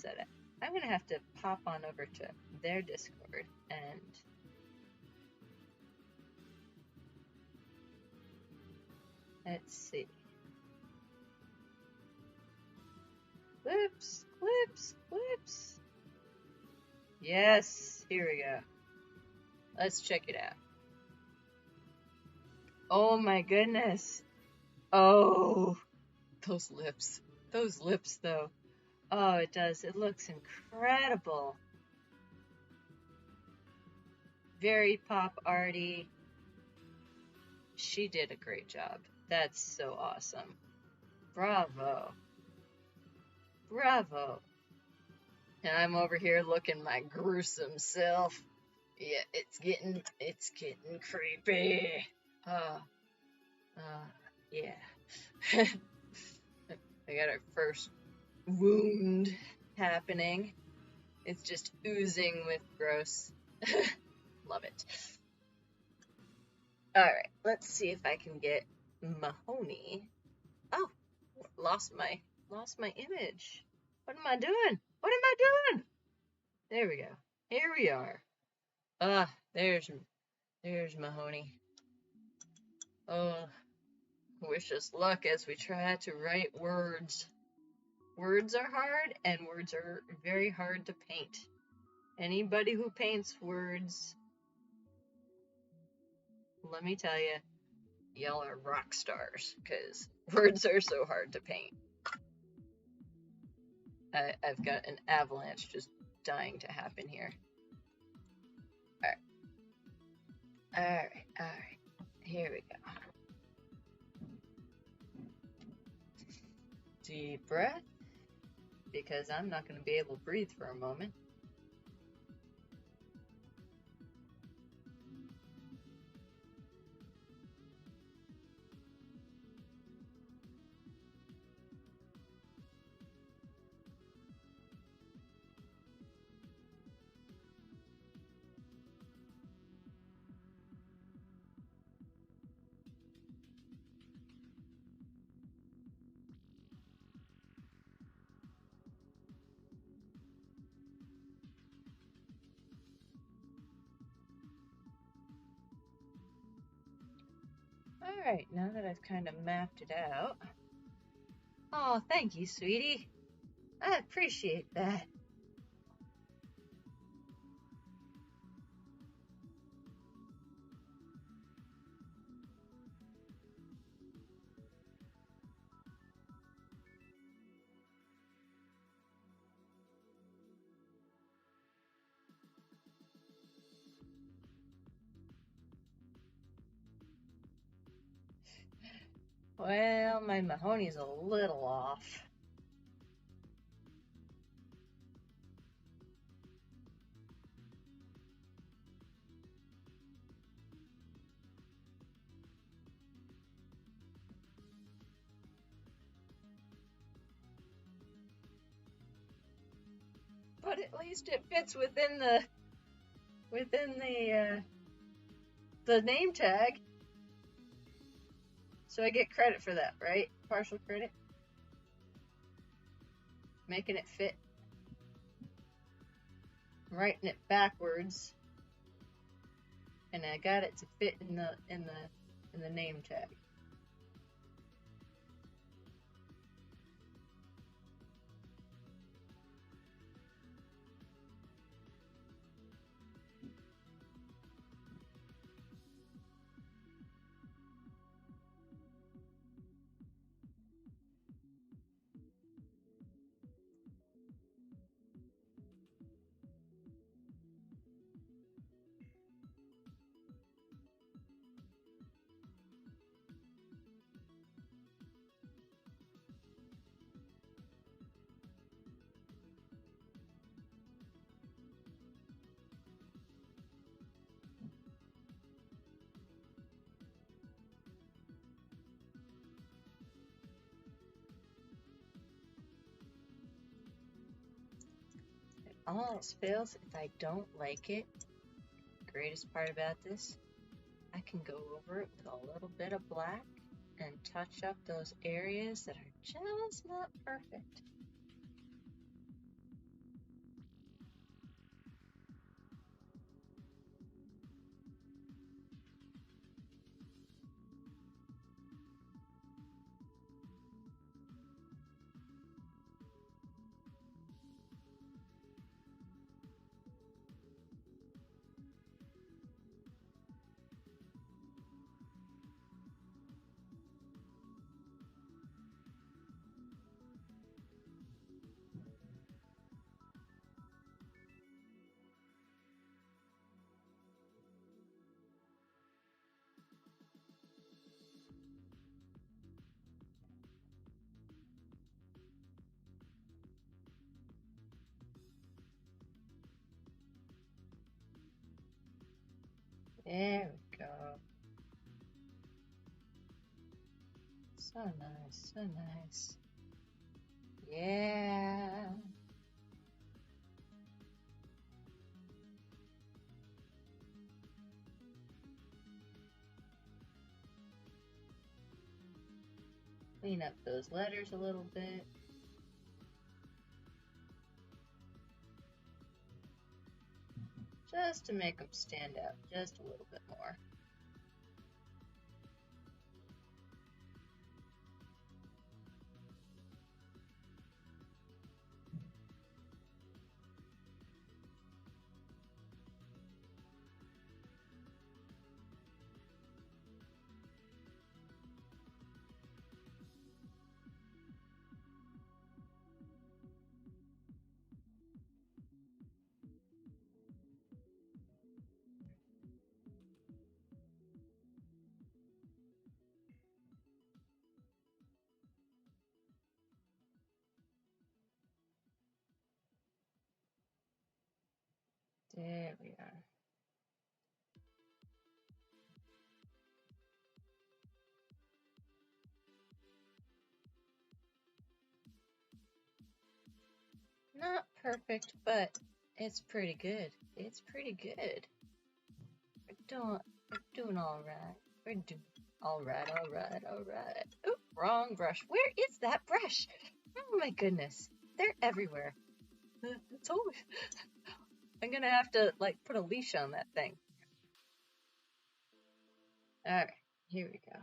that out. I'm gonna have to pop on over to their Discord and let's see. Clips, clips, clips. Yes, here we go. Let's check it out. Oh my goodness. Oh, those lips. Those lips, though. Oh, it does. It looks incredible. Very pop arty. She did a great job. That's so awesome. Bravo. Bravo. And I'm over here looking my gruesome self. Yeah, it's getting creepy. Yeah. We got our first wound happening. It's just oozing with gross. Love it. Alright, let's see if I can get Mahoney. Oh, lost my image. What am I doing? What am I doing? There we go. Here we are. There's Mahoney. Oh, wish us luck as we try to write words. Words are hard, and words are very hard to paint. Anybody who paints words, let me tell you, y'all are rock stars, because words are so hard to paint. I've got an avalanche just dying to happen here. Alright. Here we go. Deep breath, because I'm not going to be able to breathe for a moment. Alright, now that I've kind of mapped it out. Oh, thank you, sweetie. I appreciate that. Well, my Mahoney's a little off. But at least it fits within the name tag. So I get credit for that, right? Partial credit. Making it fit. I'm writing it backwards. And I got it to fit in the name tag. all else fails, if I don't like it, the greatest part about this, I can go over it with a little bit of black and touch up those areas that are just not perfect. There we go. So nice, so nice. Yeah. Clean up those letters a little bit. Just to make them stand out just a little bit more. There we are. Not perfect, but it's pretty good. It's pretty good. We're doing all right. We're doing all right, all right, all right. Oop, wrong brush. Where is that brush? Oh my goodness. They're everywhere. It's always... I'm gonna have to, like, put a leash on that thing. Alright, here we go.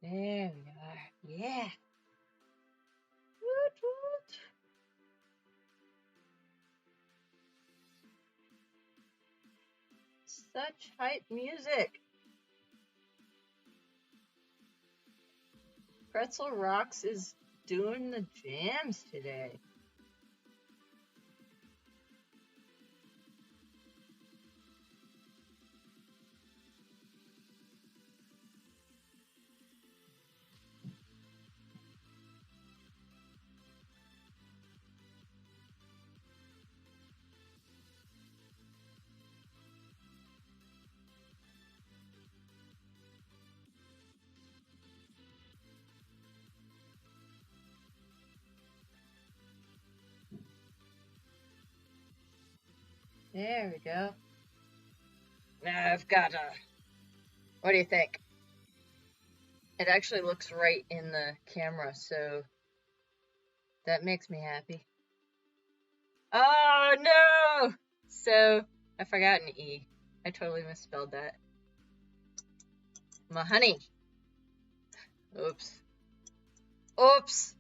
There we are. Yeah. Woot woot. Such hype music. Pretzel Rocks is doing the jams today. There we go. Now I've got what do you think? It actually looks right in the camera, so that makes me happy. Oh no! So I forgot an E. I totally misspelled that. My honey. Oops. Oops!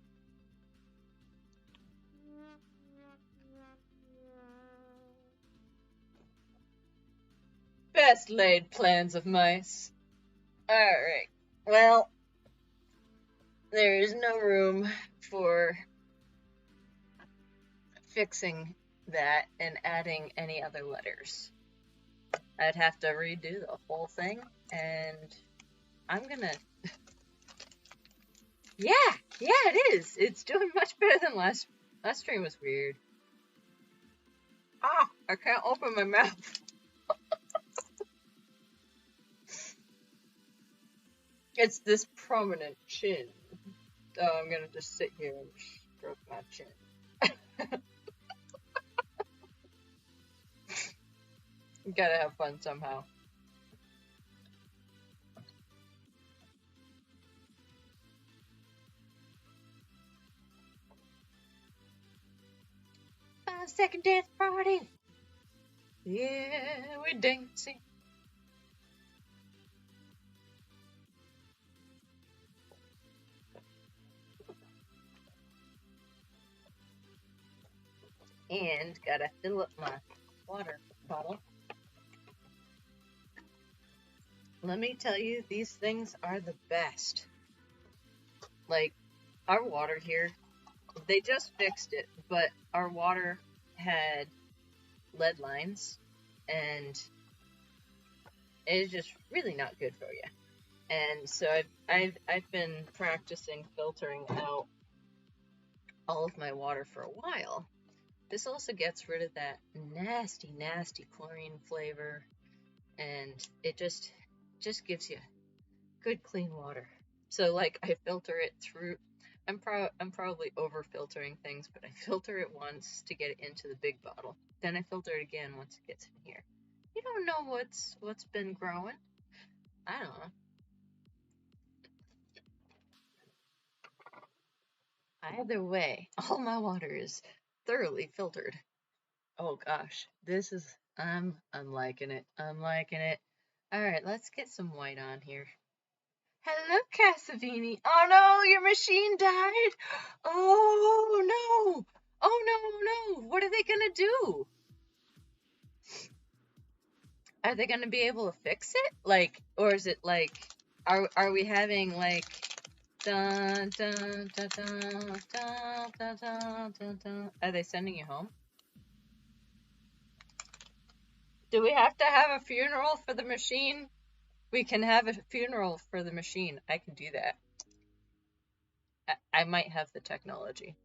Best laid plans of mice. Alright, well, there is no room for fixing that and adding any other letters. I'd have to redo the whole thing, and I'm gonna... Yeah, it is! It's doing much better than last stream was weird. Ah, I can't open my mouth. It's this prominent chin. Oh, I'm gonna just sit here and stroke my chin. Gotta have fun somehow. Second dance party. Yeah, we're dancing. And gotta fill up my water bottle. Let me tell you, these things are the best. Like, our water here, they just fixed it, but our water had lead lines, and it's just really not good for you. And so I've been practicing filtering out all of my water for a while. This also gets rid of that nasty, nasty chlorine flavor, and it just gives you good clean water. So like I filter it through. I'm probably over filtering things, but I filter it once to get it into the big bottle. Then I filter it again once it gets in here. You don't know what's been growing. I don't know. Either way, all my water is thoroughly filtered. Oh gosh, this is I'm liking it. I'm liking it. All right, let's get some white on here. Hello, Casavini. Oh no, your machine died. Oh no. Oh no, no. What are they gonna do? Are they gonna be able to fix it? Like, or is it like, are we having like, dun dun dun dun dun dun dun dun dun? Are they sending you home? Do we have to have a funeral for the machine? We can have a funeral for the machine. I can do that. I might have the technology.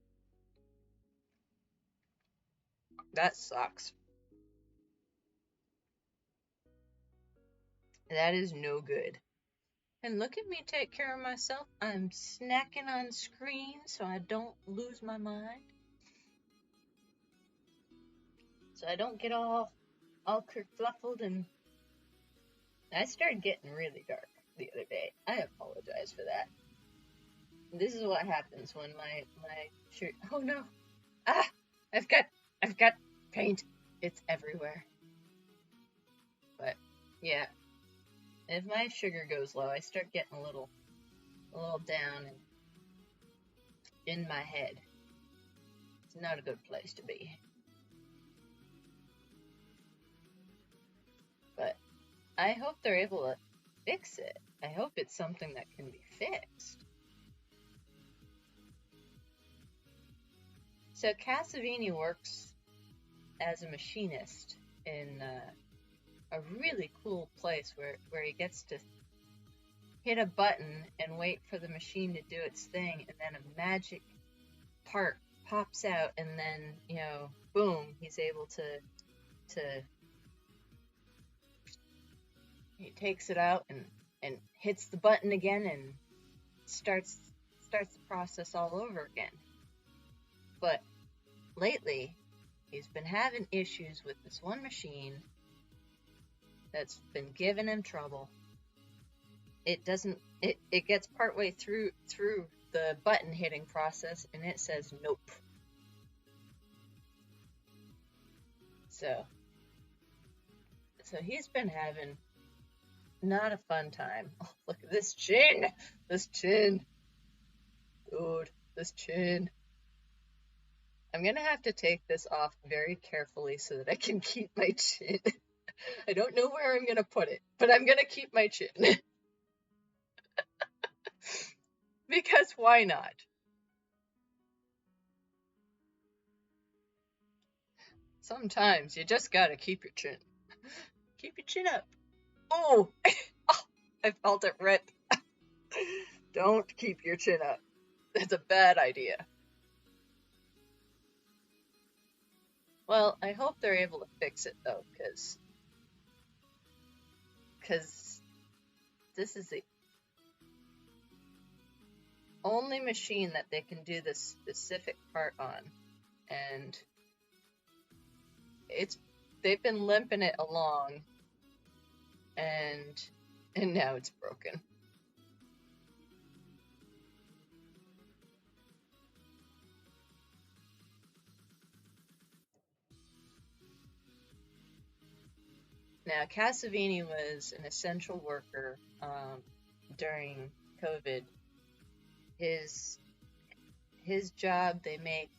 That sucks. That is no good. And look at me take care of myself. I'm snacking on screen so I don't lose my mind. So I don't get all kerfluffled, and I started getting really dark the other day. I apologize for that. This is what happens when my shirt. Oh no! Ah! I've got paint. It's everywhere. But yeah, if my sugar goes low, I start getting a little down and in my head. It's not a good place to be. But I hope they're able to fix it. I hope it's something that can be fixed. So Casavini works as a machinist in a really cool place where he gets to hit a button and wait for the machine to do its thing, and then a magic part pops out, and then, you know, boom, he's able to he takes it out and hits the button again and starts the process all over again. But lately, he's been having issues with this one machine that's been giving him trouble. It doesn't. It gets partway through the button hitting process, and it says nope. So he's been having not a fun time. Oh, look at this chin. This chin. Dude, this chin. I'm gonna have to take this off very carefully so that I can keep my chin. I don't know where I'm gonna put it, but I'm gonna keep my chin. Because why not? Sometimes you just gotta keep your chin. Keep your chin up. Oh, oh, I felt it rip. Don't keep your chin up. That's a bad idea. Well, I hope they're able to fix it though, because this is only machine that they can do this specific part on, and they've been limping it along, and now it's broken. Now, Casavini was an essential worker during COVID. His job, they make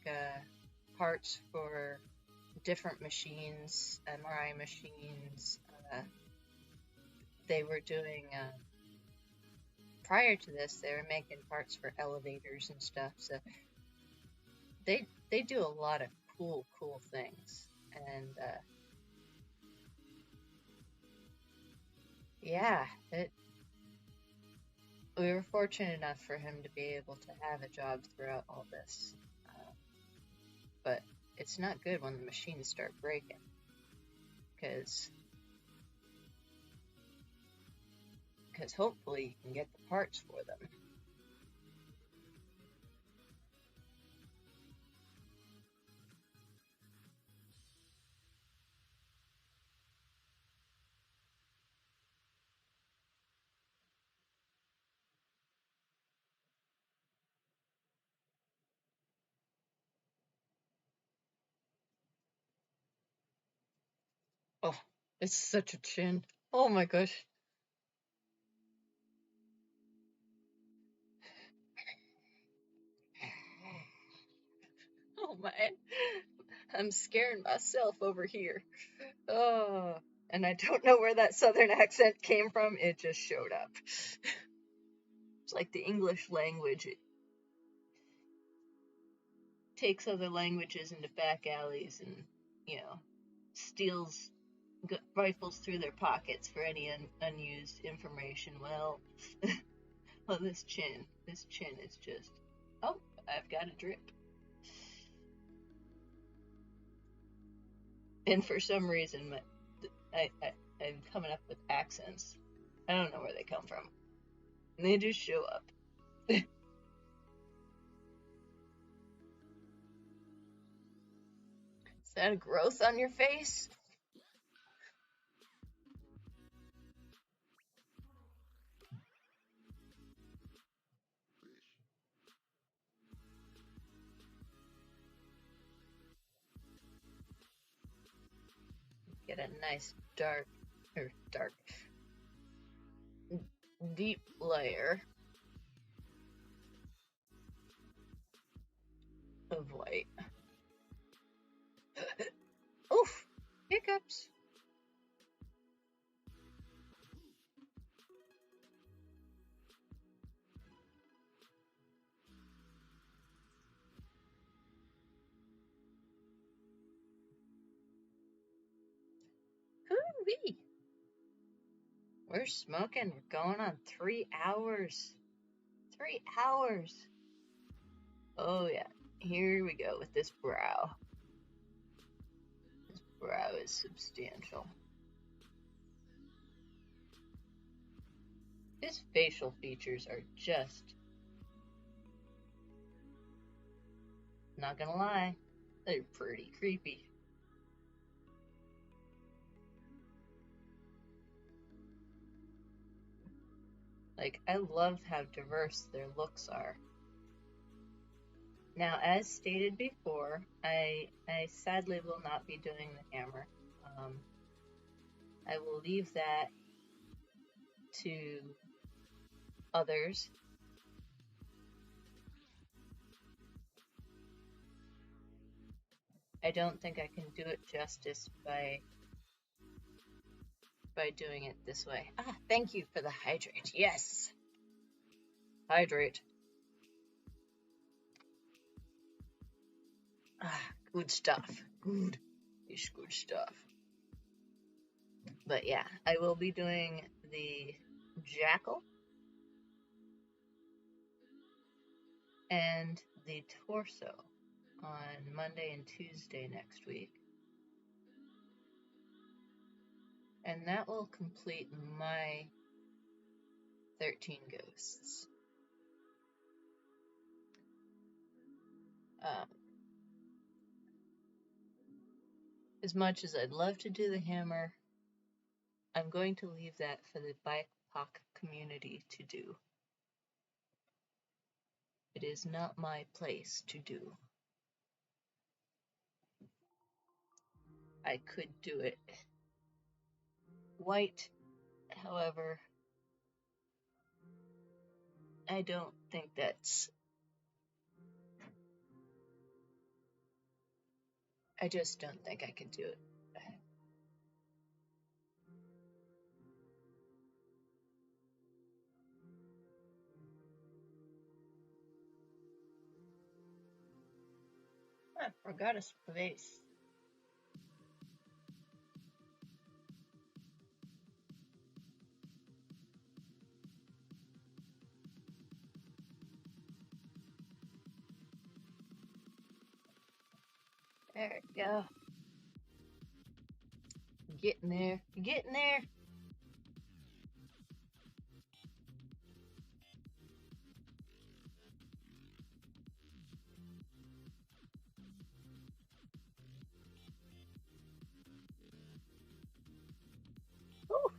parts for different machines, MRI machines. They were doing, prior to this, they were making parts for elevators and stuff. So they do a lot of cool things. And yeah, we were fortunate enough for him to be able to have a job throughout all this. But it's not good when the machines start breaking, because hopefully you can get the parts for them. Oh, it's such a chin. Oh my gosh. Oh man, I'm scaring myself over here. Oh, and I don't know where that southern accent came from. It just showed up. It's like the English language. It takes other languages into back alleys and, steals, rifles through their pockets for any unused information. Well, this chin is just, oh, I've got a drip. And for some reason, I'm coming up with accents. I don't know where they come from. They just show up. Is that a growth on your face? Get a nice deep layer of white. Oof! Hiccups! Hoo-wee! We're smoking. We're going on 3 hours. 3 hours! Oh yeah. Here we go with this brow. This brow is substantial. His facial features are just, not gonna lie, they're pretty creepy. Like, I love how diverse their looks are. Now, as stated before, I sadly will not be doing the hammer. I will leave that to others. I don't think I can do it justice by doing it this way. Ah, thank you for the hydrate. Yes! Hydrate. Ah, good stuff. Good. It's good stuff. But yeah, I will be doing the jackal and the torso on Monday and Tuesday next week. And that will complete my 13 ghosts. Um, as much as I'd love to do the hammer, I'm going to leave that for the BIPOC community to do. It is not my place to do. I could do it white, however, I don't think that's... I just don't think I can do it. I forgot a space. There we go. Getting there. Getting there. Ooh.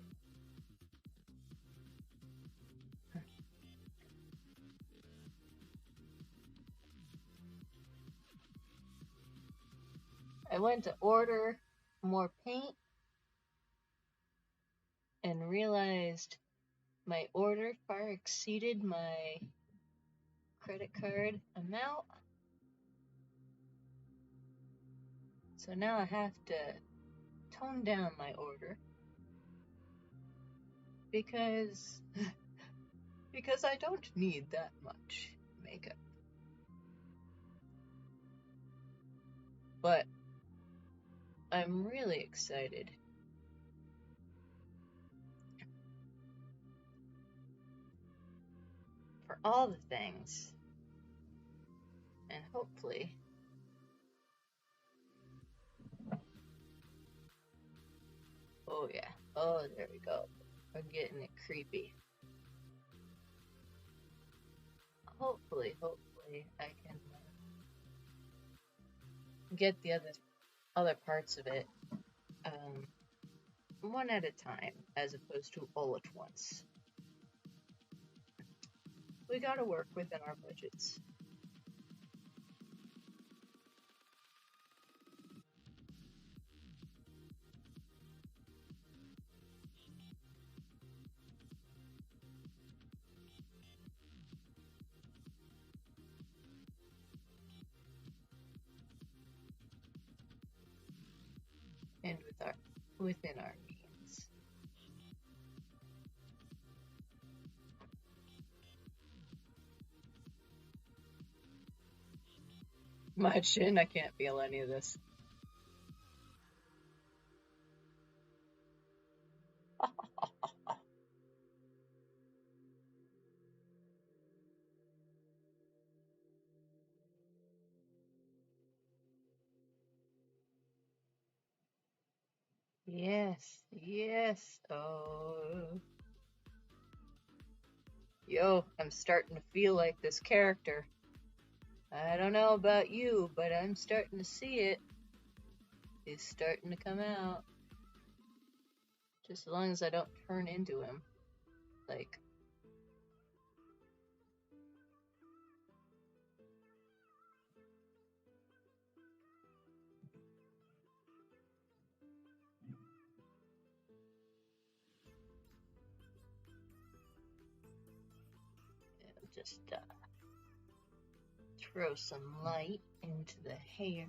I went to order more paint and realized my order far exceeded my credit card amount. So now I have to tone down my order because I don't need that much makeup. But I'm really excited for all the things, and hopefully oh yeah, oh there we go, we're getting it creepy. Hopefully I can get the other parts of it one at a time as opposed to all at once. We gotta work within our budgets. And within our means. My chin, I can't feel any of this. Yes, yes. Oh. Yo, I'm starting to feel like this character. I don't know about you, but I'm starting to see it. He's starting to come out. Just as long as I don't turn into him. Like... just throw some light into the hair.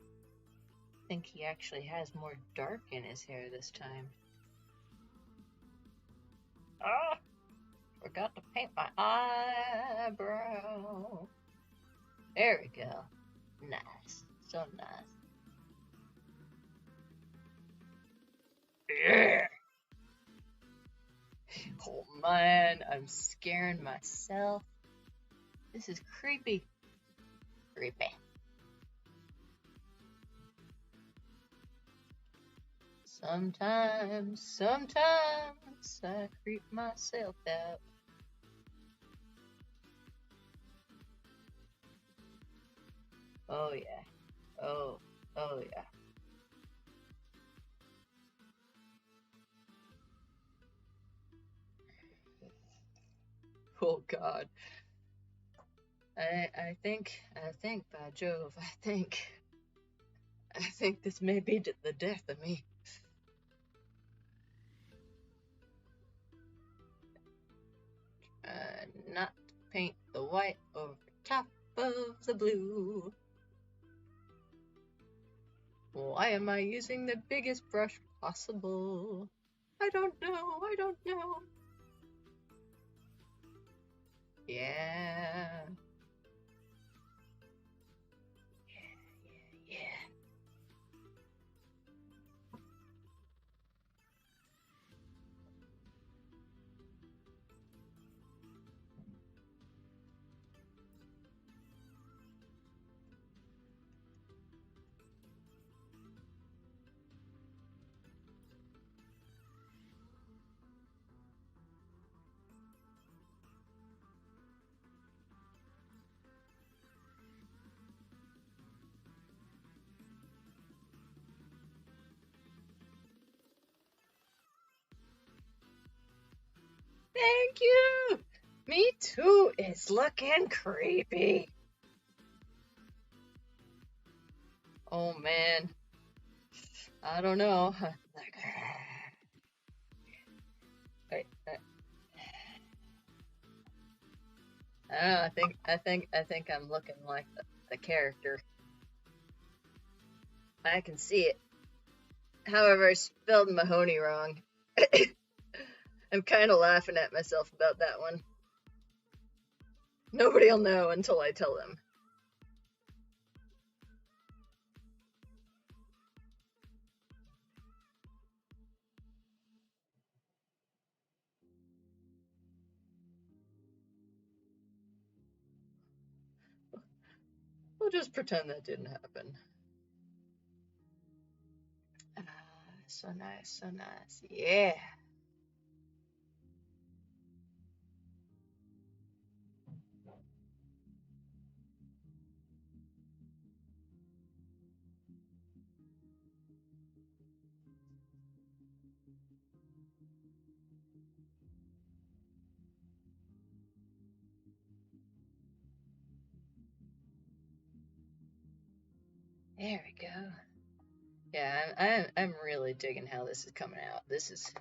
I think he actually has more dark in his hair this time. Ah! Forgot to paint my eyebrow. There we go. Nice. So nice. Yeah! Oh man, I'm scaring myself. This is creepy. Creepy. Sometimes I creep myself out. Oh yeah. Oh, oh yeah. Oh God. I think, by Jove, I think this may be the death of me. Not paint the white over top of the blue. Why am I using the biggest brush possible? I don't know, I don't know. Yeah. Yeah. Thank you! Me too, it's looking creepy. Oh man. I don't know. Like, I don't know, I think I'm looking like the character. I can see it. However, I spelled Mahoney wrong. I'm kind of laughing at myself about that one. Nobody'll know until I tell them. We'll just pretend that didn't happen. So nice, so nice. Yeah. There we go. Yeah, I'm really digging how this is coming out. This is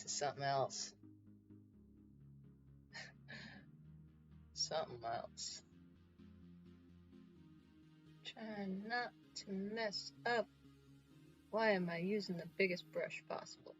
something else. Something else. Trying not to mess up. Why am I using the biggest brush possible?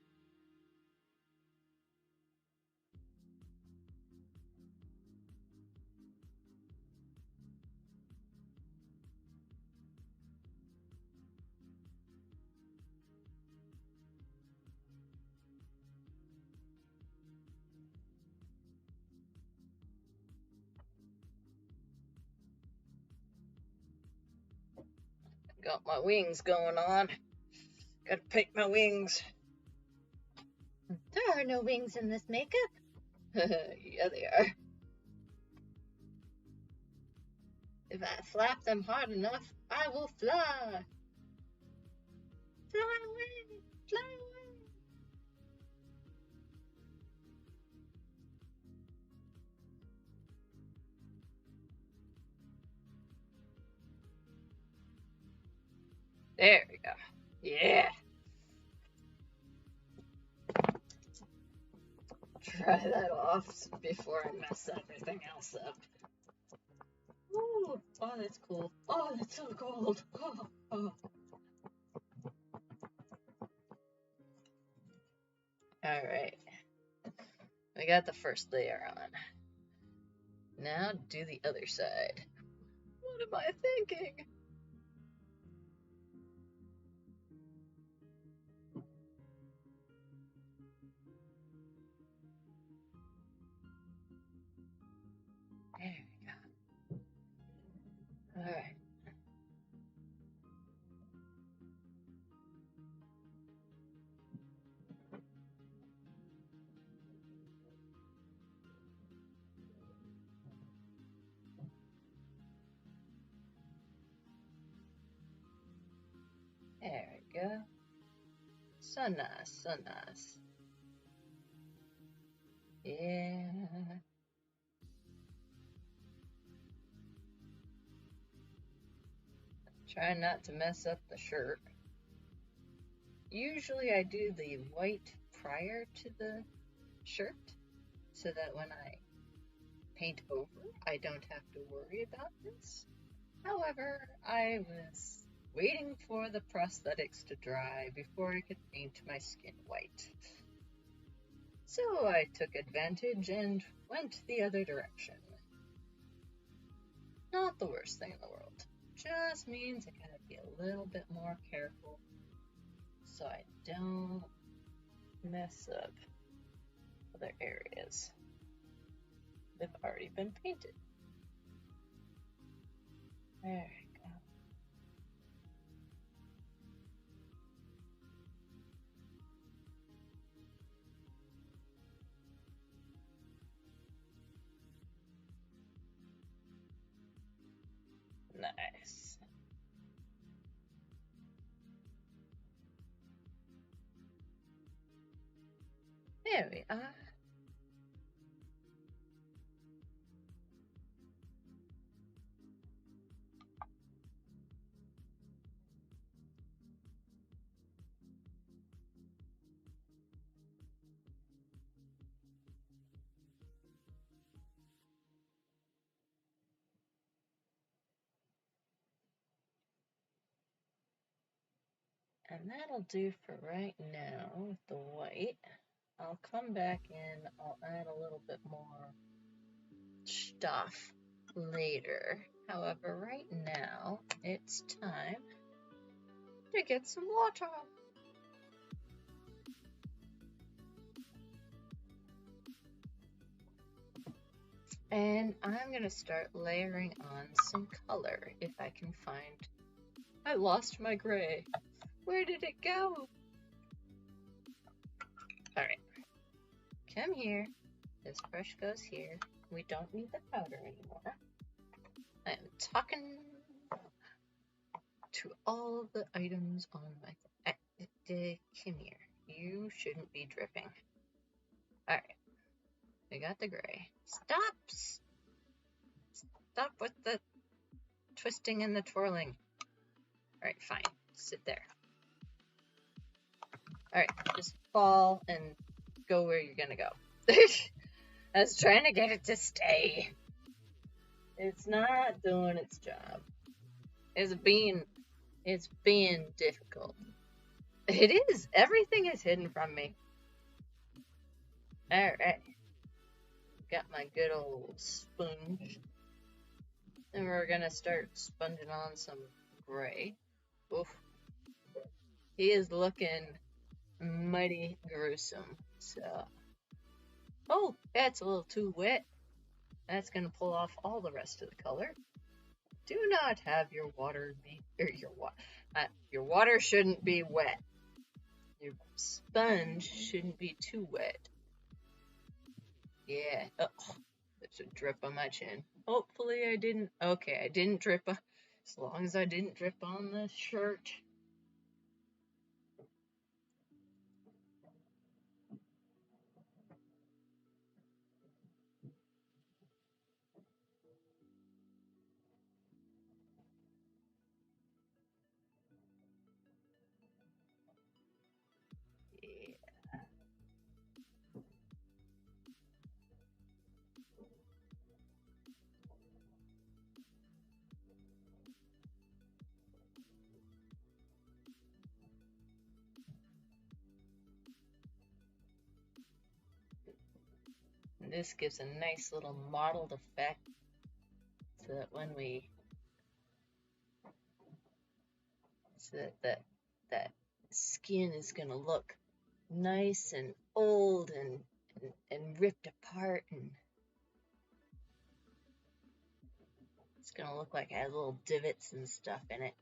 Got my wings going on. Gotta paint my wings. There are no wings in this makeup. Yeah, they are. If I flap them hard enough, I will fly. Fly away, fly away. There we go. Yeah. Try that off before I mess everything else up. Ooh, oh, that's cool. Oh, that's so cold. Oh, oh. All right. We got the first layer on. Now do the other side. What am I thinking? There we go. All right. go. So nice, so nice. Yeah. Try not to mess up the shirt. Usually I do the white prior to the shirt so that when I paint over, I don't have to worry about this. However, I was waiting for the prosthetics to dry before I could paint my skin white. So I took advantage and went the other direction. Not the worst thing in the world. Just means I gotta be a little bit more careful so I don't mess up other areas that have already been painted. There we go. Nice. There we are. And that'll do for right now with the white. I'll come back in, I'll add a little bit more stuff later. However, right now, it's time to get some water. And I'm going to start layering on some color if I can find... I lost my gray. Where did it go? Alright. Come here. This brush goes here. We don't need the powder anymore. I am talking to all the items on my... come here. You shouldn't be dripping. Alright. We got the gray. Stop! Stop with the twisting and the twirling. Alright, fine. Sit there. Alright, just fall and go where you're gonna go. I was trying to get it to stay. It's not doing its job. It's being difficult. It is. Everything is hidden from me. Alright. Got my good old sponge. And we're gonna start sponging on some gray. Oof. He is looking mighty gruesome. So, oh, that's a little too wet. That's gonna pull off all the rest of the color. Do not have your water be, or your water shouldn't be wet. Your sponge shouldn't be too wet. Yeah. Oh, there's a drip on my chin. Hopefully I didn't. Okay, I didn't drip. As long as I didn't drip on the shirt. This gives a nice little mottled effect so that when we that skin is going to look nice and old and ripped apart, and it's going to look like it has little divots and stuff in it.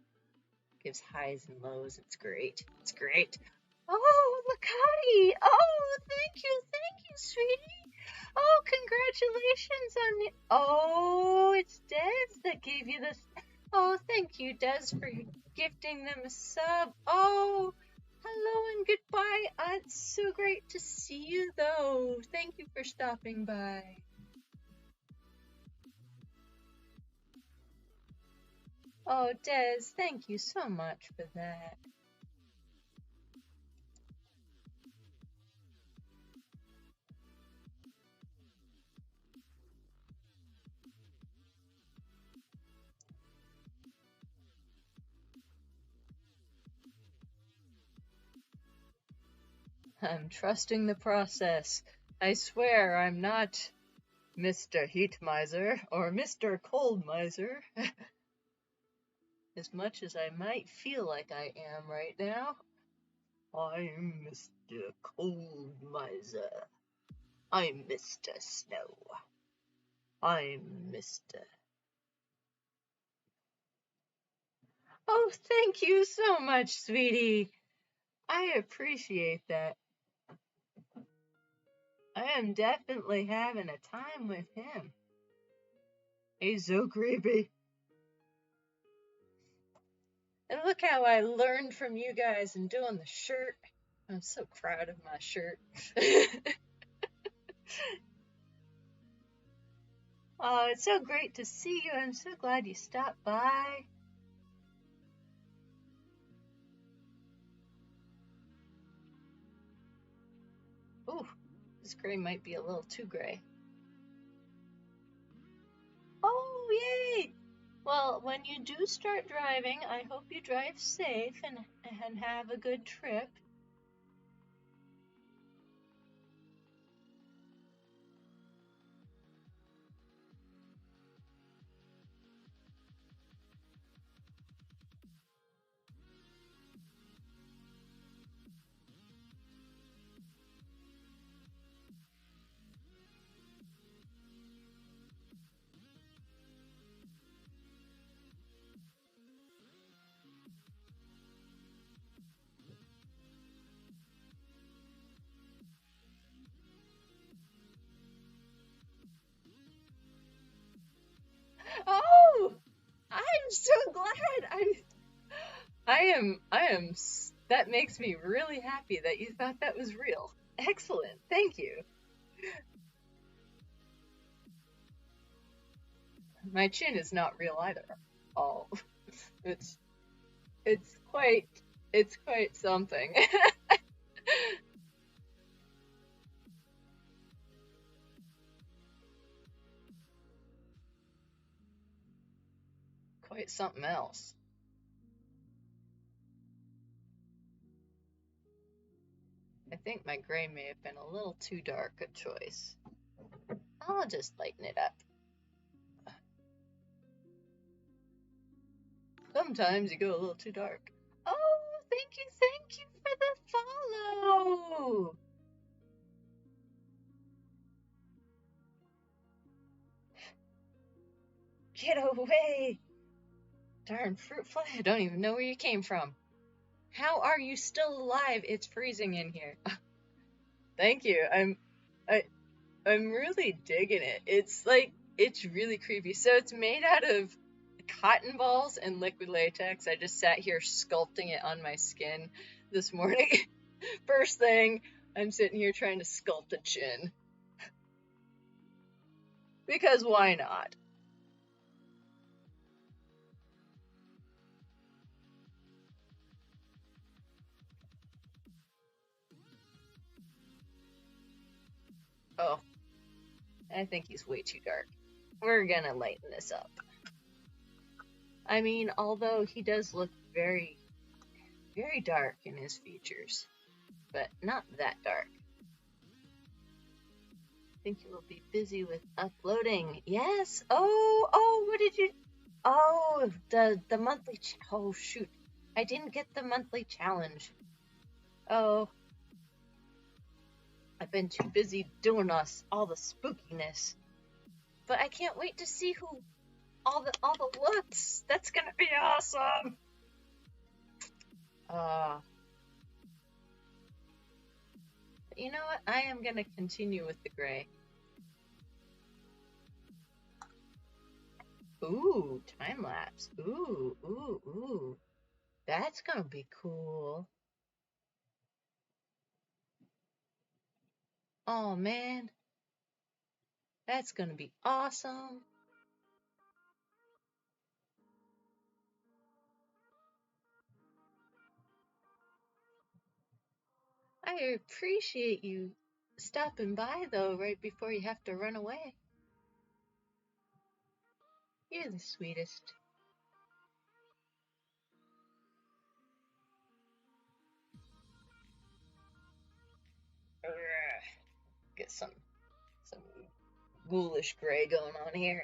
Gives highs and lows. It's great. It's great. Oh, Makati! Oh, thank you, sweetie. Oh, congratulations on it. Oh, it's Des that gave you this. Oh, thank you, Des, for gifting them a sub. Oh, hello and goodbye. It's so great to see you, though. Thank you for stopping by. Oh, Des, thank you so much for that. I'm trusting the process. I swear I'm not Mr. Heat Miser or Mr. Cold Miser. As much as I might feel like I am right now, I'm Mr. Cold Miser. I'm Mr. Snow. I'm Mr. Oh, thank you so much, sweetie. I appreciate that. I am definitely having a time with him. He's so creepy. And look how I learned from you guys in doing the shirt. I'm so proud of my shirt. Oh, it's so great to see you. I'm so glad you stopped by. Ooh, this gray might be a little too gray. Oh, yay! Well, when you do start driving, I hope you drive safe and have a good trip. Oh, I'm so glad. That makes me really happy that you thought that was real. Excellent. Thank you. My chin is not real either. Oh, it's it's quite it's quite something. Quite something else. I think my gray may have been a little too dark a choice. I'll just lighten it up. Sometimes you go a little too dark. Oh, thank you for the follow. Get away. Darn fruit fly, I don't even know where you came from. How are you still alive? It's freezing in here. Thank you. I'm really digging it. It's really creepy. So it's made out of cotton balls and liquid latex. I just sat here sculpting it on my skin this morning. First thing, I'm sitting here trying to sculpt a chin. Because why not? Oh, I think he's way too dark. We're gonna lighten this up. I mean, although he does look very, very dark in his features, but not that dark. I think you will be busy with uploading. Yes. Oh, what did you? Oh, the monthly. Oh shoot, I didn't get the monthly challenge. Oh, I've been too busy doing all the spookiness. But I can't wait to see who all the looks. That's gonna be awesome. You know what? I am gonna continue with the gray. Ooh, time lapse. Ooh, ooh, ooh. That's gonna be cool. Oh man, that's gonna be awesome. I appreciate you stopping by though right before you have to run away. You're the sweetest. Get some ghoulish gray going on here.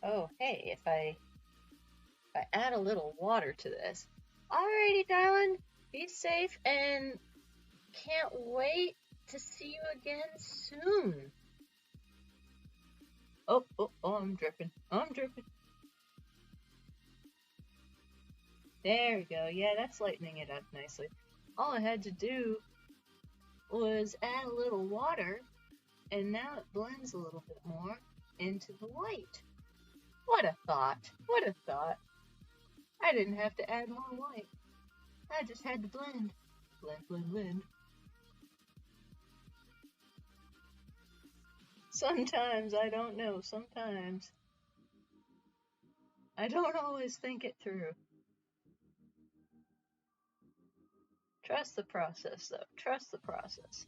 Oh, hey, if I add a little water to this. Alrighty, darling. Be safe and can't wait to see you again soon. Oh, oh, oh, I'm dripping. I'm dripping. There we go. Yeah, that's lightening it up nicely. All I had to do was add a little water, and now it blends a little bit more into the white. What a thought. What a thought. I didn't have to add more white. I just had to blend. Blend, blend, blend. Sometimes I don't know. Sometimes I don't always think it through. Trust the process, though. Trust the process.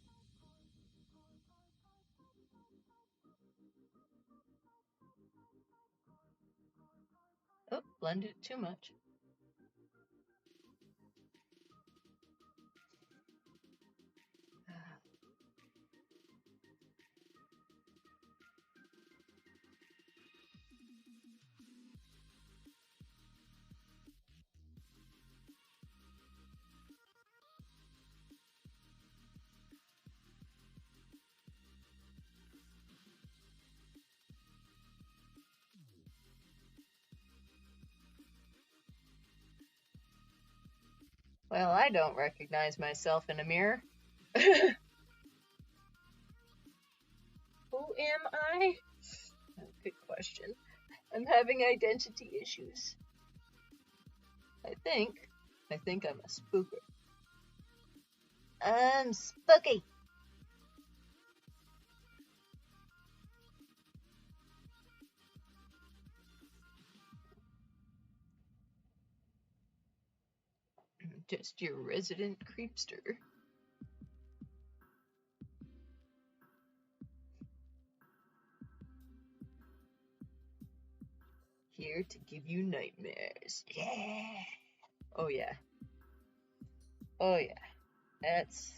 Oh, blended it too much. Well, I don't recognize myself in a mirror. Who am I? Good question. I'm having identity issues. I think I'm a spooker. I'm spooky. Just your resident creepster. Here to give you nightmares. Yeah. Oh yeah. Oh yeah. That's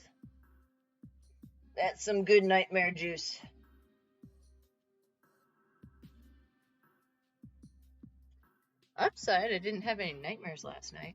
some good nightmare juice. Upside, I didn't have any nightmares last night.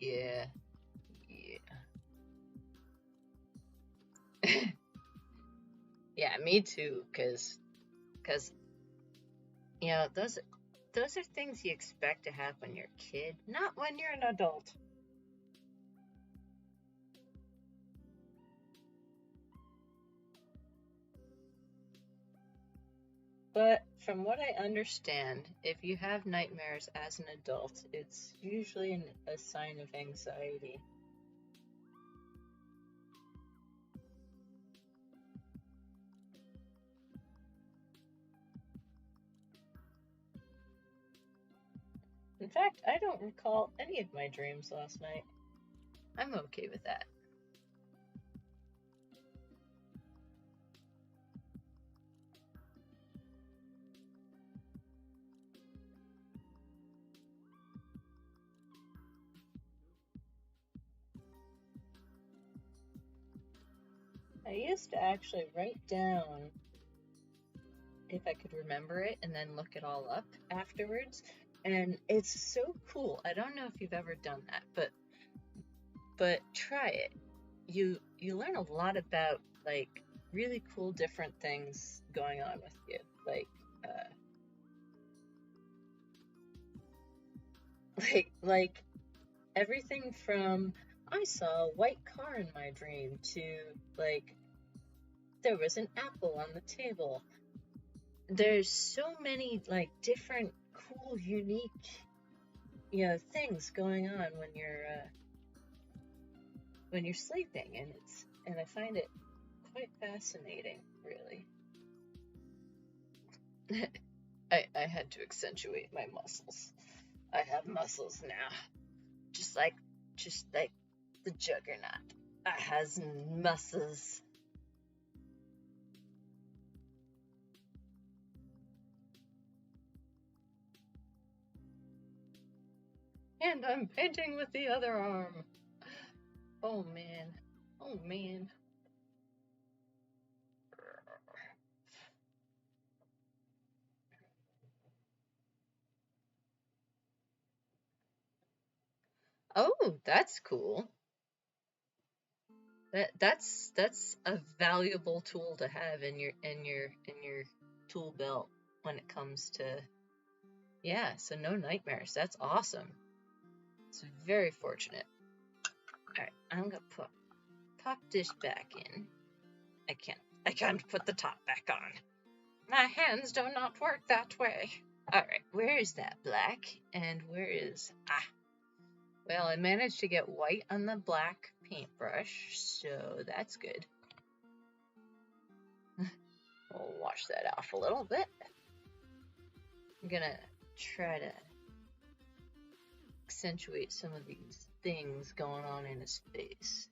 Yeah. Yeah. Yeah, me too, cause you know, those are things you expect to have when you're a kid, not when you're an adult. But from what I understand, if you have nightmares as an adult, it's usually a sign of anxiety. fact, I don't recall any of my dreams last night. I'm okay with that. I used to actually write down, if I could remember it, and then look it all up afterwards. And it's so cool. I don't know if you've ever done that, but try it. You learn a lot about like really cool different things going on with you. Like everything from I saw a white car in my dream to like there was an apple on the table. There's so many like different cool, unique, things going on when you're sleeping, and I find it quite fascinating, really. I had to accentuate my muscles. I have muscles now, just like the Juggernaut. I has muscles. And I'm painting with the other arm. Oh man. Oh man. Oh, that's cool. That's a valuable tool to have in your tool belt when it comes to, yeah, so no nightmares. That's awesome. It's very fortunate. Alright, I'm gonna pop this back in. I can't put the top back on. My hands do not work that way. Alright, where is that black? And where is... Well, I managed to get white on the black paintbrush, so that's good. We'll wash that off a little bit. I'm gonna try to accentuate some of these things going on in his face.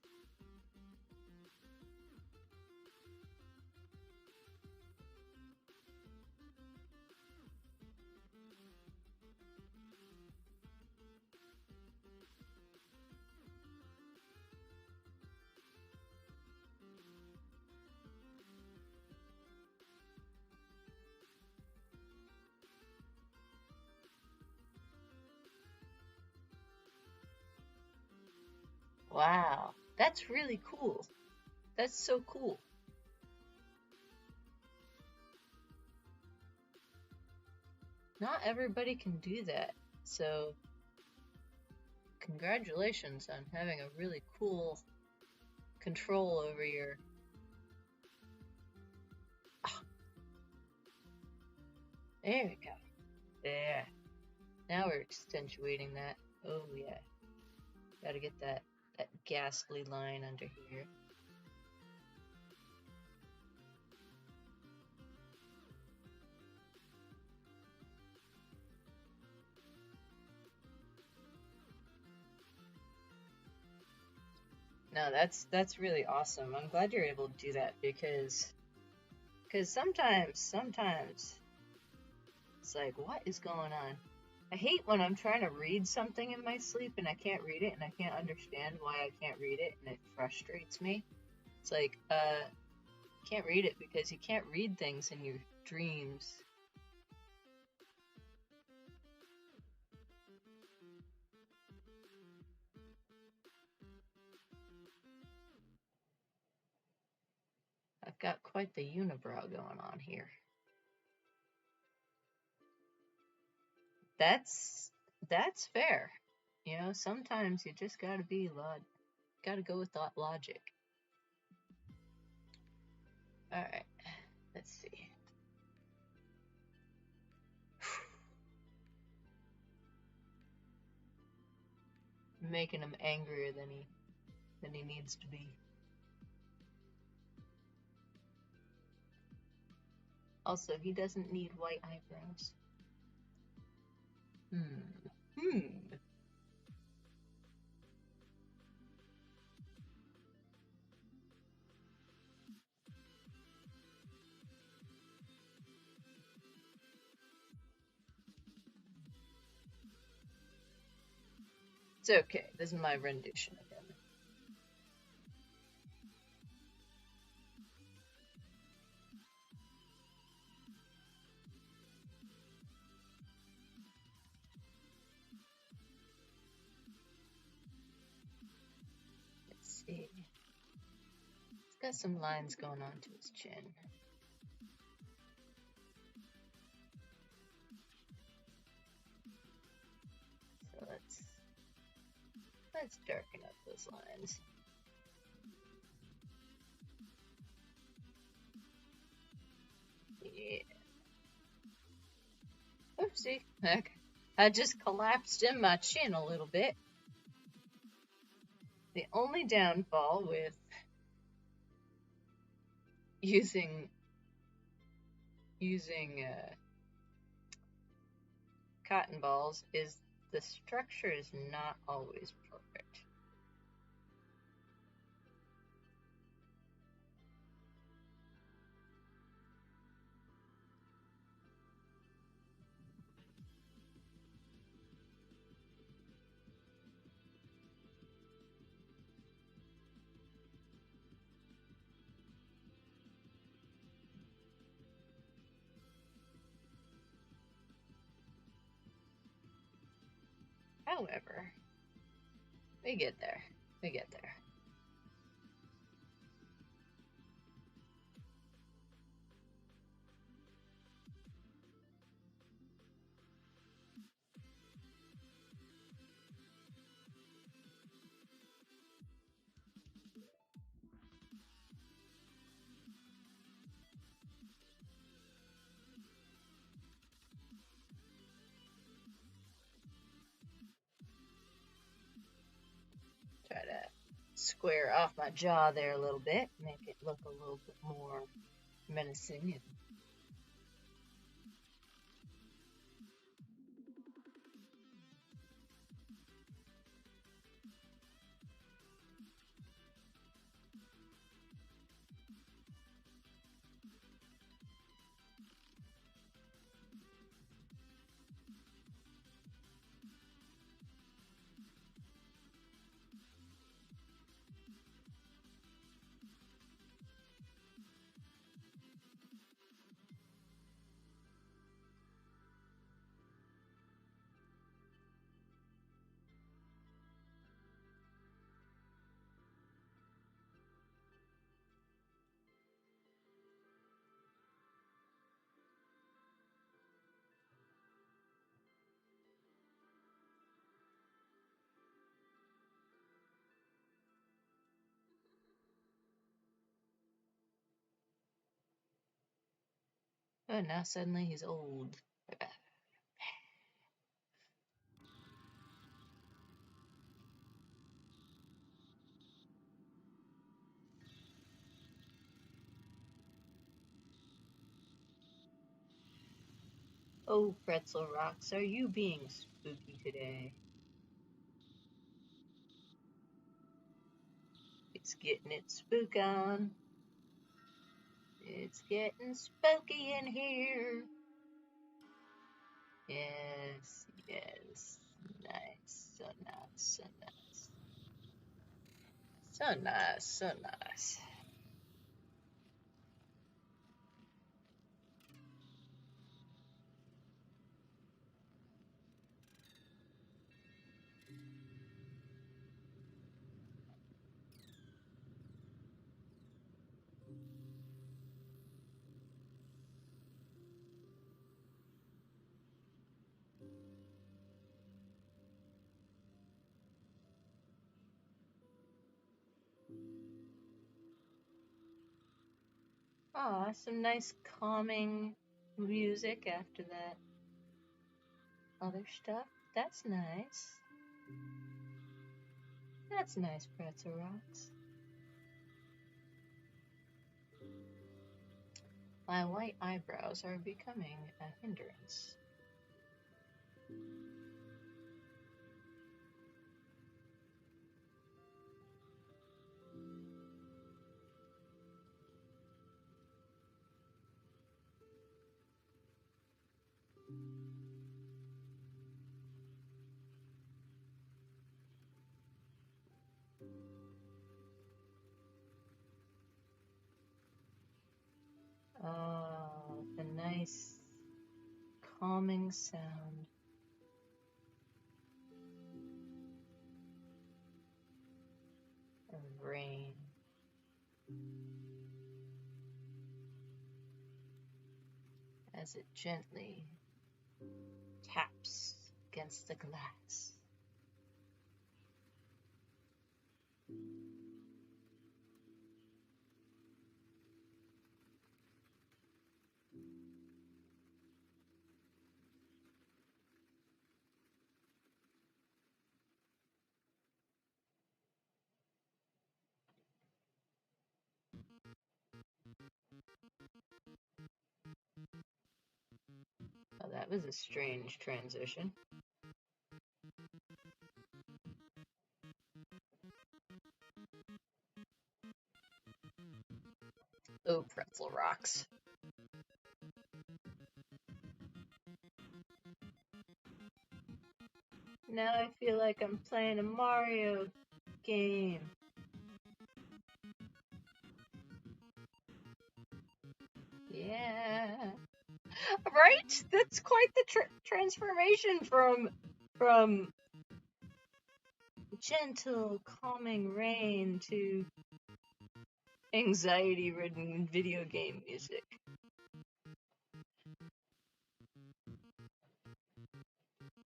Wow, that's really cool. That's so cool. Not everybody can do that, so congratulations on having a really cool control over your... Oh, there we go. There. Now we're accentuating that. Oh yeah. Gotta get that ghastly line under here. No, that's really awesome. I'm glad you're able to do that because sometimes it's like, what is going on? I hate when I'm trying to read something in my sleep and I can't read it and I can't understand why I can't read it, and it frustrates me. It's like, can't read it because you can't read things in your dreams. I've got quite the unibrow going on here. That's fair. Sometimes you just gotta go with that logic. Alright, let's see. Making him angrier than he needs to be. Also, he doesn't need white eyebrows. It's okay. This is my rendition of him. Let's see. He's got some lines going on to his chin. So let's darken up those lines. Yeah. Oopsie. I just collapsed in my chin a little bit. The only downfall with using cotton balls is the structure is not always perfect. However, we get there. We get there. Try to square off my jaw there a little bit, make it look a little bit more menacing. Oh, now suddenly he's old. Oh, Pretzel Rocks, are you being spooky today? It's getting its spook on. It's getting spooky in here. Yes, yes. Nice. So nice, so nice. So nice, so nice. Aw, some nice calming music after that other stuff. That's nice. That's nice, Pretzel Rocks. My white eyebrows are becoming a hindrance. nice, calming sound. Of rain. As it gently taps against the glass. Oh, that was a strange transition. Oh, pretzel rocks. Now I feel like I'm playing a Mario game. Yeah. Right? That's quite the transformation from gentle, calming rain to anxiety-ridden video game music.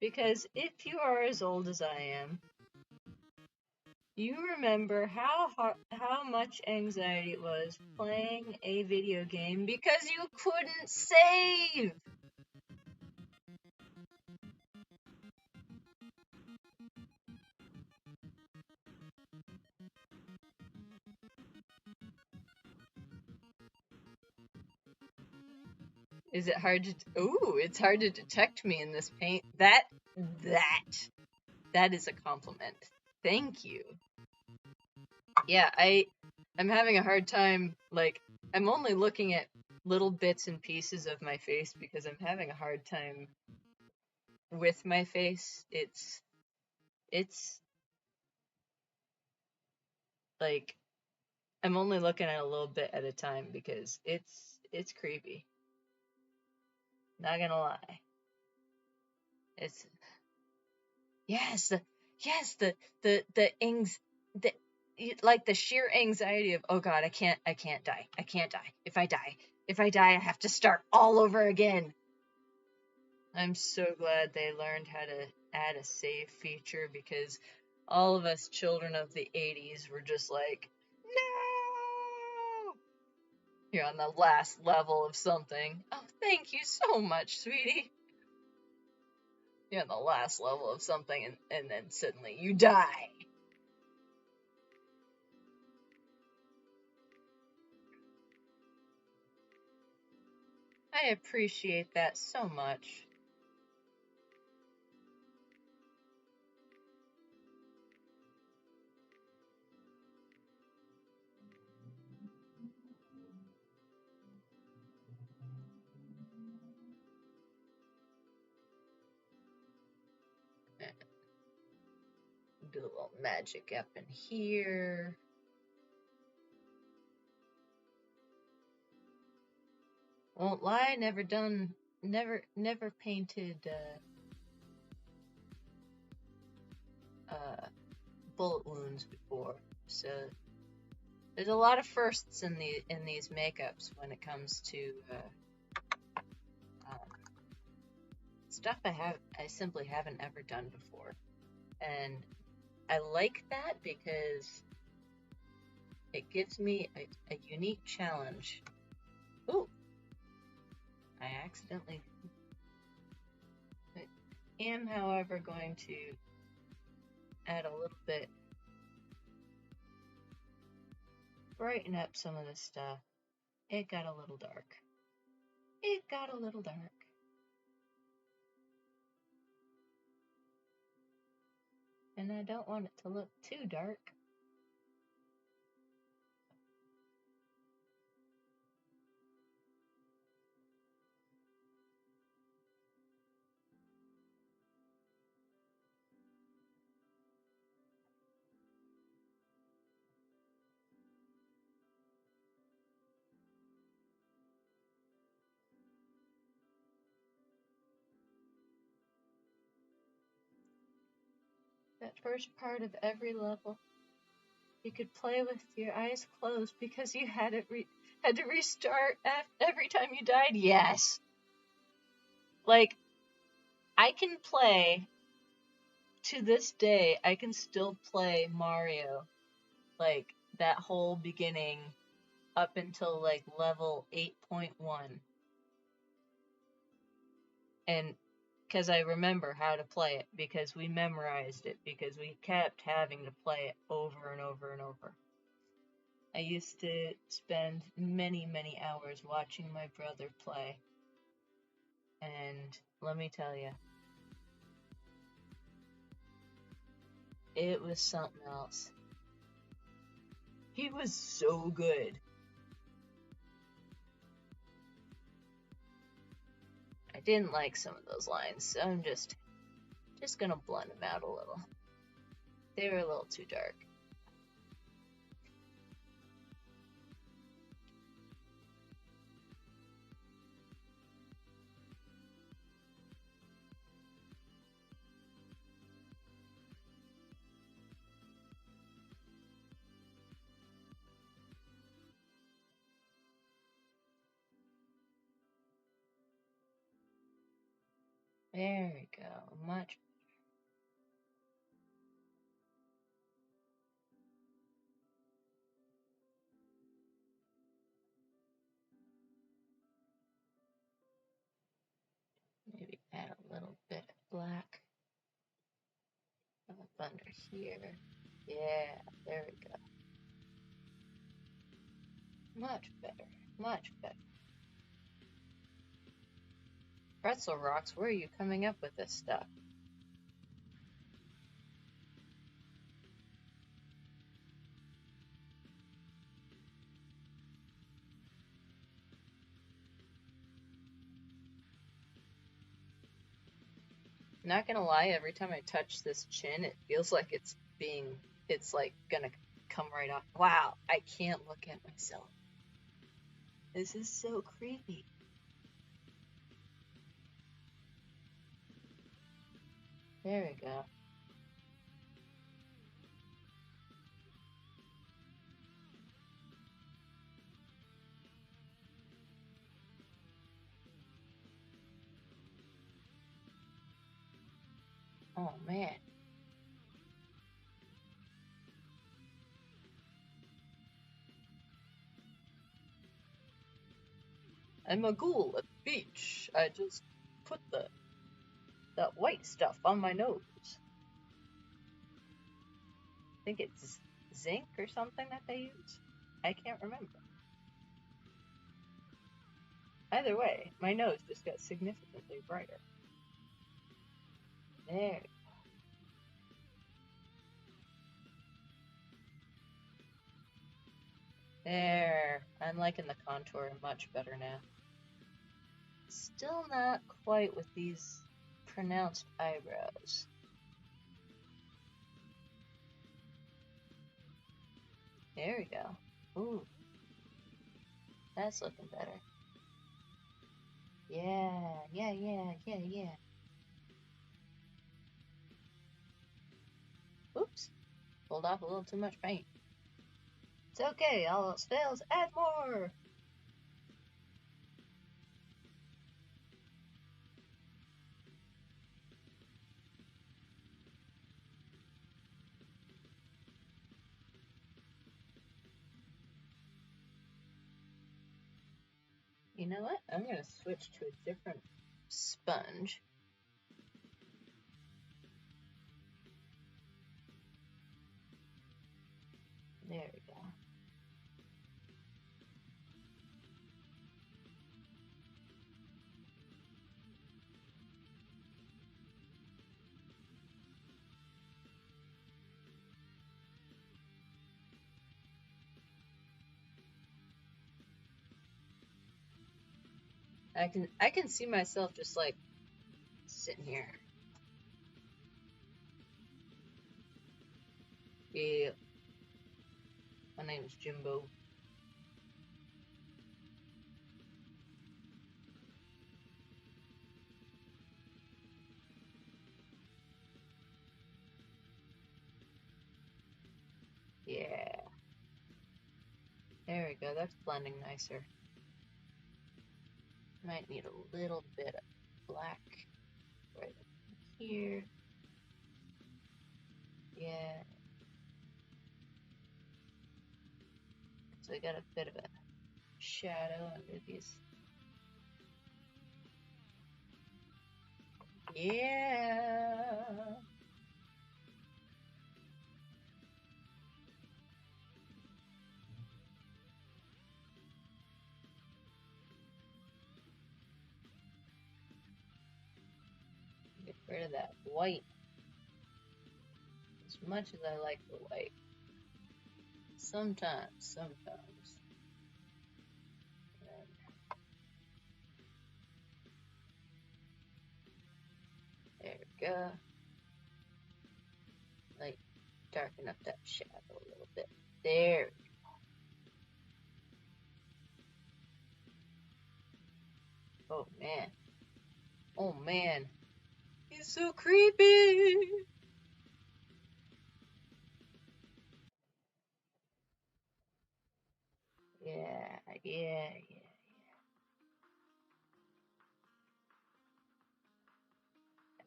Because if you are as old as I am, you remember how much anxiety it was playing a video game because you couldn't save. Is it hard to? Ooh, it's hard to detect me in this paint. That is a compliment. Thank you. Yeah, I'm having a hard time. Like, I'm only looking at little bits and pieces of my face because I'm having a hard time with my face. It's like I'm only looking at a little bit at a time because it's creepy. Not gonna lie. It's yes, the like the sheer anxiety of, oh God, I can't die. I can't die. If I die, I have to start all over again. I'm so glad they learned how to add a save feature because all of us children of the 80s were just like, no! You're on the last level of something. Oh, thank you so much, sweetie. You're on the last level of something and then suddenly you die. I appreciate that so much. Do a little magic up in here. Won't lie, never painted bullet wounds before, so there's a lot of firsts in these makeups when it comes to stuff I simply haven't ever done before, and I like that because it gives me a unique challenge. Ooh, I accidentally am, however, going to add a little bit, brighten up some of this stuff. It got a little dark. It got a little dark. And I don't want it to look too dark. That first part of every level, you could play with your eyes closed because you had to restart every time you died. Yes. Like, I can play, to this day, I can still play Mario, like, that whole beginning up until, like, level 8.1. And because I remember how to play it, because we memorized it, because we kept having to play it over and over and over. I used to spend many, many hours watching my brother play. And let me tell you, it was something else. He was so good. I didn't like some of those lines, so I'm just gonna blend them out a little. They were a little too dark. There we go. Much. Maybe add a little bit of black up under here. Yeah, there we go. Much better. Much better. Pretzel Rocks, where are you coming up with this stuff? Not gonna lie, every time I touch this chin, it feels like it's like gonna come right off. Wow, I can't look at myself. This is so creepy. There we go. Oh man. I'm a ghoul at the beach. I just put that white stuff on my nose. I think it's zinc or something that they use. I can't remember. Either way, my nose just got significantly brighter. There. There. I'm liking the contour much better now. Still not quite with these pronounced eyebrows. There we go. Ooh. That's looking better. Yeah. Oops. Pulled off a little too much paint. It's okay, all else fails, add more! You know what? I'm gonna switch to a different sponge. There we go. I can see myself just like sitting here. Yeah. My name is Jimbo. that's blending nicer. Might need a little bit of black right here. Yeah. So I got a bit of a shadow under these. Yeah. Get rid of that white. As much as I like the white. Sometimes. There we go. Like, darken up that shadow a little bit. There. Oh man. Oh man. He's so creepy. Yeah.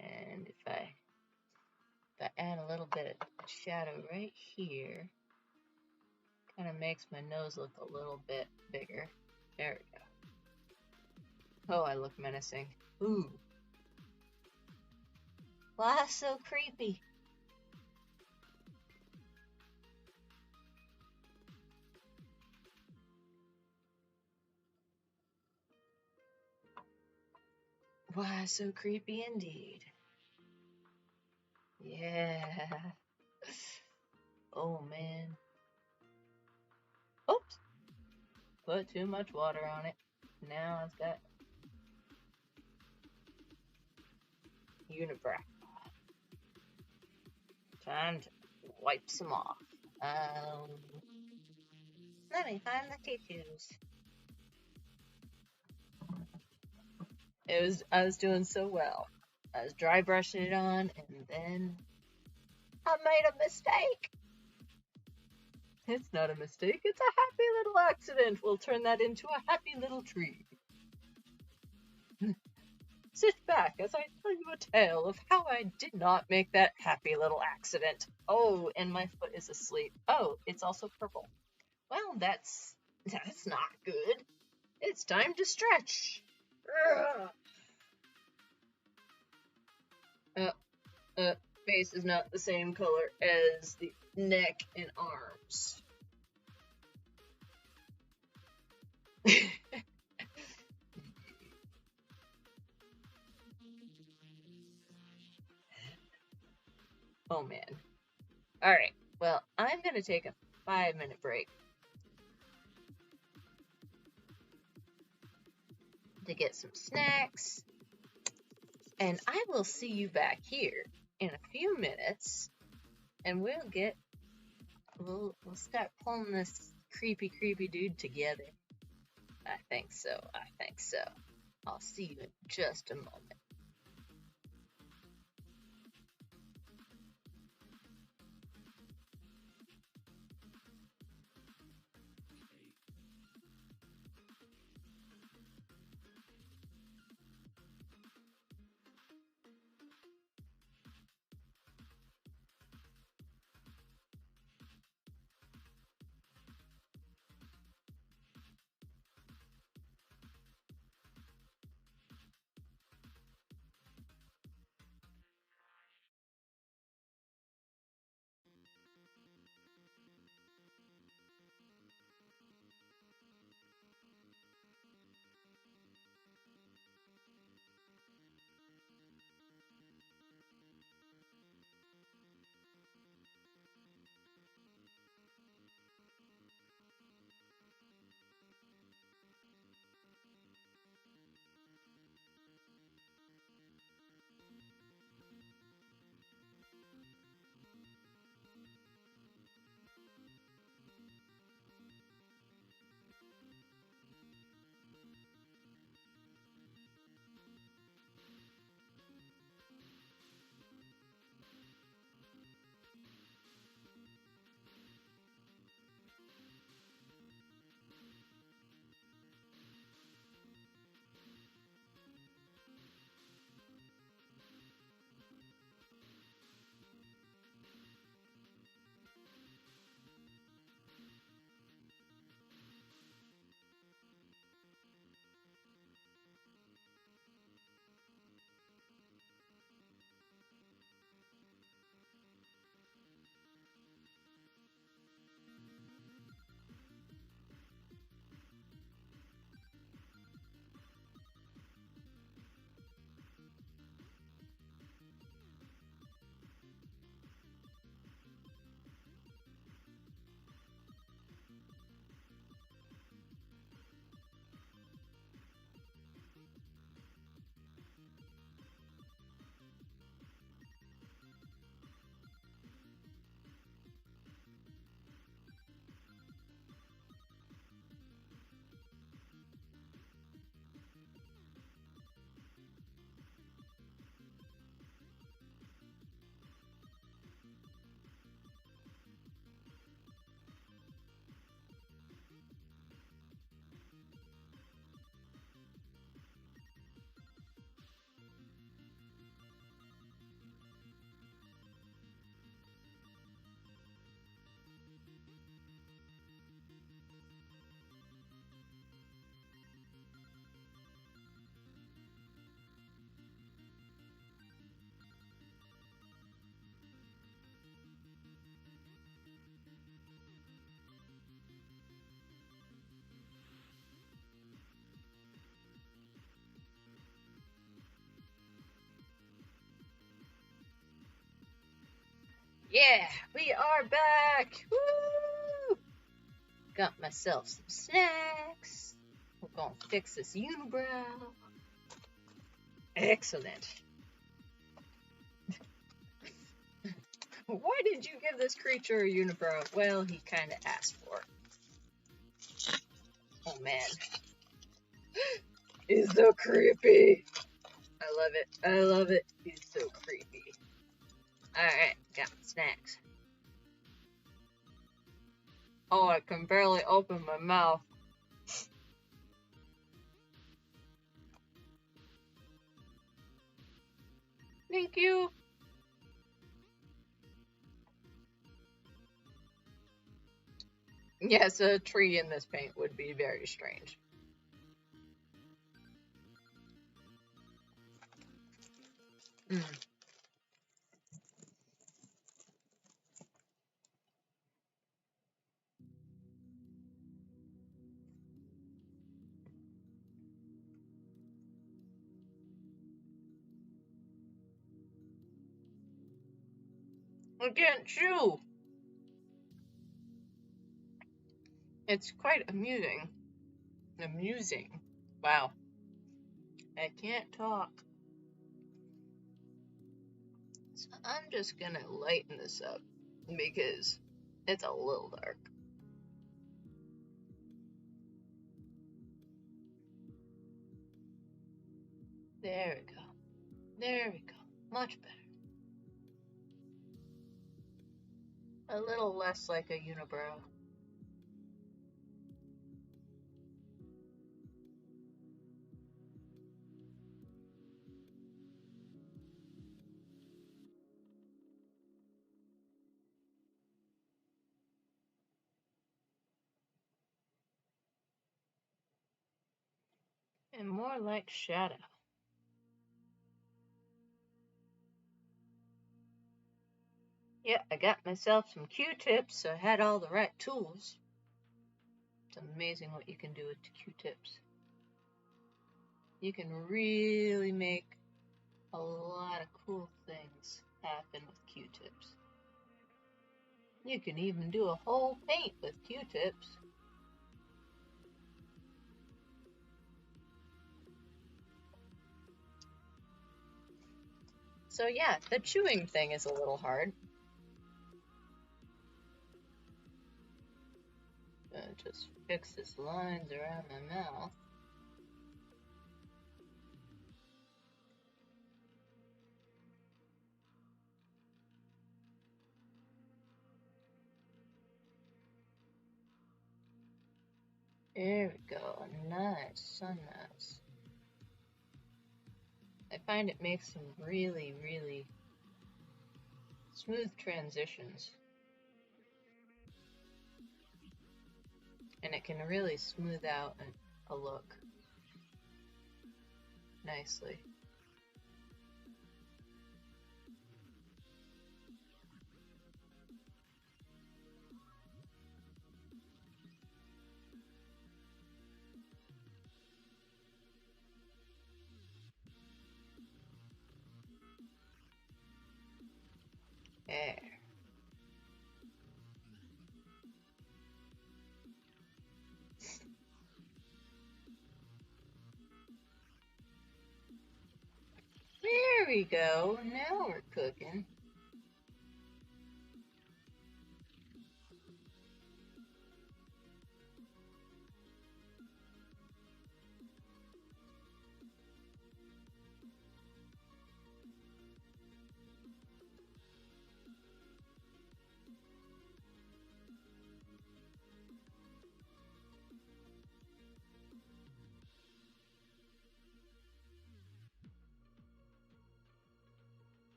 And if I add a little bit of shadow right here, kind of makes my nose look a little bit bigger. There we go. Oh, I look menacing. Ooh. Why so creepy? Why so creepy indeed? Yeah. Oh man. Oops. Put too much water on it. Now I've got unibrow. Time to wipe some off. Let me find the tissues. I was doing so well. I was dry brushing it on, and then I made a mistake. It's not a mistake, it's a happy little accident. We'll turn that into a happy little tree. Sit back as I tell you a tale of how I did not make that happy little accident. Oh, and my foot is asleep. Oh, it's also purple. Well, that's not good. It's time to stretch. Face is not the same color as the neck and arms. Oh man. Alright, well, I'm gonna take a 5-minute break to get some snacks, and I will see you back here in a few minutes, and we'll start pulling this creepy dude together. I think so. I'll see you in just a moment. Yeah, we are back! Woo! Got myself some snacks. We're gonna fix this unibrow. Excellent. Why did you give this creature a unibrow? Well, he kinda asked for it. Oh man. He's so creepy. I love it. I love it. He's so creepy. Alright, got my snacks. Oh, I can barely open my mouth. Thank you. Yes, a tree in this paint would be very strange. I can't chew. It's quite amusing. Amusing. Wow. I can't talk. So I'm just gonna lighten this up because it's a little dark. There we go. There we go. Much better. A little less like a unibrow. And more like shadow. Yeah, I got myself some Q-tips, so I had all the right tools. It's amazing what you can do with Q-tips. You can really make a lot of cool things happen with Q-tips. You can even do a whole paint with Q-tips. So yeah, the chewing thing is a little hard. Just fix these lines around my mouth. There we go. Nice, so nice. I find it makes some really, really smooth transitions. And it can really smooth out a look nicely. There. There we go. Now we're cooking.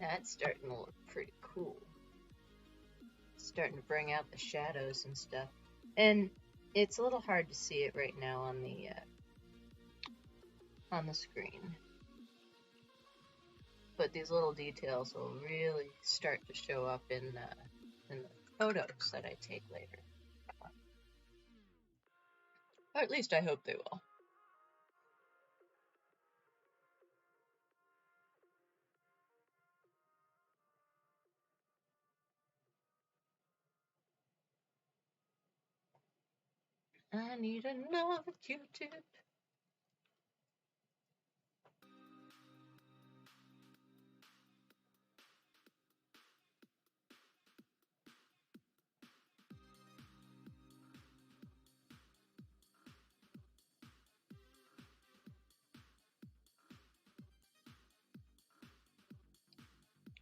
That's starting to look pretty cool. Starting to bring out the shadows and stuff. And it's a little hard to see it right now on the screen. But these little details will really start to show up in the photos that I take later. Or at least I hope they will. I need another Q-tip.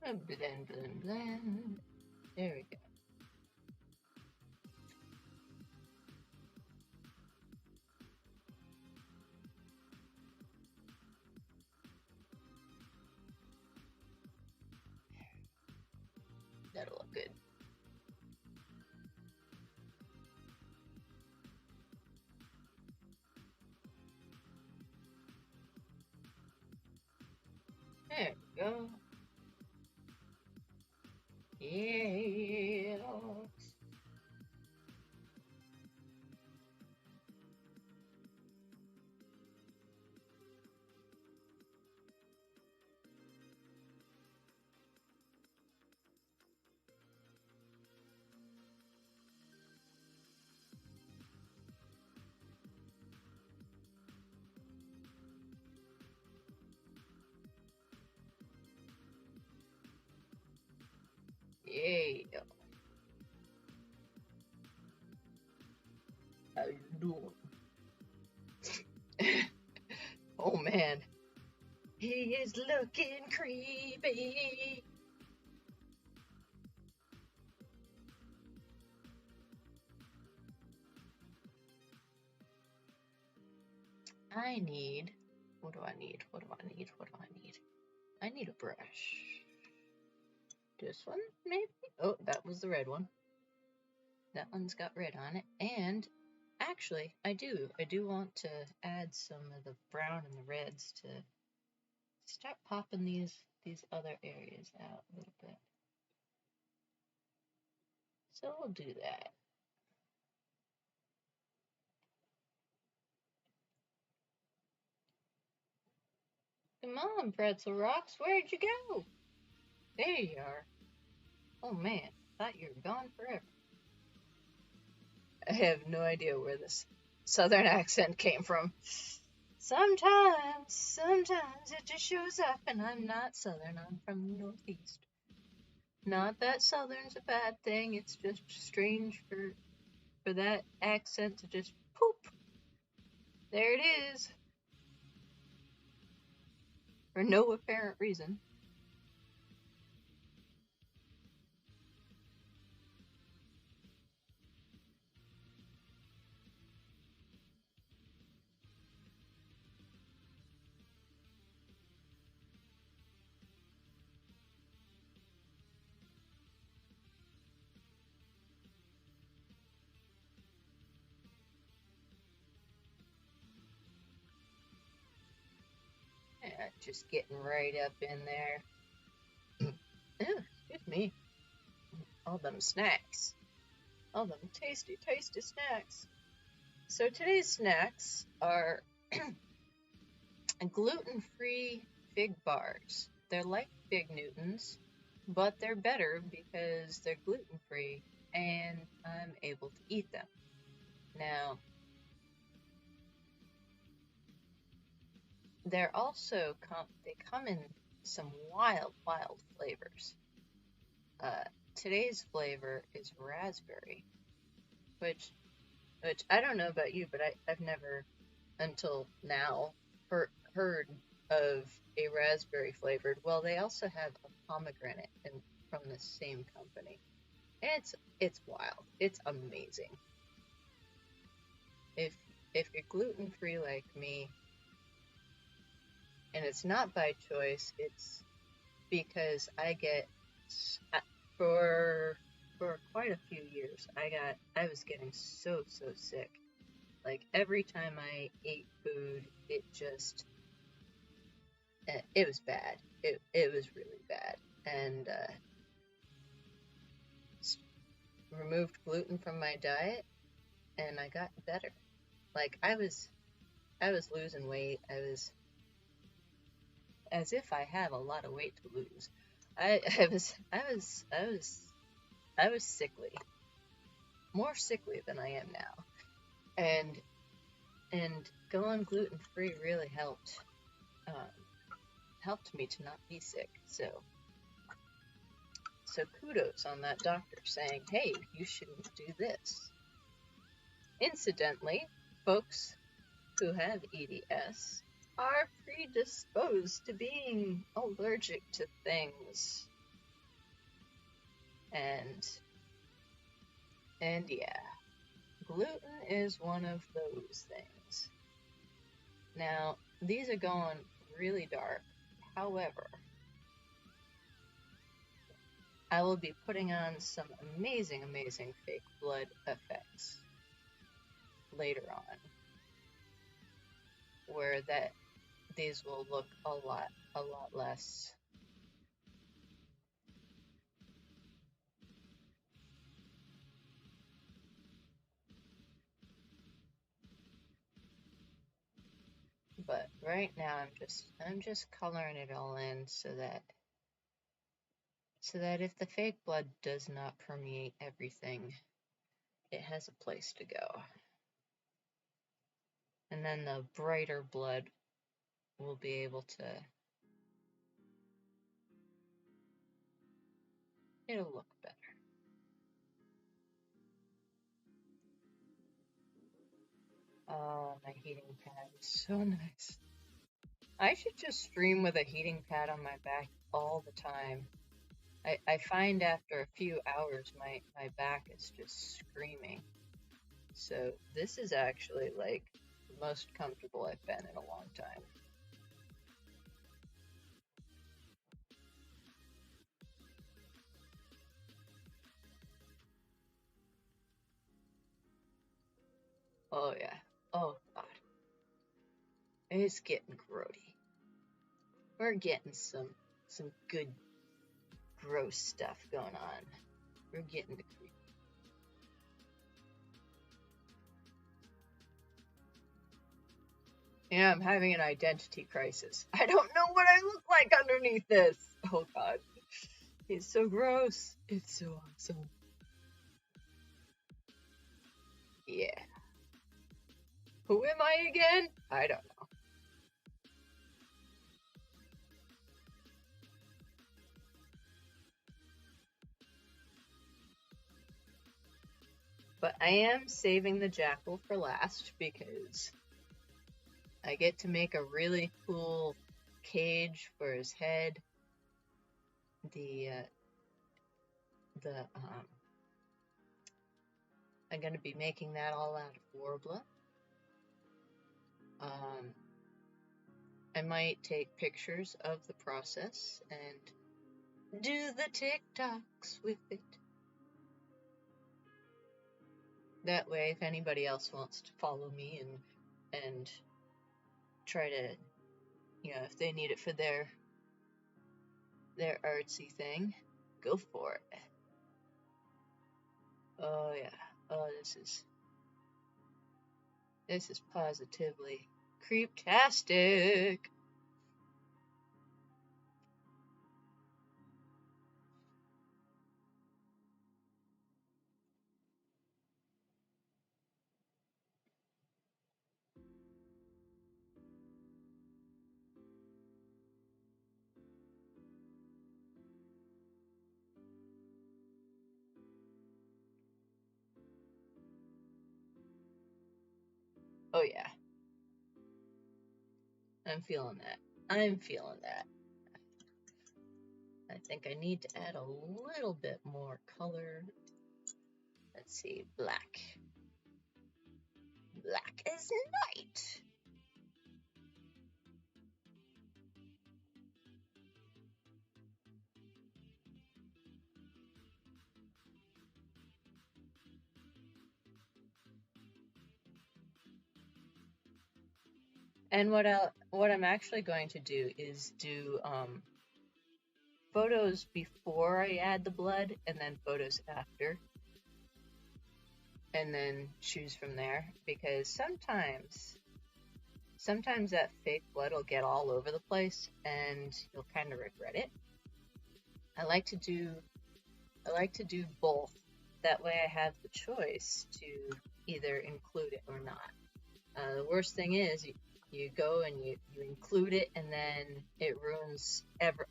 Blend, blend, blend. There we go. That'll look good. There we go. Yeah. Yeah. How you doing? Oh man. He is looking creepy. I need. What do I need? What do I need? What do I need? I need a brush. This one, maybe? Oh, that was the red one. That one's got red on it. And actually, I do want to add some of the brown and the reds to start popping these other areas out a little bit. So we'll do that. Come on, Pretzel Rocks, where'd you go? There you are. Oh man, thought you were gone forever. I have no idea where this southern accent came from. Sometimes it just shows up, and I'm not southern, I'm from the Northeast. Not that southern's a bad thing, it's just strange for that accent to just poop. There it is. For no apparent reason. Yeah, just getting right up in there. Oh, excuse me. All them snacks. All them tasty, tasty snacks. So today's snacks are gluten-free fig bars. They're like Fig Newtons, but they're better because they're gluten-free and I'm able to eat them. Now, they're also they come in some wild flavors. Today's flavor is raspberry, which I don't know about you, but I've never until now heard of a raspberry flavored. Well, they also have a pomegranate from the same company. And it's wild. It's amazing. If you're gluten free like me, and it's not by choice, because I get for quite a few years I was getting so sick. Like every time I ate food, it was bad. It was really bad, and removed gluten from my diet, and I got better. Like I was losing weight. I was as if I have a lot of weight to lose. I was sickly, more sickly than I am now, and going gluten free really um, helped me to not be sick. So kudos on that doctor saying, hey, you shouldn't do this. Incidentally, folks who have EDS are predisposed to being allergic to things. And yeah, gluten is one of those things. Now, these are going really dark. However, I will be putting on some amazing fake blood effects later on, where these will look a lot less. But right now I'm just coloring it all in so that if the fake blood does not permeate everything, it has a place to go. And then the brighter blood will be able to, it'll look better. Oh, my heating pad is so nice. I should just stream with a heating pad on my back all the time. I find after a few hours my back is just screaming. So this is actually like the most comfortable I've been in a long time. Oh yeah. Oh God. It's getting grody. We're getting some good gross stuff going on. We're getting the creep. Yeah, I'm having an identity crisis. I don't know what I look like underneath this. Oh God. It's so gross. It's so awesome. Yeah. Who am I again? I don't know. But I am saving the jackal for last because I get to make a really cool cage for his head. I'm gonna be making that all out of Warbler. I might take pictures of the process and do the TikToks with it. That way, if anybody else wants to follow me and try to, if they need it for their artsy thing, go for it. Oh yeah. Oh, this is positively creeptastic. Oh yeah. I'm feeling that. I'm feeling that. I think I need to add a little bit more color. Let's see, black. Black as night. And what I'm actually going to do is do photos before I add the blood and then photos after, and then choose from there, because sometimes that fake blood will get all over the place and you'll kind of regret it. I like to do both. That way I have the choice to either include it or not. The worst thing is you go and you include it, and then it ruins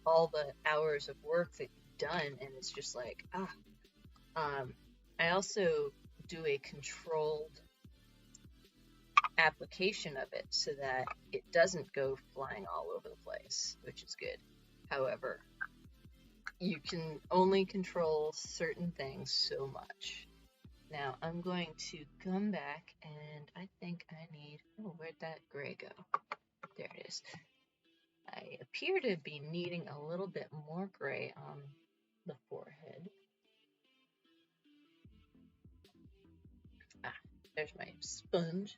all the hours of work that you've done, and it's just like, I also do a controlled application of it so that it doesn't go flying all over the place, which is good. However, you can only control certain things so much. Now I'm going to come back, and I think I need, where'd that gray go? There it is. I appear to be needing a little bit more gray on the forehead. There's my sponge.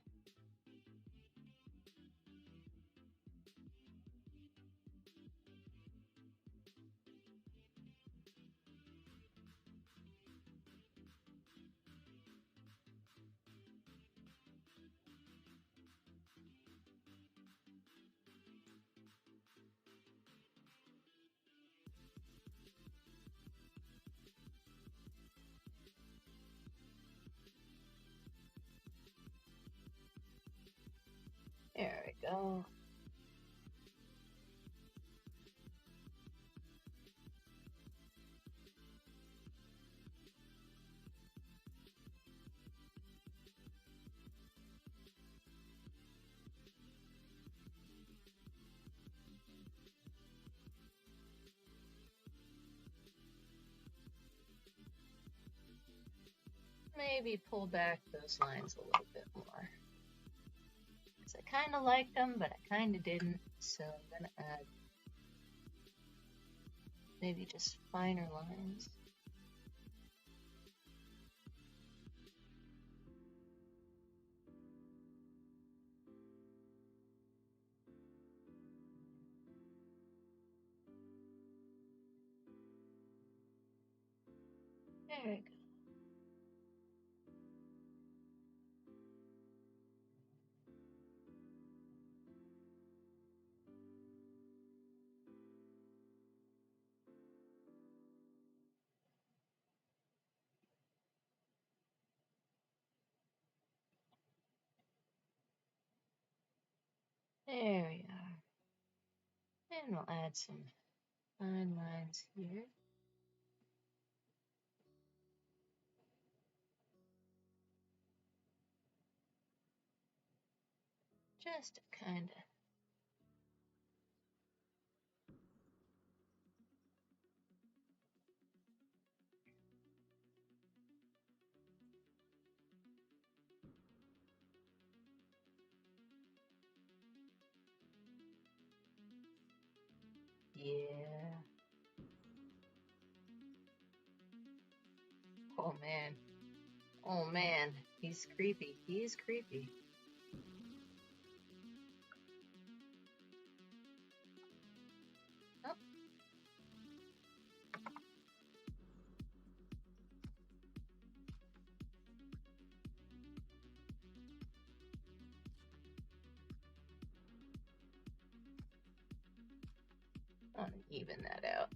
There we go. Maybe pull back those lines a little bit more. Because I kind of liked them, but I kind of didn't. So I'm going to add maybe just finer lines. There we go. There we are. And we'll add some fine lines here. Just to kind of yeah. Oh man. Oh man. He's creepy. He is creepy. Oh. I'll even that out.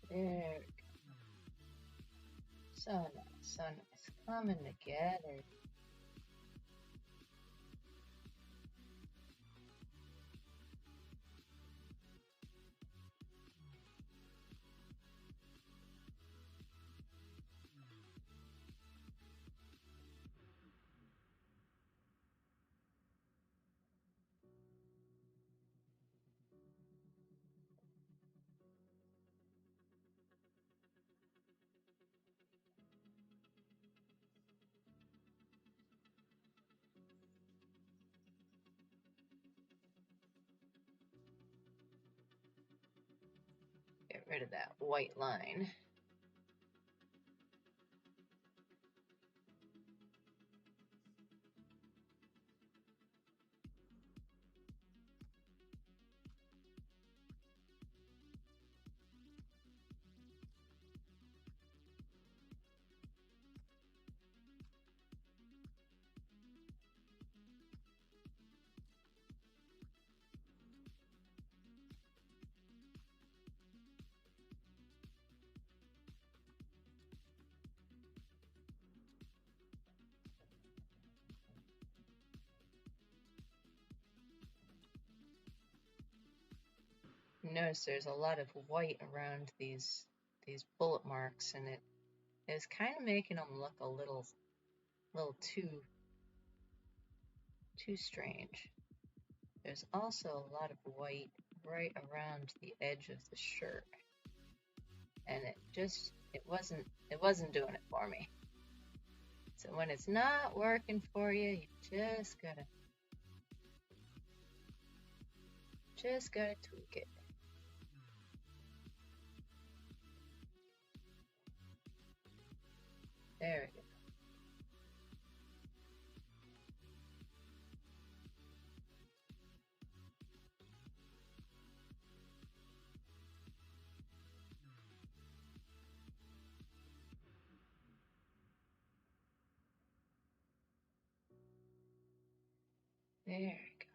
There we go. So nice, so nice. coming together. Get rid of that white line. Notice there's a lot of white around these bullet marks, and it is kind of making them look a little too strange. There's also a lot of white right around the edge of the shirt, and it wasn't doing it for me. So when it's not working for you, you just gotta tweak it. There we go. There we go.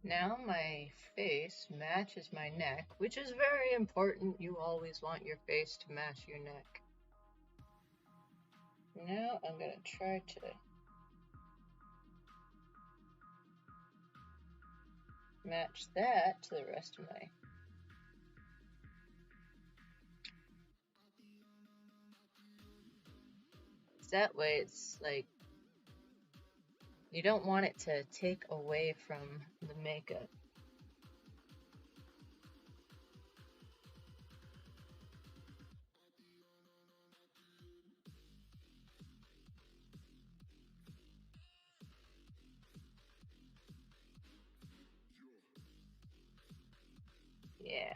Now my face matches my neck, which is very important. You always want your face to match your neck. Now I'm going to try to match that to the rest of my... That way it's like, you don't want it to take away from the makeup. Yeah.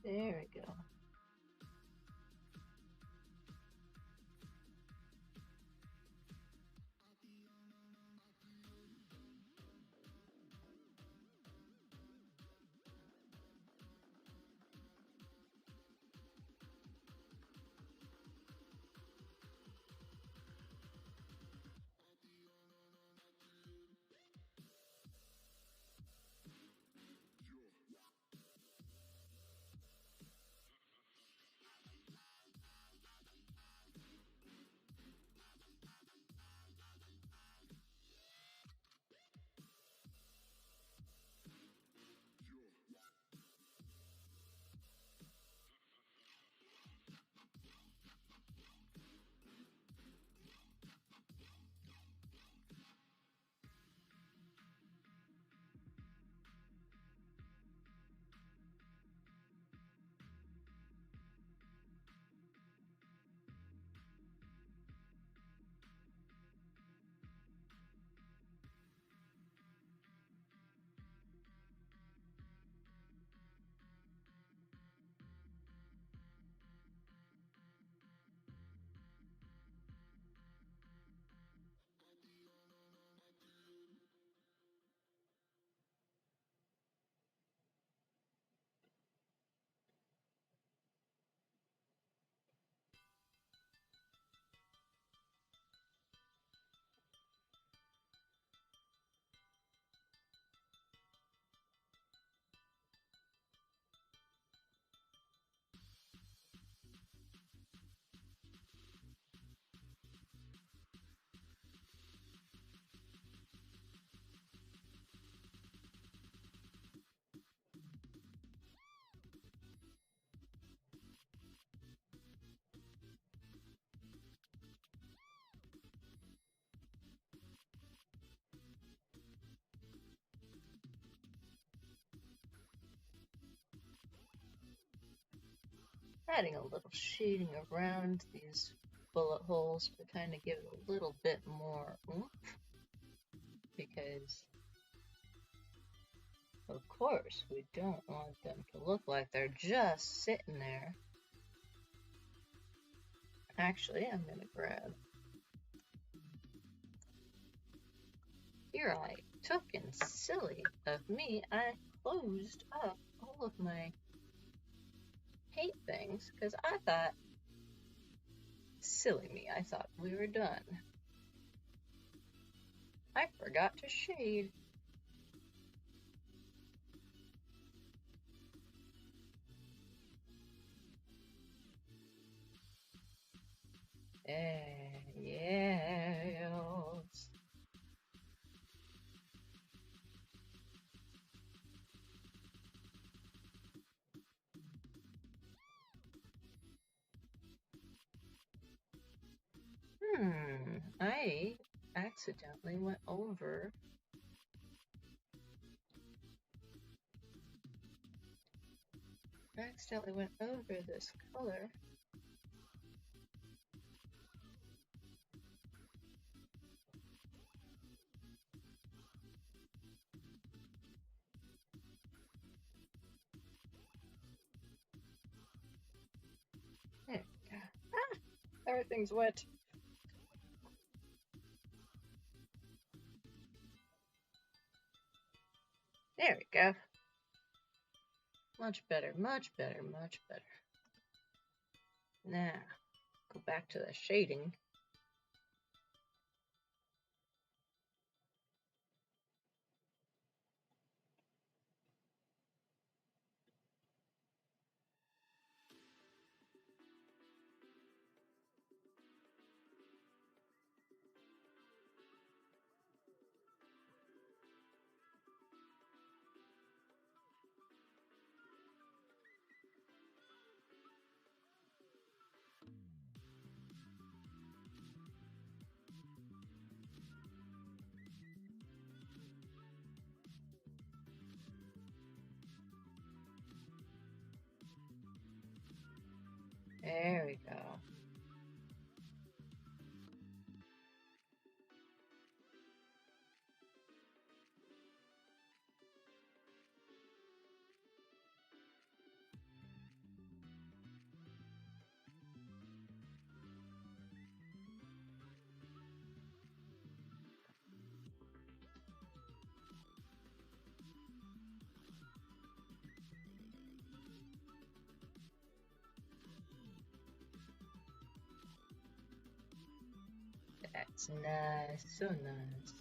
There we go. Adding a little shading around these bullet holes to kind of give it a little bit more oomph, because of course we don't want them to look like they're just sitting there. Actually, I'm going to grab, here I took, and silly of me, I closed up all of my paint things because I thought, silly me, I thought we were done. I forgot to shade. Yes. I accidentally went over this color. There we go. Ah, everything's wet. There we go. Much better, much better, much better. Now, go back to the shading. There we go. That's nice, so nice.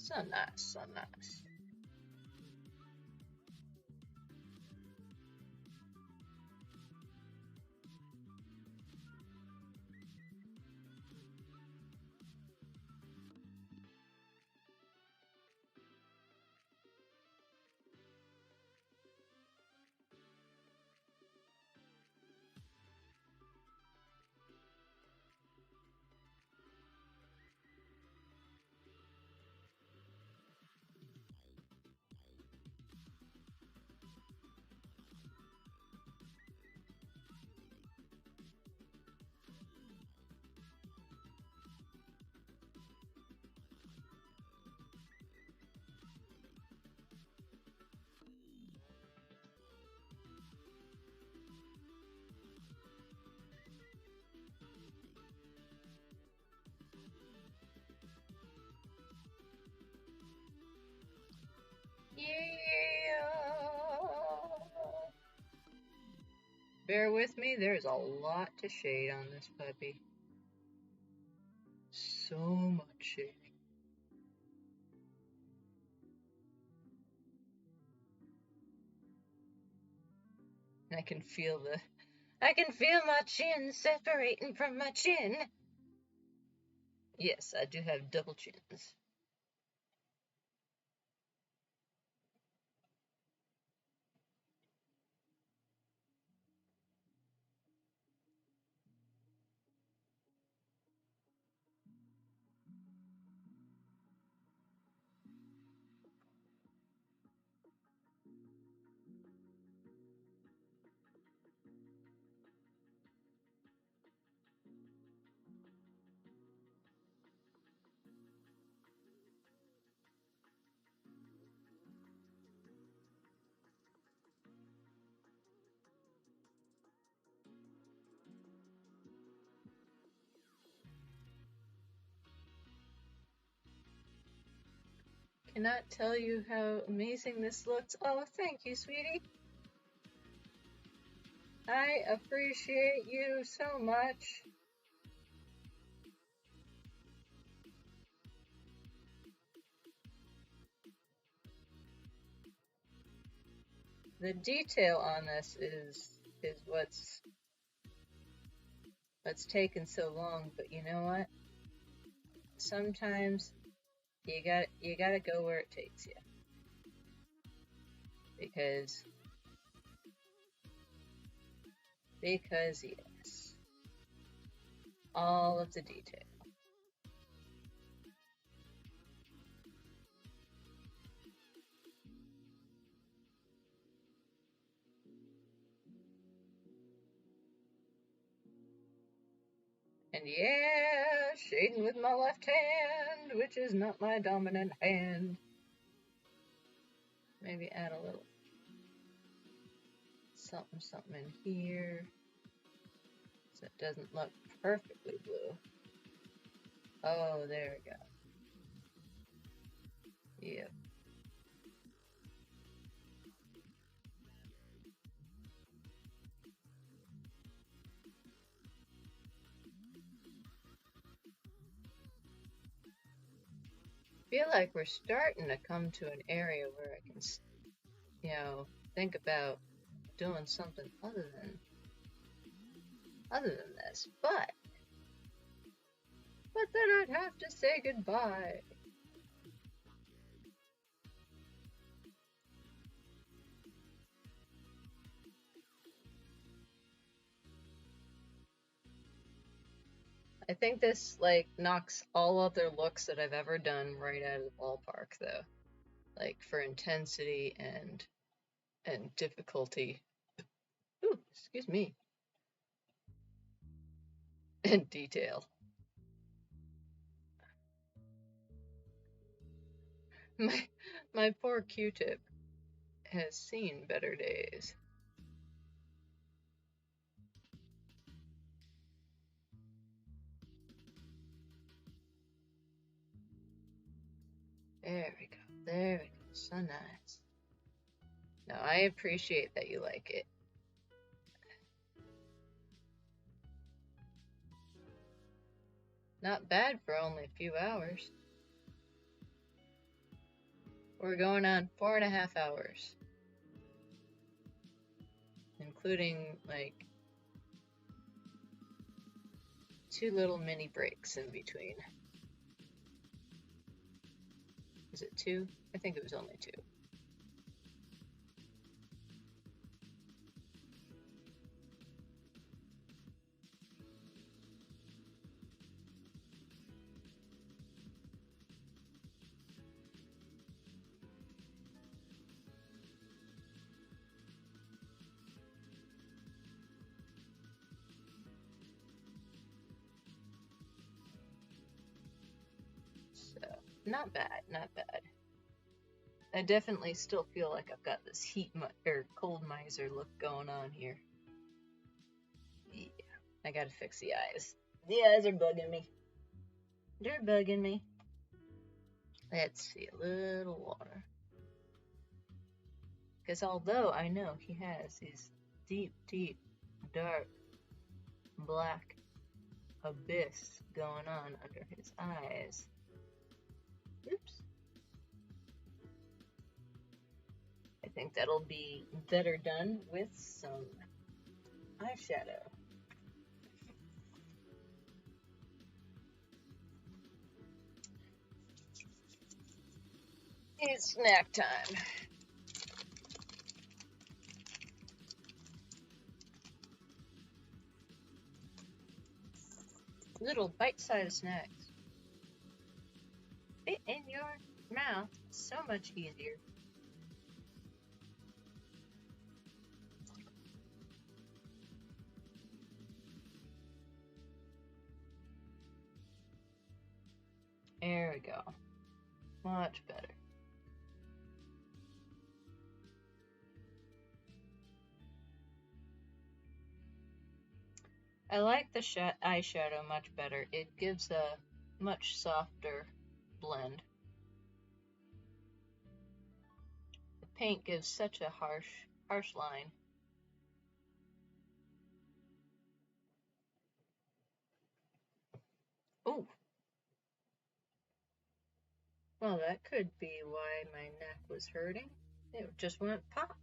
So nice, so nice. Bear with me, there's a lot to shade on this puppy. So much shade. I can feel my chin separating from my chin. Yes, I do have double chins. Cannot tell you how amazing this looks. Oh, thank you, sweetie. I appreciate you so much. The detail on this is what's taken so long, but you know what? Sometimes you gotta go where it takes you. Because yes. All of the detail. And yeah, shading with my left hand, which is not my dominant hand. Maybe add a little something in here so it doesn't look perfectly blue. Oh, there we go. Yep. Feel like we're starting to come to an area where I can, think about doing something other than this. But then I'd have to say goodbye. I think this knocks all other looks that I've ever done right out of the ballpark, though. Like for intensity and difficulty. Ooh, excuse me. And detail. My poor Q-tip has seen better days. There we go. There we go. So nice. No, I appreciate that you like it. Not bad for only a few hours. We're going on 4.5 hours. Including, 2 little mini breaks in between. Is it 2? I think it was only 2. So, not bad, not bad. I definitely still feel like I've got this cold miser look going on here. Yeah, I gotta fix the eyes. The eyes are bugging me. They're bugging me. Let's see, a little water. Because although I know he has these deep, deep dark black abyss going on under his eyes. Oops. I think that'll be better done with some eyeshadow. It's snack time. Little bite-sized snacks. Fit in your mouth so much easier. There we go. Much better. I like the eyeshadow much better. It gives a much softer blend. The paint gives such a harsh line. Ooh. Well, that could be why my neck was hurting. It just went pop.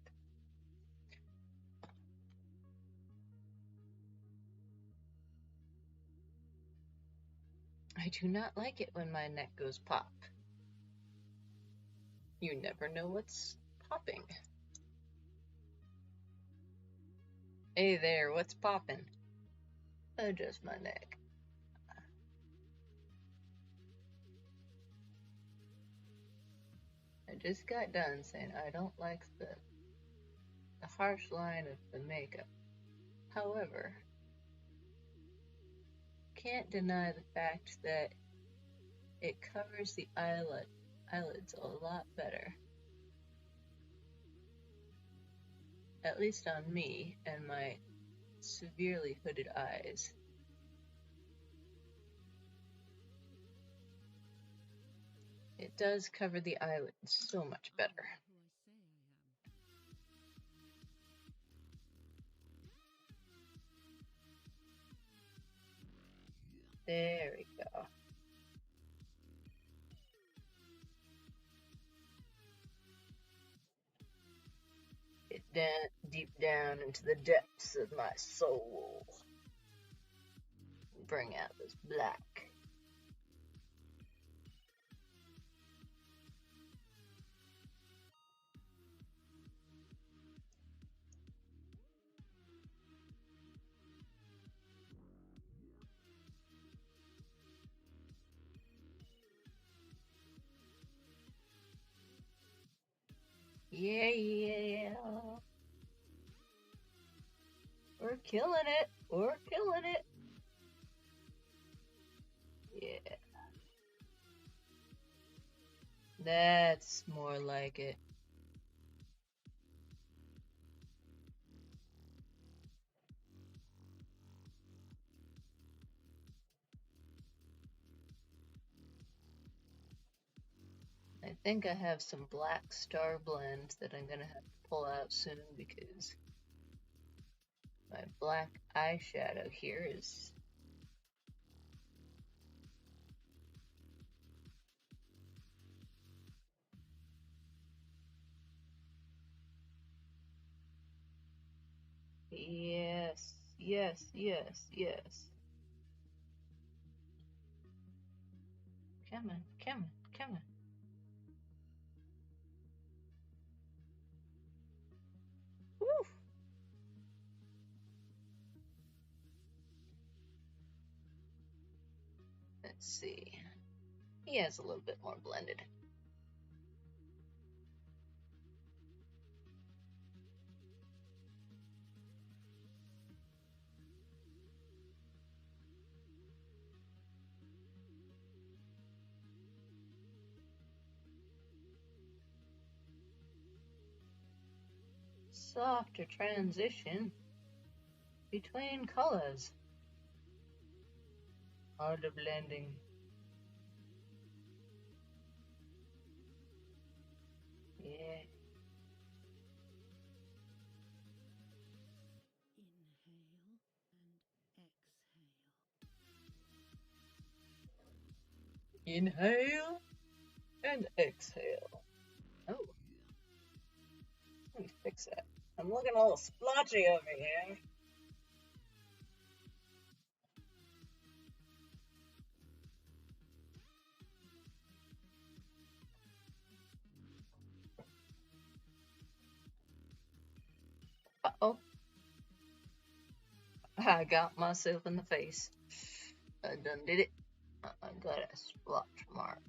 I do not like it when my neck goes pop. You never know what's popping. Hey there, what's popping? Oh, just my neck. I just got done saying I don't like the harsh line of the makeup. However, can't deny the fact that it covers the eyelids a lot better. At least on me and my severely hooded eyes. It does cover the eyelids so much better. There we go. Get down, deep down into the depths of my soul. Bring out this black. Yeah. We're killing it. We're killing it. Yeah. That's more like it. I think I have some black star blend that I'm gonna have to pull out soon because my black eyeshadow here is yes, yes, yes, yes. Come on, come on, come on. Woo! Let's see. He has a little bit more blended. Softer transition between colors. Harder blending. Yeah. Inhale and exhale. Oh, let me fix that. I'm looking a little splotchy over here. Uh-oh. I got myself in the face. I done did it. I got a splotch mark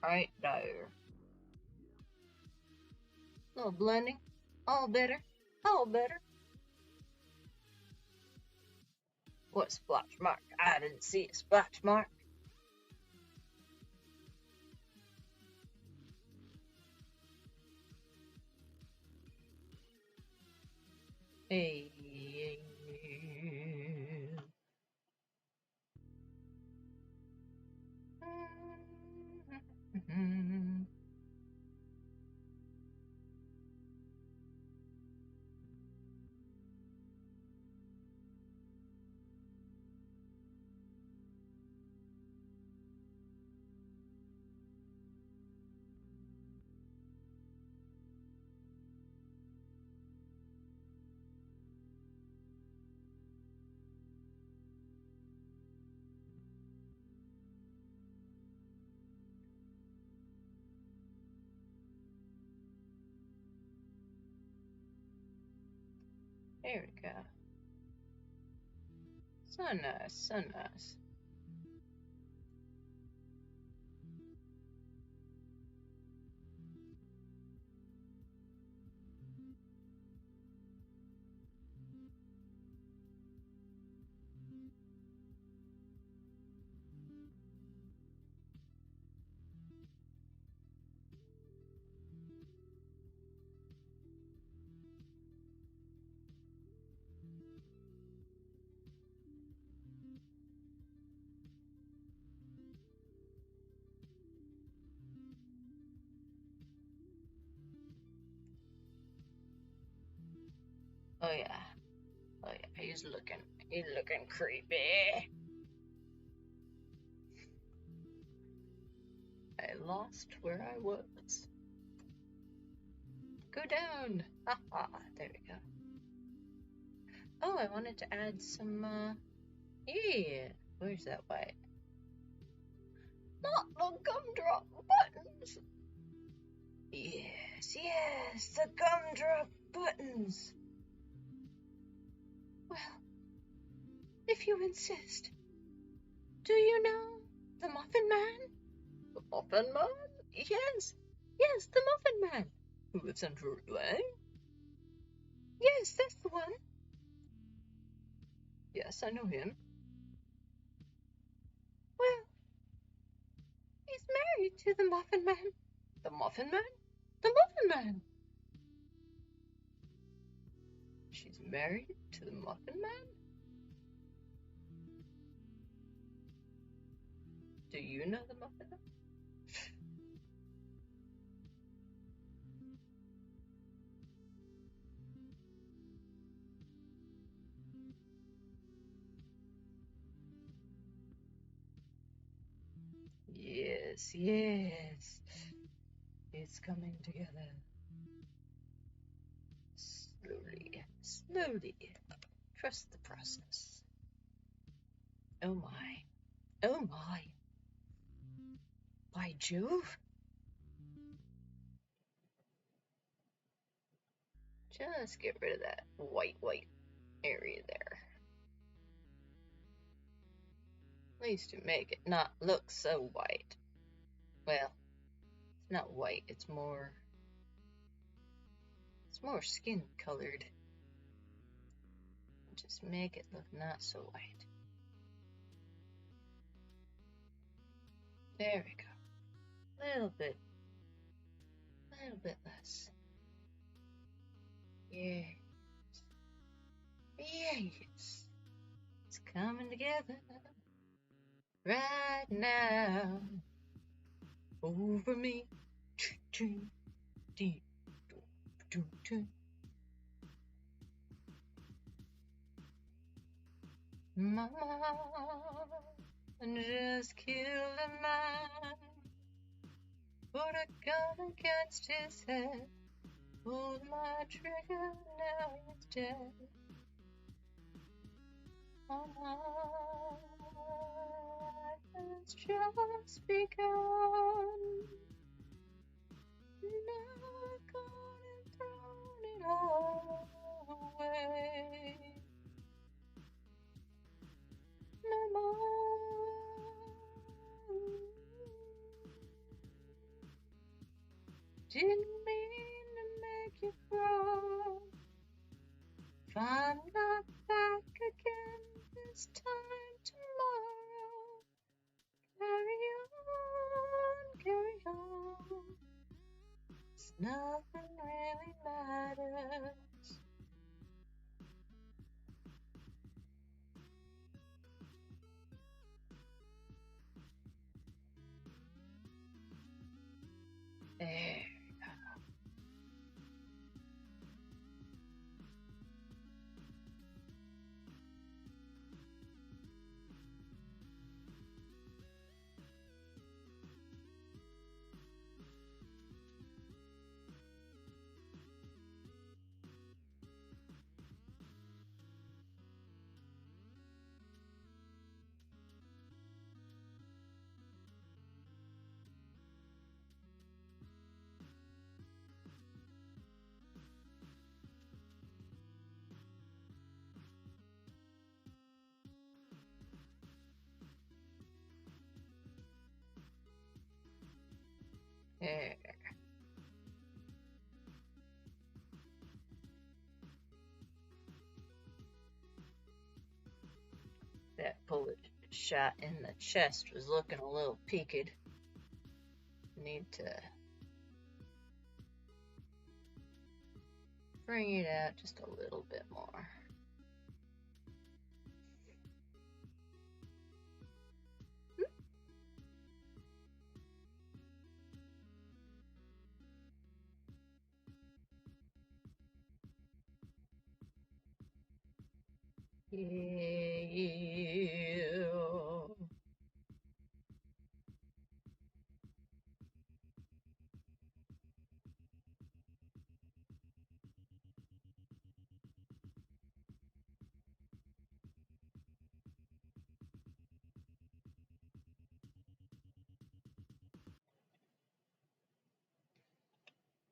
right there. A little blending. All better. All better. What splotch mark? I didn't see a splotch mark. Hey. There we go. So nice, so nice. Oh yeah. Oh yeah, he's looking creepy. I lost where I was. Go down. Haha, there we go. Oh, I wanted to add some, yeah. Where's that white? Not the gumdrop buttons. Yes, yes, the gumdrop buttons. Well, if you insist. Do you know the Muffin Man? The Muffin Man? Yes, yes, the Muffin Man. Who lives on Drury Lane? Yes, that's the one. Yes, I know him. Well, he's married to the Muffin Man. The Muffin Man? The Muffin Man. She's married to the Muffin Man? Do you know the Muffin Man? Yes, yes. It's coming together. Slowly, slowly. Trust the process. Oh my. Oh my. By Jove. Just get rid of that white area there. At least to make it not look so white. Well, it's not white, it's more skin colored. Just make it look not so white. There we go. Little bit less. Yes. Yes. It's coming together right now over me. Mama just killed a man. put a gun against his head, pulled my trigger, now he's dead. Our life has just begun. Now I've gone and thrown it all away. No more. Didn't mean to make you cry. If I'm not back again this time tomorrow, carry on. 'Cause nothing really matters. There. There. That bullet shot in the chest was looking a little peaked. Need to bring it out just a little bit more. Yeah.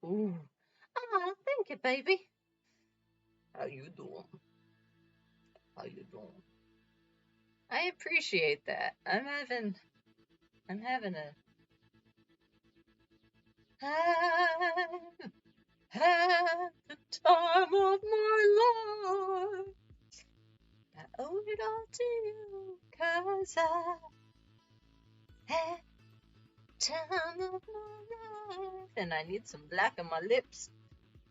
Ooh. Thank you, baby. How you doing? How you doing? I appreciate that. I'm having a had the time of my life. I owe it all to you, 'cause I had time of my life. And I need some black on my lips.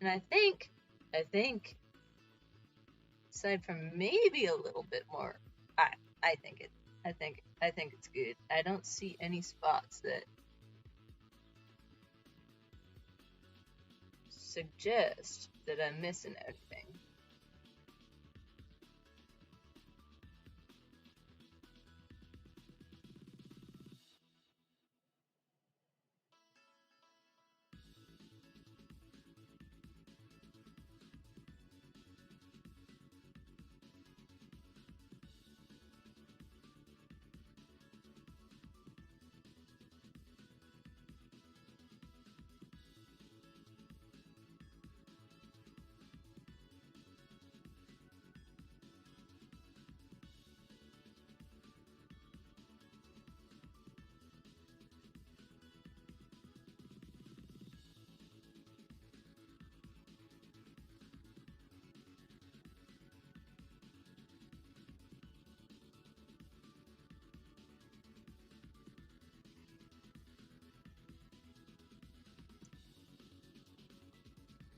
And I think, aside from maybe a little bit more, I think it's good. I don't see any spots that suggest that I'm missing anything.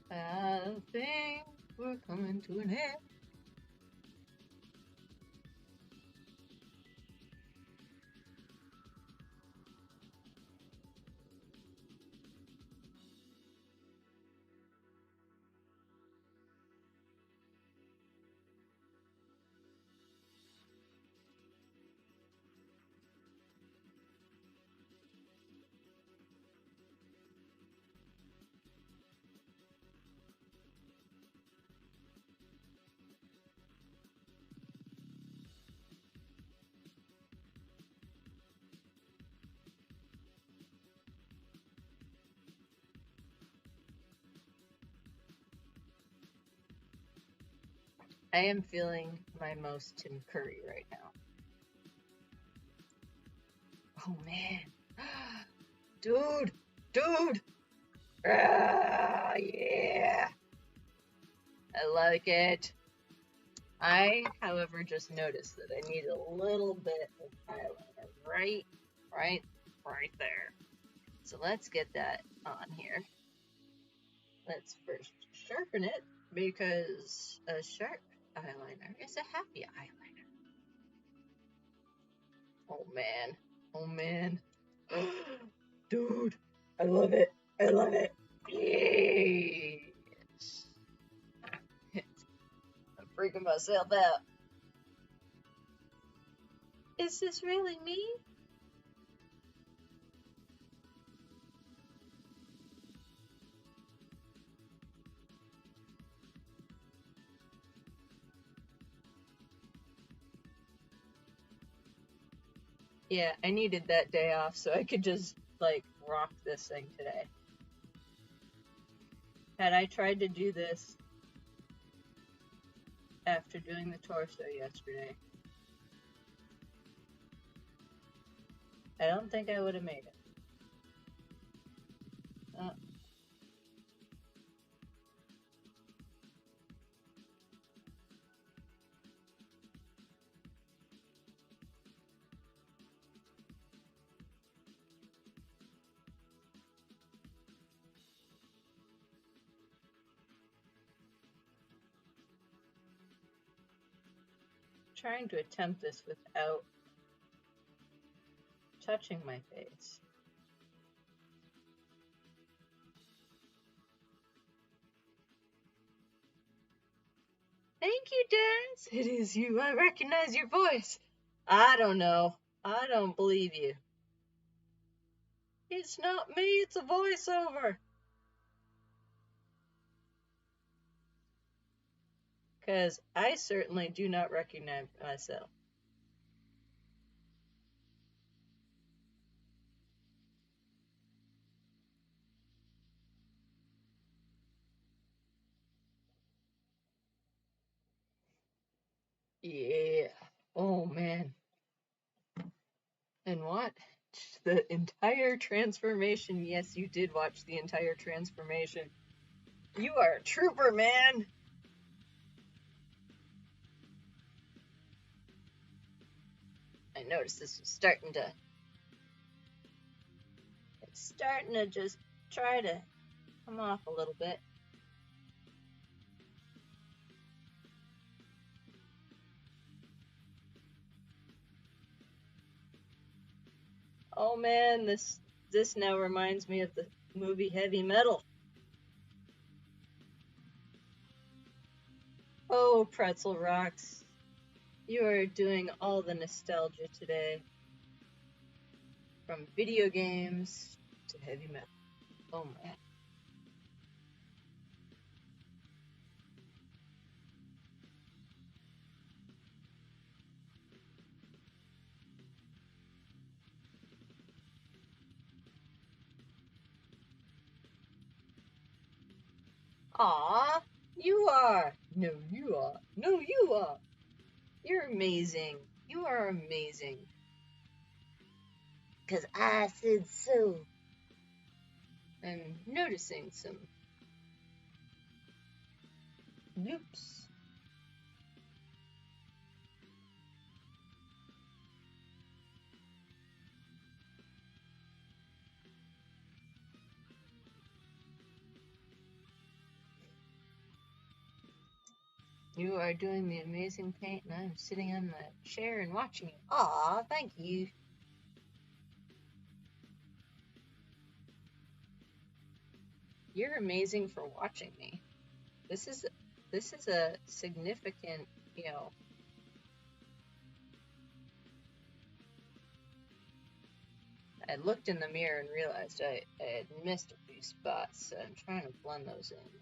I think we're coming to an end. I am feeling my most Tim Curry right now. Oh man. Dude! Ah, yeah! I like it. I, however, just noticed that I need a little bit of eyeliner right there. So let's get that on here. Let's first sharpen it, because a sharp eyeliner is a happy eyeliner. Oh man. Dude, I love it. Yes. I'm freaking myself out. Is this really me? Yeah, I needed that day off so I could just, like, rock this thing today. Had I tried to do this after doing the torso yesterday, I don't think I would have made it. Trying to attempt this without touching my face. Thank you, Daz. It is you. I recognize your voice. I don't know. I don't believe you. It's not me. It's a voiceover. Because I certainly do not recognize myself. Yeah. Oh, man. And what? The entire transformation. Yes, you did watch the entire transformation. You are a trooper, man. I noticed this was starting to just try to come off a little bit. Oh man, this now reminds me of the movie Heavy Metal. Oh, Pretzel Rocks, you are doing all the nostalgia today. From video games to heavy metal. Oh man. Aw, you are. No, you are. No, you are. You're amazing. You are amazing. 'Cause I said so. I'm noticing some loops. You are doing the amazing paint, and I'm sitting on the chair and watching you. Aw, thank you. You're amazing for watching me. This is a significant, I looked in the mirror and realized I had missed a few spots, so I'm trying to blend those in.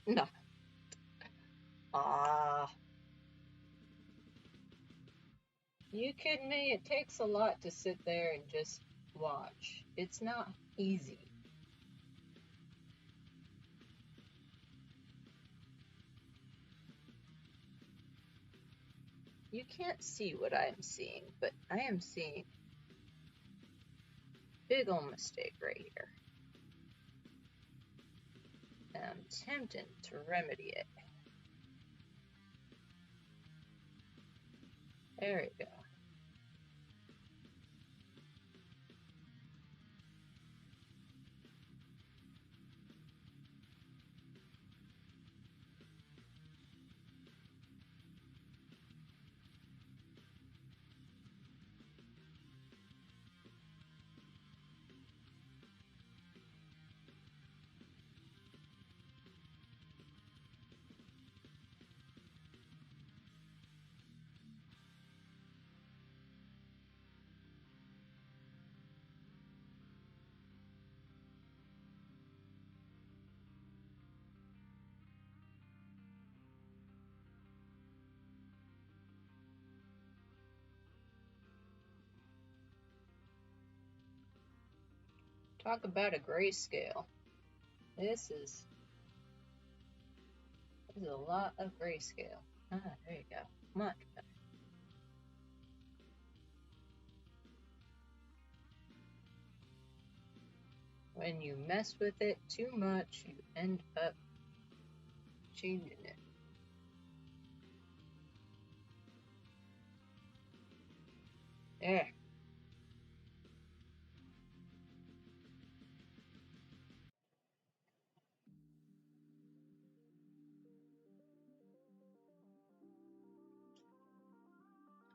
No. You kidding me? It takes a lot to sit there and just watch. It's not easy. You can't see what I am seeing, but I am seeing a big old mistake right here. And I'm tempted to remedy it. There we go. Talk about a grayscale. This is a lot of grayscale. Ah, there you go. Much better. When you mess with it too much, you end up changing it. There.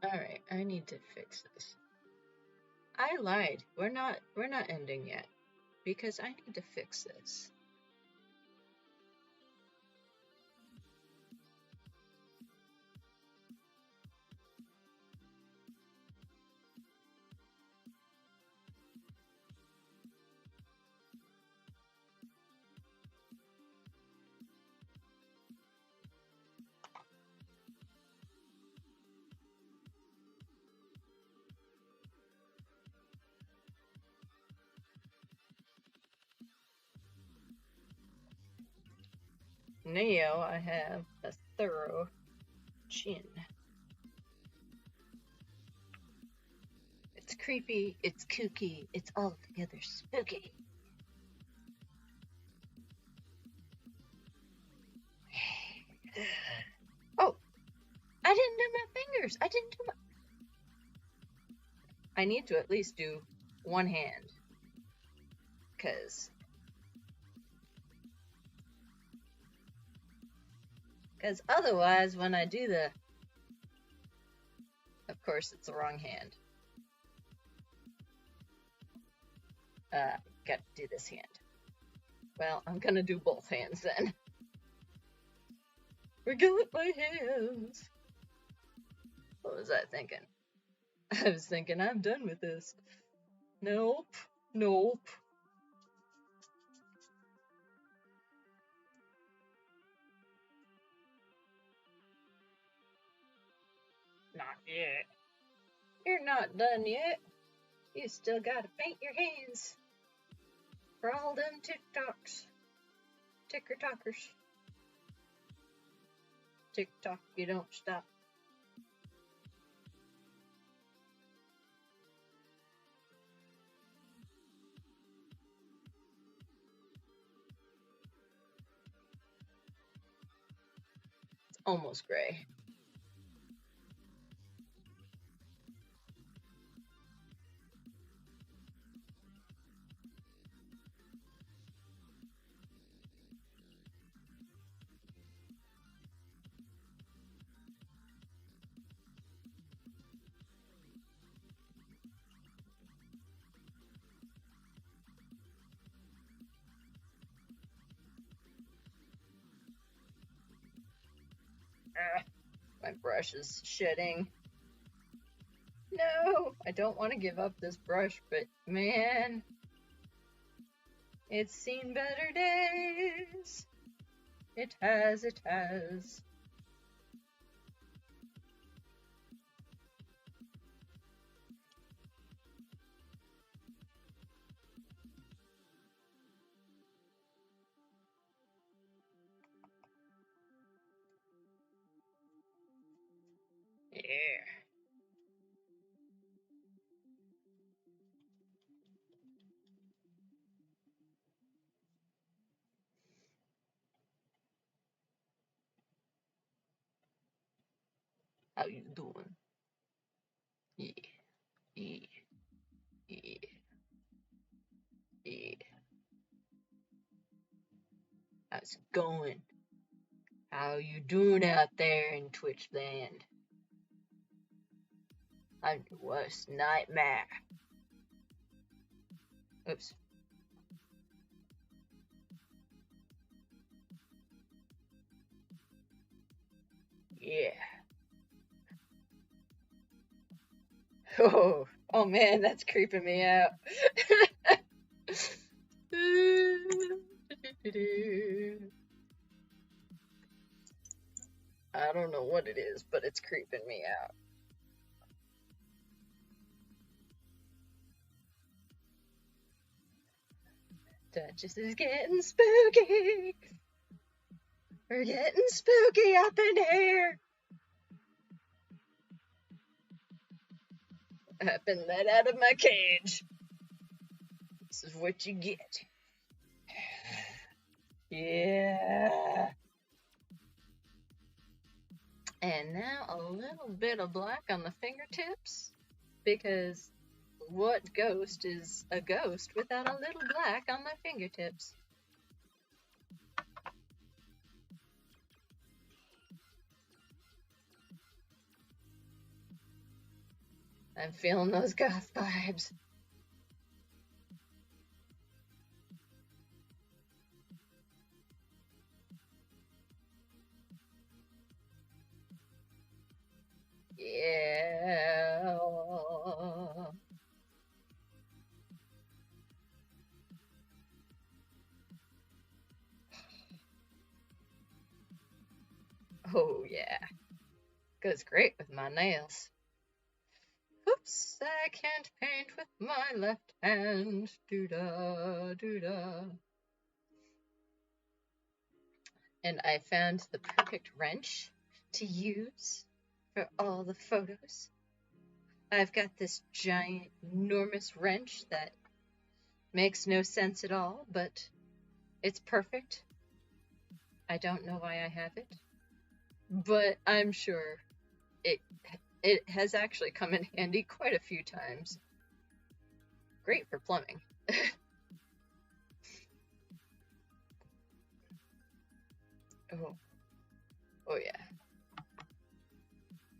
Alright, I need to fix this. I lied. We're not ending yet. Because I need to fix this. Now I have a thorough chin. It's creepy, it's kooky, it's altogether spooky. Oh, I didn't do my fingers. I need to at least do one hand. Because otherwise, when I do of course, it's the wrong hand. Got to do this hand. Well, I'm gonna do both hands then. Forget my hands. What was I thinking? I was thinking, I'm done with this. Nope. Nope. Not yet. You're not done yet. You still gotta paint your hands. For all them TikToks. Ticker-talkers. TikTok, you don't stop. It's almost gray. My brush is shedding. No, I don't want to give up this brush, but man, it's seen better days. It has, it has. Yeah. How you doing? Yeah, yeah, yeah, yeah. How's it going? How you doing out there in Twitch land? I'm your worst nightmare. Oops. Yeah. Oh man, that's creeping me out. I don't know what it is, but it's creeping me out. Duchess is getting spooky. We're getting spooky up in here. I've been let out of my cage. This is what you get. Yeah. And now a little bit of black on the fingertips, because what ghost is a ghost without a little black on my fingertips? I'm feeling those goth vibes. Yeah. Oh yeah. Goes great with my nails. Oops, I can't paint with my left hand. Doo-da, doo-da. And I found the perfect wrench to use for all the photos. I've got this giant, enormous wrench that makes no sense at all, but it's perfect. I don't know why I have it, but I'm sure it has actually come in handy quite a few times. Great for plumbing. Oh yeah.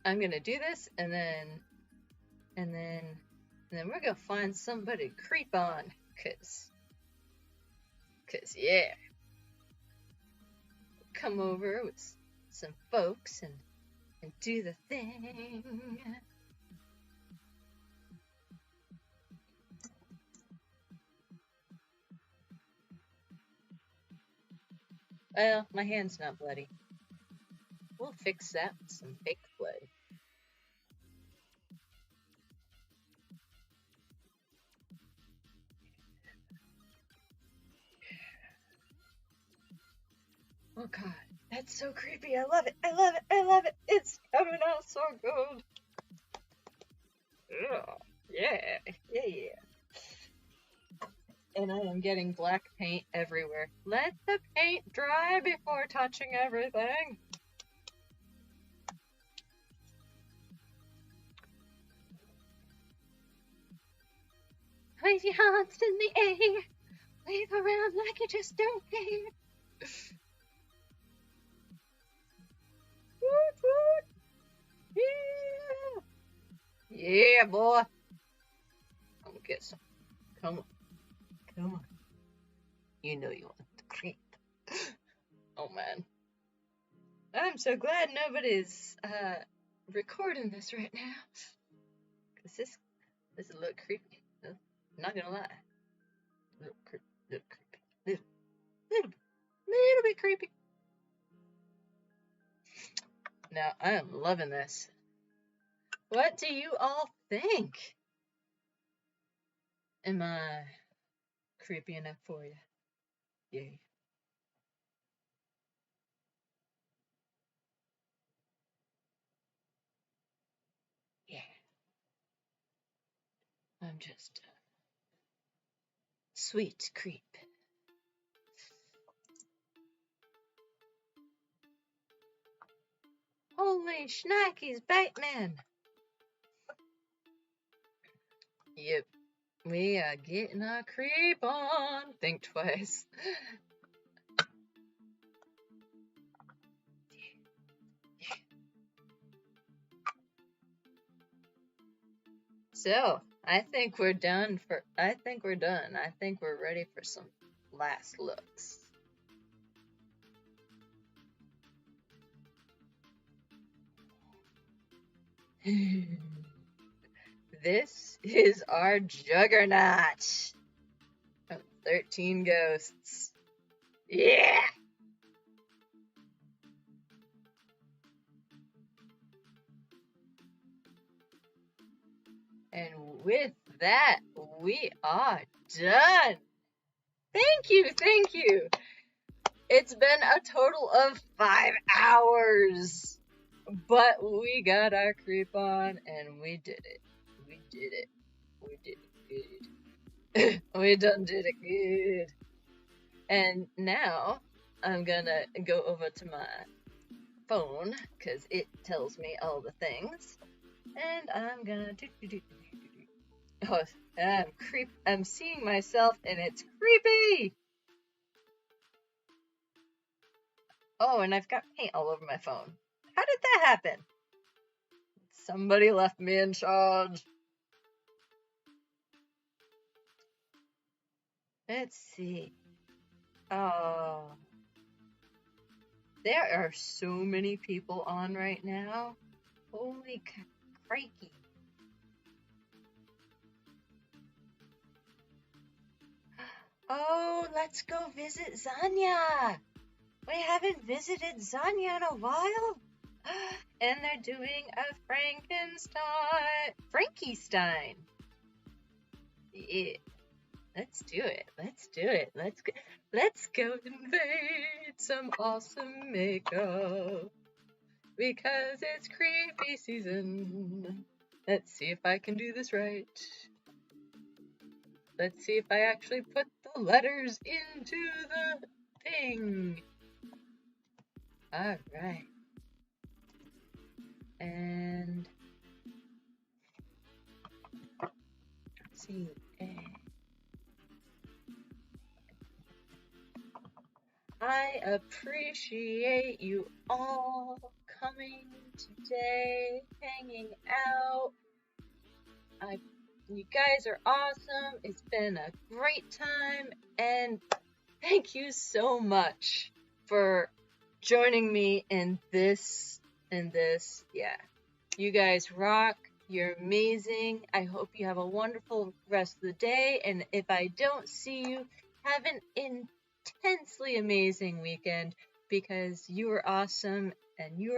I'm gonna do this, and then we're gonna find somebody to creep on, cause yeah. Come over with some folks and do the thing. Well, my hand's not bloody. We'll fix that with some fake blood. Oh god, that's so creepy. I love it. I love it. I love it. It's coming out so good. Ugh. Yeah. Yeah, yeah. And I am getting black paint everywhere. Let the paint dry before touching everything. Wave your hands in the air. Wave around like you just don't care. Woot, woot. Yeah. Yeah, boy. I'm gonna get some. Come on. Come on. You know you want the creep. Oh, man. I'm so glad nobody's recording this right now. Because this is a little creepy. I'm not gonna lie. A little creepy. Little bit creepy. Now, I am loving this. What do you all think? Am I creepy enough for you? Yeah. just a sweet creep. Holy shnikes, Batman! Yep, we are getting our creep on. Think twice. So, I think we're done. I think we're ready for some last looks. This is our Juggernaut. 13 ghosts. Yeah! And with that, we are done. Thank you. It's been a total of 5 hours. But we got our creep on and we did it. We did it good. We done did it good. And now I'm gonna go over to my phone because it tells me all the things. And I'm gonna Oh, I'm seeing myself and it's creepy. Oh, and I've got paint all over my phone. How did that happen? Somebody left me in charge. Let's see. Oh. There are so many people on right now. Holy crikey. Oh, let's go visit Zanya. We haven't visited Zanya in a while. And they're doing a Frankenstein. Yeah. Let's do it. Let's go invade some awesome makeup. Because it's creepy season. Let's see if I can do this right. Let's see if I actually put the letters into the thing. Alright. And let's see. I appreciate you all coming today, hanging out. You guys are awesome. It's been a great time, and thank you so much for joining me in this. Yeah, you guys rock. You're amazing. I hope you have a wonderful rest of the day, and if I don't see you, have an intensely amazing weekend because you are awesome and you are